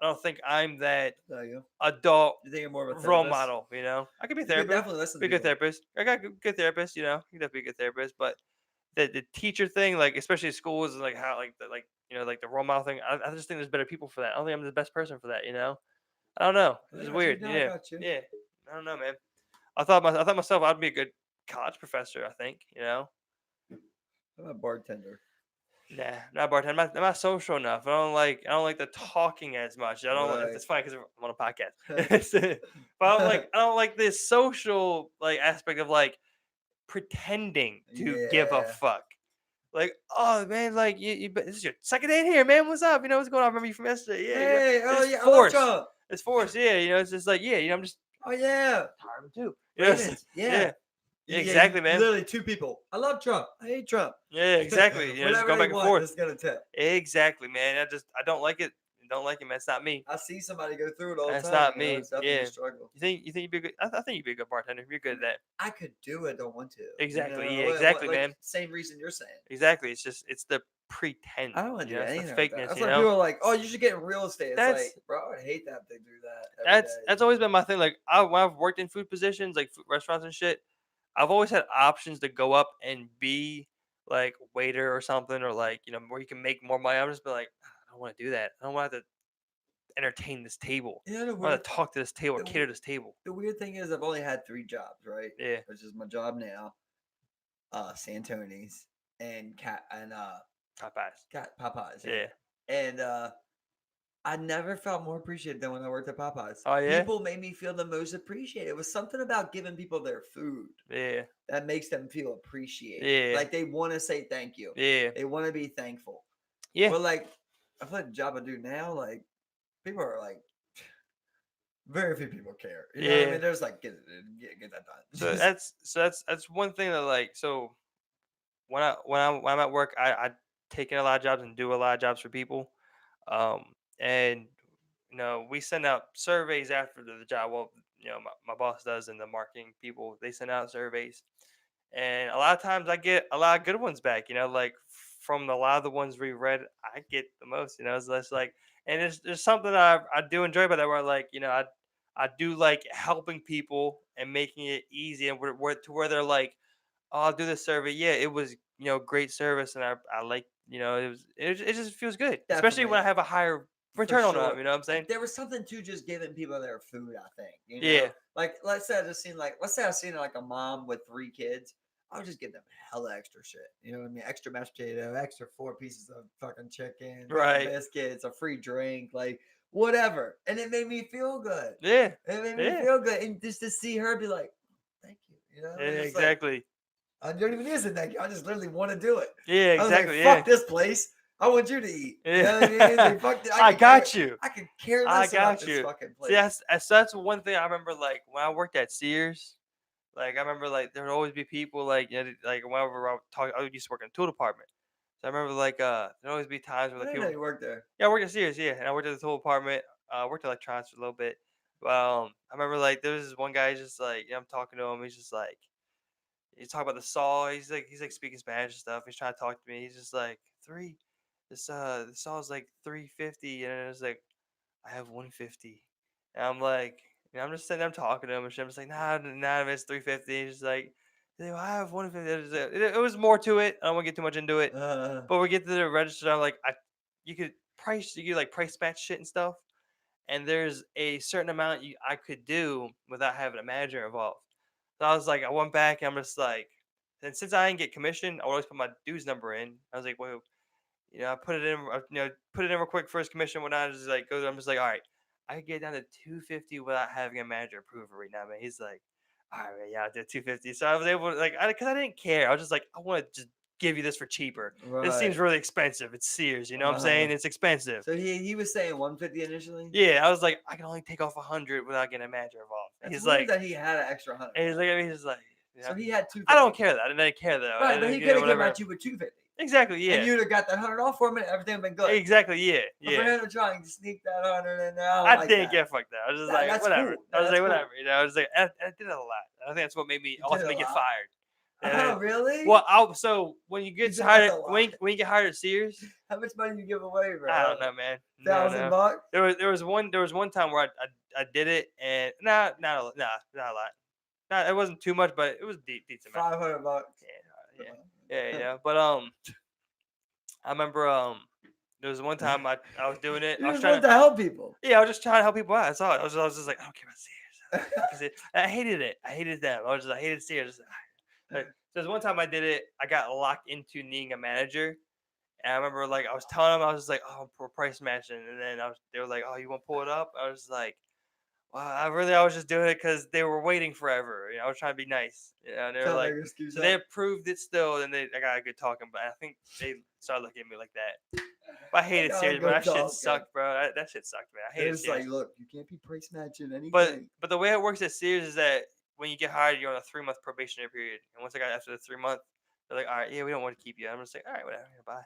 I don't think I'm that There you go. adult You think you're more of a role therapist? model. I could be a You could therapist, definitely listen be a to good people. therapist. I got a good therapist. You can definitely be a good therapist, but the teacher thing, like especially in schools, and like how like the role model thing. I just think there's better people for that. I don't think I'm the best person for that. I don't know. I It's got you. weird. No, I Yeah, got you. yeah. I don't know, man. I thought myself I'd be a good college professor. I think. I'm a bartender. Nah, not bartender. I'm not social enough. I don't like the talking as much. I don't. Right. It's funny because I'm on a podcast. But I don't like this social like aspect of like pretending to give a Yeah. fuck. Like, oh man, like this is your second day in here, man. What's up? What's going on? I remember you from yesterday. Yeah, Hey, oh it's yeah, I love forced. Trump. It's forced. Yeah, it's just like I'm just Oh yeah, tired of it too. Ravens. Yeah. Yeah, exactly, man. Literally two people. I love Trump. I hate Trump. Yeah, exactly. Just Whatever go they back and want, forth. it's gonna tip. Exactly, man. I don't like it. Don't like it, man. It's not me. I see somebody go through it all the That's time. not You know, me. it's definitely Yeah. a struggle. You think you'd be a good? I think you'd be a good bartender. You're good at that. I could do it, don't want to. Exactly, You yeah, know? exactly, like, man. Same reason you're saying. Exactly. It's the pretend. I don't want to do It's the anything like that. fakeness. That's like people are like, "Oh, you should get in real estate." It's That's- like, bro, I would hate to have to do that. Every day. That's always been my thing. Like when I've worked in food positions, like food restaurants and shit, I've always had options to go up and be like waiter or something, or like where you can make more money. I'm just be like, I don't want to do that. I don't want to have to entertain this table. You know, the I want weird, to talk to this table, or the cater to this table. the weird thing is, I've only had 3 jobs, right? Yeah, Which is my job now, Santoni's and Popeyes. yeah. And I never felt more appreciated than when I worked at Popeyes. Oh, yeah? People made me feel the most appreciated. It was something about giving people their food Yeah, that makes them feel appreciated. Yeah. Like they want to say thank you. yeah, They want to be thankful. yeah. But like I feel like the job I do now, like people are like very few people care. You know what I Yeah. mean? There's like get that done. That's one thing that like when I'm at work, I take in a lot of jobs and do a lot of jobs for people, and we send out surveys after the job. Well, my boss does, and the marketing people they send out surveys, and a lot of times I get a lot of good ones back. Like from a lot of the ones we read, I get the most. It's less like, and there's something I do enjoy about that where like I do like helping people and making it easy and where they're like, oh, I'll do this survey. Yeah, it was great service, and I like it just feels good, especially when I Definitely. have a higher For return on sure. them. You know what I'm saying? There was something to just giving people their food, I think. Yeah. Like let's say I've seen like a mom with 3 kids. I would just give them hella extra shit. You know what I mean? Extra mashed potato, extra 4 pieces of fucking chicken, Right. biscuits, a free drink, like whatever. And it made me feel good. Yeah. It made me Yeah. feel good. And just to see her be like, thank you. Yeah. It's like, Exactly. I don't even use it, thank you. I just literally want to do it. Yeah. I was like, Exactly. fuck Yeah. this place. I want you to eat. You Yeah. know what I mean? Like, fuck I could got care- you. I could care I less about got this you. fucking place. See, that's one thing I remember. Like when I worked at Sears, like I remember like there would always be people like like whenever I used to work in the tool department. So I remember like there'd always be times where I like didn't know people. you worked there. Yeah, I worked at Sears, yeah, and I worked at this whole apartment. I worked at electronics for a little bit. I remember like there was this one guy. He's just like, I'm talking to him. He's just like, he's talking about the saw. He's like speaking Spanish and stuff. He's trying to talk to me. He's just like three. The saw's like 350, and it's like I have 150. And I'm like, I'm just sitting there talking to him, and shit. I'm just like, nah, it's 350. He's like, well, I have 150. It was more to it. I don't want to get too much into it. But we get to the register. I'm like, you could like price match shit and stuff. And there's a certain amount I could do without having a manager involved. So I was like, I went back and I'm just like, and since I didn't get commission, I would always put my dues number in. I was like, well, I put it in, put it in real quick first commission. When I just like go, I'm just like, all right, I could get down to 250 without having a manager approve it right now, man. He's like, all right, man, yeah, I did 250. So I was able to like, because I didn't care. I was just like, I want to just give you this for cheaper. This seems Right. really expensive. It's Sears, you know what I'm saying? It's expensive. So he was saying 150 initially. Yeah, I was like, I can only take off 100 without getting a manager involved. That's He's weird like, that he had an extra 100. and he's like, he's like, So he had 250. I don't care that. I didn't care though. Right, but he could have given at you with 250. Exactly, yeah. And you'd have got that 100 off for him, and everything would have been good. Exactly, yeah, But for him to try and sneak that 100 in there, I didn't get fucked though. I was just like, that's whatever. cool. I was That's like, cool. whatever. I was like, I did it a lot. I think that's what made me ultimately get fired. Oh, really? Well, so when you get hired, when you get hired at Sears, how much money you give away, bro? I don't know, man. $1,000? There was one time where I did it, and not a lot. Not, it wasn't too much, but it was decent. $500. Yeah. But I remember there was one time I was doing it. You I was just trying wanted to help people. Yeah, I was just trying to help people out. That's all. I was just like, I don't care about Sears. I hated it. I hated them. I hated Sears. So there's one time I did it. I got locked into needing a manager. And I remember like I was telling them, I was just like, oh, we're price matching. And then they were like, oh, you want to pull it up? I was like, well, I was just doing it because they were waiting forever. I was trying to be nice. And they were like, so they approved it still. And I got a good talking, but I think they started looking at me like that. But I hated Sears, bro. That shit sucked, bro. That shit sucked, man. I hated Sears. It's like, look, you can't be price matching anything. But the way it works at Sears is that when you get hired, you're on a 3-month probationary period. And once I got after the 3 month, they're like, all right, yeah, we don't want to keep you. I'm just like, all right, whatever, bye.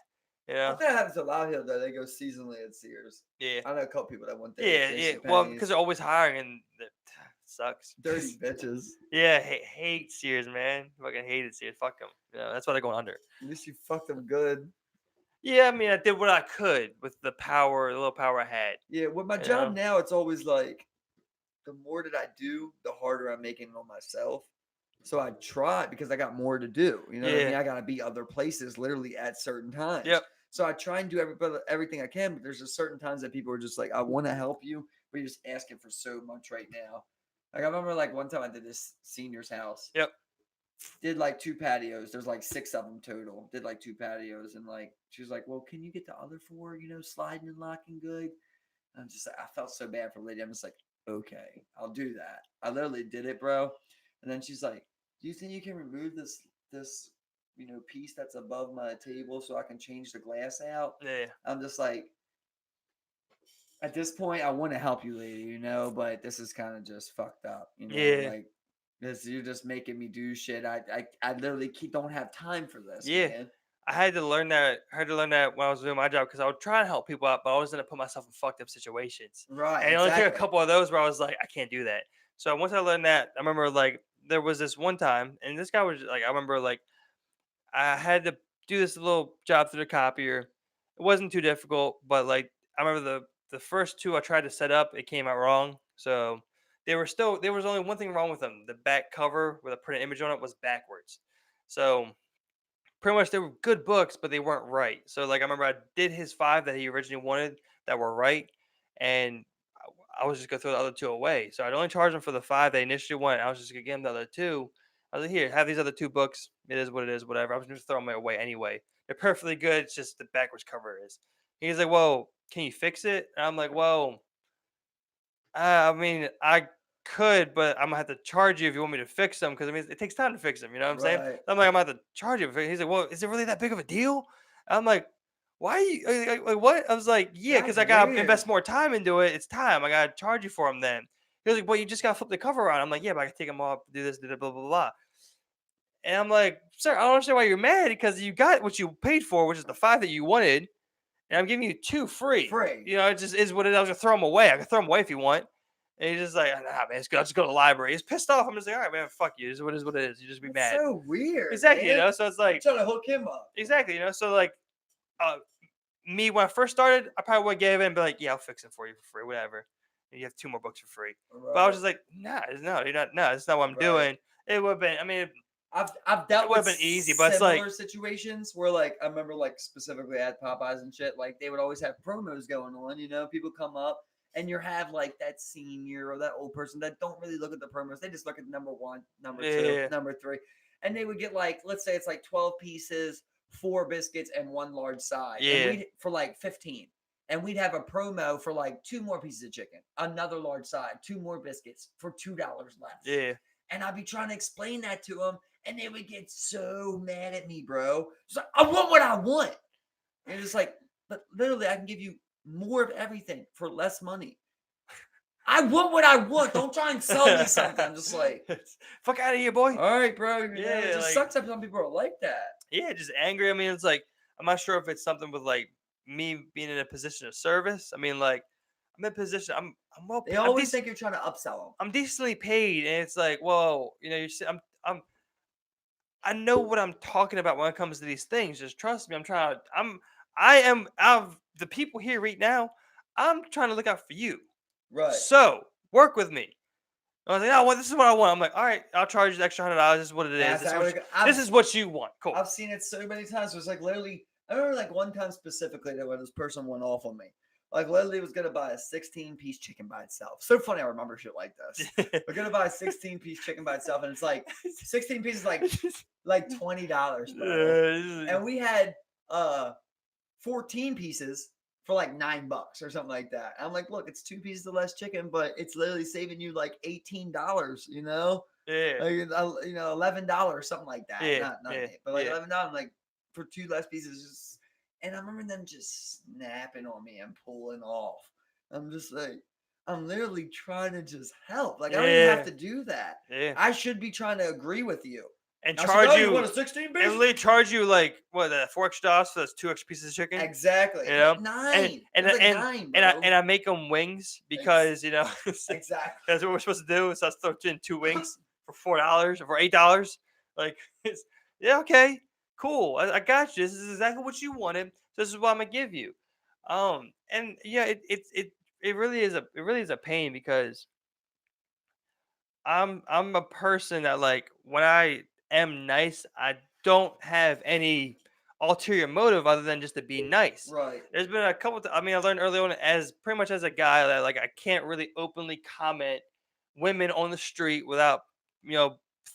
I think that happens to a lot of people though. They go seasonally at Sears. Yeah. I know a couple people that went there. Yeah. Well, because they're always hiring and it sucks. Dirty bitches. Yeah, hate Sears, man. Fucking hated Sears. Fuck them. That's why they're going under. At least you fucked them good. Yeah, I mean, I did what I could with the little power I had. Yeah, with my job now, it's always like, the more that I do, the harder I'm making it on myself. So I try because I got more to do. You know what I mean? I got to be other places literally at certain times. Yep. So I try and do everything I can, but there's just certain times that people are just like, I want to help you, but you're just asking for so much right now. Like I remember like one time I did this senior's house. Yep. Did like 2 patios. There's like 6 of them total. Did like 2 patios. And like, she was like, well, can you get the other 4, sliding and locking good? And I'm just like, I felt so bad for the lady. I'm just like, okay, I'll do that. I literally did it, bro. And then she's like, do you think you can remove this piece that's above my table so I can change the glass out? Yeah. I'm just like, at this point, I want to help you, lady, but this is kind of just fucked up, Yeah. Like, you're just making me do shit. I literally don't have time for this. Yeah. Man. I had to learn that. When I was doing my job because I would try to help people out, but I was gonna put myself in fucked up situations. Right. And it only took a couple of those where I was like, I can't do that. So once I learned that, I remember like there was this one time, and this guy was like, I remember like I had to do this little job through the copier. It wasn't too difficult, but like I remember the first 2 I tried to set up, it came out wrong. So there was only one thing wrong with them. The back cover with a printed image on it was backwards. So pretty much they were good books, but they weren't right. So like I remember I did his 5 that he originally wanted that were right, and I was just gonna throw the other 2 away. So I'd only charge him for the 5 they initially wanted. I was just gonna give him the other 2. I was like, here, have these other 2 books. It is what it is, whatever. I was just throwing them away anyway. They're perfectly good. It's just the backwards cover is. He's like, well, can you fix it? And I'm like, well, I mean, I could, but I'm gonna have to charge you if you want me to fix them because I mean it takes time to fix them. You know what I'm saying? I'm like, I'm gonna have to charge you. He's like, well, is it really that big of a deal? I'm like, why are you like what? I was like, yeah, because I gotta invest more time into it. It's time. I gotta charge you for them then. He was like, well, you just gotta flip the cover around. I'm like, yeah, but I gotta take them off, do this, blah blah blah blah. And I'm like, sir, I don't understand why you're mad because you got what you paid for, which is the 5 that you wanted, and I'm giving you 2 free. Free. You know, it just is what it is. I was gonna throw them away. I can throw them away if you want. And he's just like, nah, man, it's good. I'll just go to the library. He's pissed off. I'm just like, all right, man, fuck you. This is what it is. You just be That's mad. so weird. Exactly, man. you know. So it's I'm like, trying to hook him up. exactly, you know. So like, me when I first started, I probably would have gave it and be like, yeah, I'll fix it for you for free, whatever. And you have 2 more books for free. Right. But I was just like, nah, no, you're not. No, that's not what I'm Right. doing. It would have been. I mean, I've dealt it with would've been easy, but it's like- similar situations where like I remember like specifically at Popeyes and shit, like they would always have promos going on. You know, people come up and you have like that senior or that old person that don't really look at the promos. They just look at number 1, number 2, Yeah. number 3, and they would get like, let's say it's like 12 pieces, 4 biscuits, and 1 large side. Yeah. And for like 15. And we'd have a promo for like 2 more pieces of chicken, another large side, 2 more biscuits for $2 less. yeah. And I'd be trying to explain that to them, and they would get so mad at me, bro. It's like, I want what I want. And it's like, but literally, I can give you more of everything for less money. I want what I want. Don't try and sell me something. I'm just like, fuck out of here, boy. all right, bro. You know, Yeah, it just like- sucks that some people are like that. Yeah, just angry. I mean, it's like I'm not sure if it's something with like me being in a position of service. I mean, like I'm in a position. I'm well. They I'm always dec- think you're trying to upsell them. I'm decently paid, and it's like, well, you know, I know what I'm talking about when it comes to these things. Just trust me. I am out of the people here right now. I'm trying to look out for you. Right. So work with me. I was like, no, well, this is what I want. I'm like, all right, I'll charge you the extra $100. This is what it is. That's This is how what, it you, go- this is what you want. Cool. I've seen it so many times. It was like literally, I remember like one time specifically that when this person went off on me. Like literally was gonna buy a 16-piece chicken by itself. So funny, I remember shit like this. We're gonna buy a 16-piece chicken by itself, and it's like 16 pieces like $20, bro. And we had 14 pieces for like $9 or something like that. I'm like, look, it's 2 pieces of less chicken, but it's literally saving you like $18, you know? Yeah. Like, you know, $11, something like that. Yeah, Not yeah, eight, but like yeah. $11, like for 2 less pieces. Just, and I remember them just snapping on me and pulling off. I'm just like, I'm literally trying to just help. Like I don't even have Yeah. to do that. Yeah. I should be trying to agree with you. And I said, charge "Oh, you. want a 16 piece? And they charge you like what, $4 extra for those 2 extra pieces of chicken. Exactly. You know? 9. And It was like and 9, and bro. I make them wings because you know Exactly. that's what we're supposed to do. So I throw in 2 wings for $4 or for $8. Like, yeah, okay, cool. I got you. This is exactly what you wanted. This is what I'm gonna give you. And yeah, it really is a pain because I'm a person that like when I am nice, I don't have any ulterior motive other than just to be nice. Right. There's been a couple. I mean, I learned early on as pretty much as a guy that like I can't really openly comment women on the street without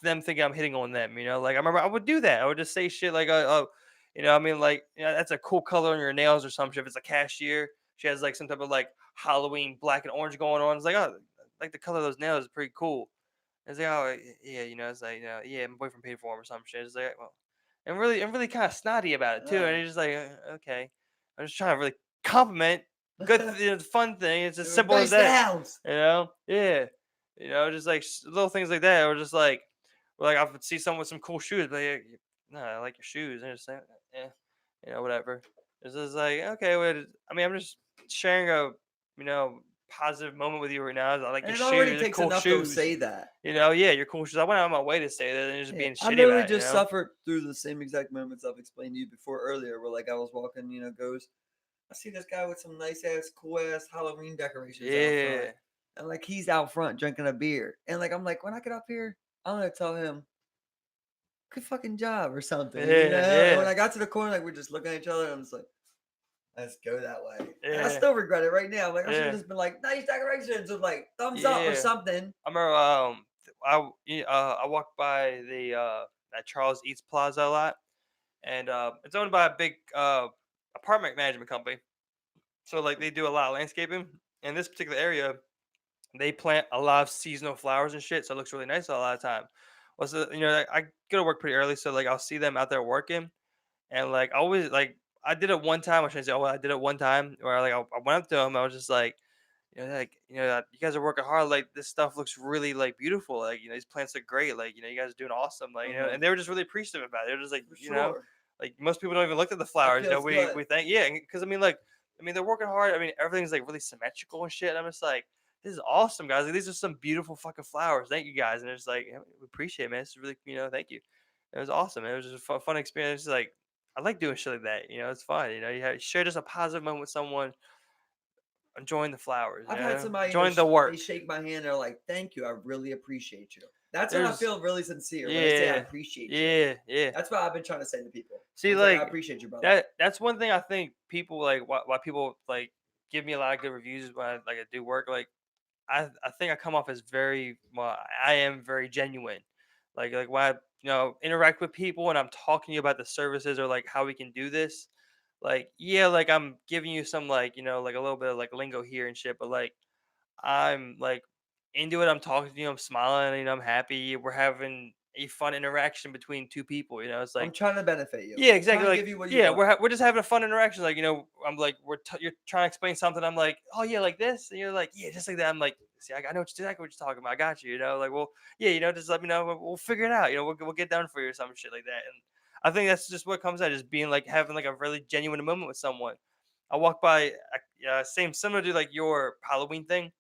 them thinking I'm hitting on them. You know, like I remember I would do that. I would just say shit like, oh, I mean, like, that's a cool color on your nails or some shit. If it's a cashier, she has like some type of like Halloween black and orange going on. It's like, oh, like the color of those nails is pretty cool. It's like, oh yeah, it's like, yeah, my boyfriend paid for them or some shit. It's like, well, and really kind of snotty about it too. And it's just like, okay, I'm just trying to really compliment. Good, fun thing. It's as simple as that. House. Yeah, just like little things like that. Or just like, I would see someone with some cool shoes, but like, no, I like your shoes. And just say, whatever. It's just like, okay, well, I mean, I'm just sharing a, positive moment with you right now. I like And your it already shoes. They're takes cool enough shoes. to say that. Yeah, your cool shoes. I went out of my way to say that and just being I shitty literally about it. just suffered through the same exact moments I've explained to you before earlier, where like I was walking, goes, I see this guy with some nice ass, cool ass Halloween decorations out Yeah. front. And like he's out front drinking a beer. And like I'm like, when I get up here, I'm gonna tell him, good fucking job or something. Yeah, And when yeah. I got to the corner, like we're just looking at each other, and I'm just like, let's go that way. And I Yeah. still regret it right now. Like I should Yeah. have just been like, nice decorations, or like thumbs up or Yeah. something. I remember I walked by the that Charles Eats Plaza a lot, and it's owned by a big apartment management company. So like they do a lot of landscaping. In this particular area, they plant a lot of seasonal flowers and shit, so it looks really nice a lot of time. Well, so I go to work pretty early, so like I'll see them out there working, and like I always like I did it one time. I shouldn't say, oh, I did it one time where like I went up to them. I was just like, like, you guys are working hard. Like, this stuff looks really like beautiful. Like, these plants look great. Like, you guys are doing awesome. Like, and they were just really appreciative about it. They're just like, For sure. like most people don't even look at the That flowers. feels We good. we think, yeah, because they're working hard. I mean, everything's like really symmetrical and shit. And I'm just like, this is awesome, guys. Like, these are some beautiful fucking flowers. Thank you, guys. And it's like, yeah, we appreciate it, man. It's really, thank you. It was awesome. It was just a fun experience. Like, I like doing shit like that. It's fun. Share just a positive moment with someone, enjoying the flowers. I've had somebody, Enjoying the they work. shake my hand. They're like, "Thank you. I really appreciate you." That's when I There's, feel really sincere when they say, "I yeah, appreciate you." yeah. That's what I've been trying to say to people. I See, was like, "I like appreciate you, brother." that's one thing I think people like. Why people like give me a lot of good reviews when I do work. Like, I think I come off as very well. I am very genuine. Like when I interact with people and I'm talking to you about the services or like how we can do this. Like, yeah, like I'm giving you some like like a little bit of like lingo here and shit, but like I'm like into it. I'm talking to you. I'm smiling. I'm happy. We're having a fun interaction between two people. It's I'm like, trying to benefit you. yeah, I'm trying exactly. to Like, give you what you yeah, want. we're just having a fun interaction. Like, I'm like, you're trying to explain something. I'm like, oh yeah, like this, and you're like, yeah, just like that. I'm like, see, I know exactly what you're talking about. I got you. Like, well, yeah, just let me know. We'll figure it out. We'll get down for you or some shit like that. And I think that's just what comes out, just being like having like a really genuine moment with someone. I walk by, same similar to like your Halloween thing.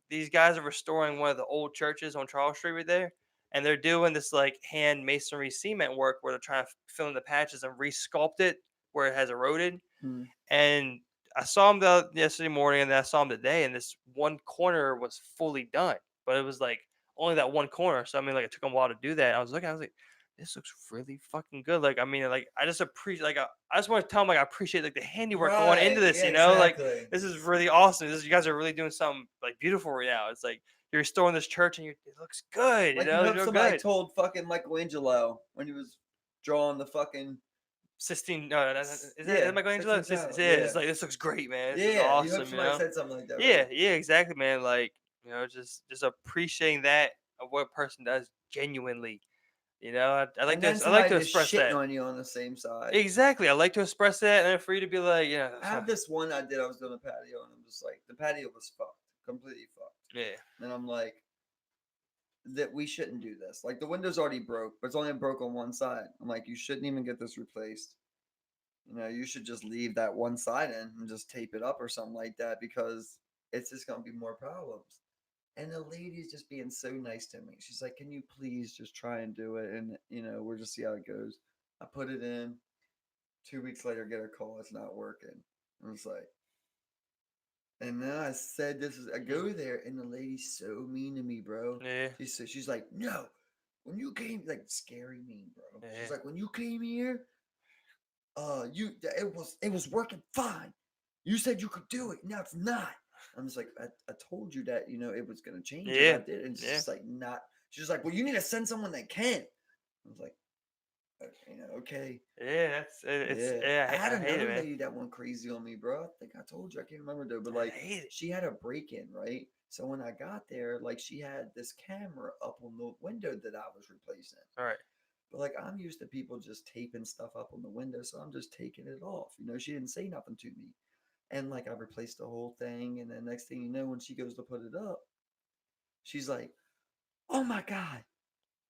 These guys are restoring one of the old churches on Charles Street right there, and they're doing this like hand masonry cement work where they're trying to fill in the patches and resculpt it where it has eroded. Hmm. And I saw him yesterday morning, and then I saw him today, and this one corner was fully done, but it was like only that one corner. So I mean, like, it took him a while to do that. I was looking, I was like, this looks really fucking good. Like, I mean, like, I just appreciate, like, I just want to tell him, like, I appreciate like the handiwork going into Right. this. Yeah, Like, exactly. this is really awesome. You guys are really doing something like beautiful right now. It's like you're restoring this church, and it looks good. Like, you It's hope real somebody good. told fucking Michelangelo when he was drawing the fucking Sistine, no, is yeah, that Michelangelo? 16 tower. Yeah, Yeah. it's like, this looks great, man. This is Yeah. You hope awesome. somebody said something like that, Yeah, right? yeah, exactly, man. Like, just appreciating that of what a person does genuinely. I like And to then I like somebody to just express shitting that. on you on the same side. Exactly, I like to express that, and then for you to be like, I have this one I did. I was doing a patio, and I'm just like, the patio was fucked, completely fucked. yeah, And I'm like, that we shouldn't do this. Like, the window's already broke, but it's only broke on one side. I'm like, you shouldn't even get this replaced. You should just leave that one side in and just tape it up or something like that because it's just gonna be more problems. And the lady's just being so nice to me. She's like, "Can you please just try and do it?" And we'll just see how it goes. I put it in. 2 weeks later, get a call. It's not working. I was like, and then I said, "This is." I go there, and the lady's so mean to me, bro. yeah, She's like, "No, when you came, like, scary mean, bro." yeah, She's like, "When you came here, it was working fine. You said you could do it. Now it's not." I'm just like, I told you that it was gonna change if I yeah, did, and it's yeah, just like not. She's like, "Well, you need to send someone that can." I was like, okay, yeah. It's yeah. yeah. I had I hate it, another man. lady that went crazy on me, bro. I think I told you. I can't remember though, but I like, hate it. she had a break in, right? So when I got there, like, she had this camera up on the window that I was replacing. All right. But like, I'm used to people just taping stuff up on the window, so I'm just taking it off. She didn't say nothing to me. And like, I replaced the whole thing, and then next thing you know, when she goes to put it up, she's like, "Oh my god,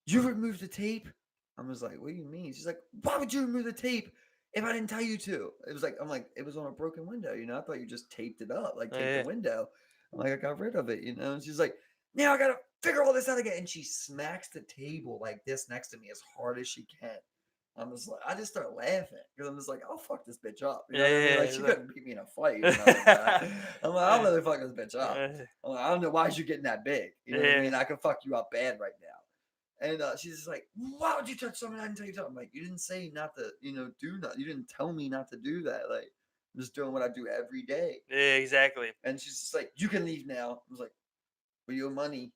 you removed the tape?" I was like, "What do you mean?" She's like, "Why would you remove the tape if I didn't tell you to?" It was like, I'm like, it was on a broken window, I thought you just taped it up, like taped the Yeah, window. I'm like, I got rid of it, and she's like, "Now I gotta figure all this out again." And she smacks the table like this next to me as hard as she can. I just start laughing because I'm just like, I'll fuck this bitch up. You know what I mean? yeah. Like, she couldn't beat me in a fight or nothing like that. I'm like, I'll really fuck this bitch up. I'm like, I don't know why you're getting that big. You know what I Yeah. mean? I can fuck you up bad right now. And she's just like, "Why would you touch something I didn't tell you to?" I'm like, "You didn't say not to, do that. You didn't tell me not to do that. Like, I'm just doing what I do every day." Yeah, exactly. And she's just like, "You can leave now." I was like, "Well, you owe money."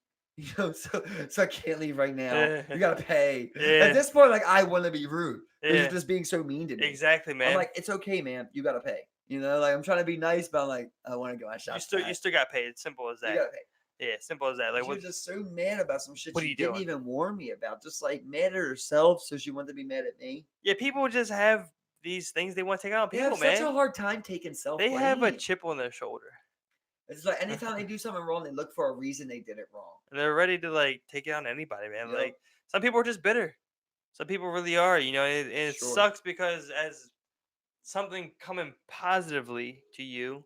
So I can't leave right now. Yeah, You gotta pay. At yeah, this point, like, I want to be rude, but you're yeah. just being so mean to me. Exactly, I'm man. like, "It's okay, man. You gotta pay." Like, I'm trying to be nice, but I'm like, I want to go. I You shot still you tonight. still got paid. It's simple as You that. gotta pay. Yeah, simple as that. Like, She what was just so mad about some shit what are she you didn't doing? even warn me about. Just like mad at herself, so she wanted to be mad at me. Yeah, people just have these things they want to take out on They have people, such man. a hard time taking self They have a blame. chip on their shoulder. It's like anytime they do something wrong, they look for a reason they did it wrong. And they're ready to like take it on anybody, man. Yep. Like some people are just bitter. Some people really are, you know. And it Sure. sucks because as something coming positively to you,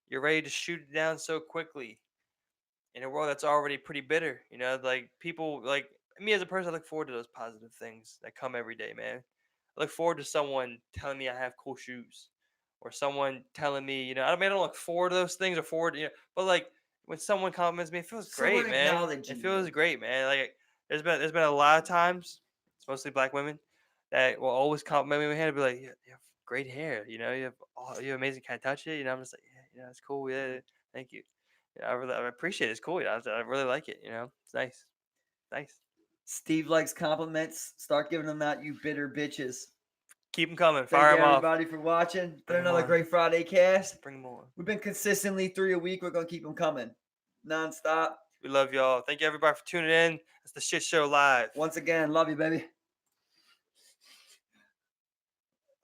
you're ready to shoot it down so quickly in a world that's already pretty bitter. You know, like people like me as a person, I look forward to those positive things that come every day, man. I look forward to someone telling me I have cool shoes, or someone telling me, you know, I don't look forward to those things or forward, you know, but like when someone compliments me, it feels Someone great, man. It acknowledging feels you. great, man. Like there's been a lot of times, it's mostly black women, that will always compliment me on my hair and be like, you have great hair, you know, you have amazing. Can I touch it? You know, I'm just like, yeah, it's cool, yeah, thank you. Yeah, I appreciate it. It's cool. Yeah, I really like it. You know, it's nice, nice. Steve likes compliments. Start giving them out, you bitter bitches. Keep them coming. Thank Fire you them off. everybody for watching. Been Bring 'em another on. great Friday cast. Bring them on. We've been consistently 3 a week. We're gonna keep them coming, nonstop. We love y'all. Thank you everybody for tuning in. It's the Shit Show live. Once again, love you, baby.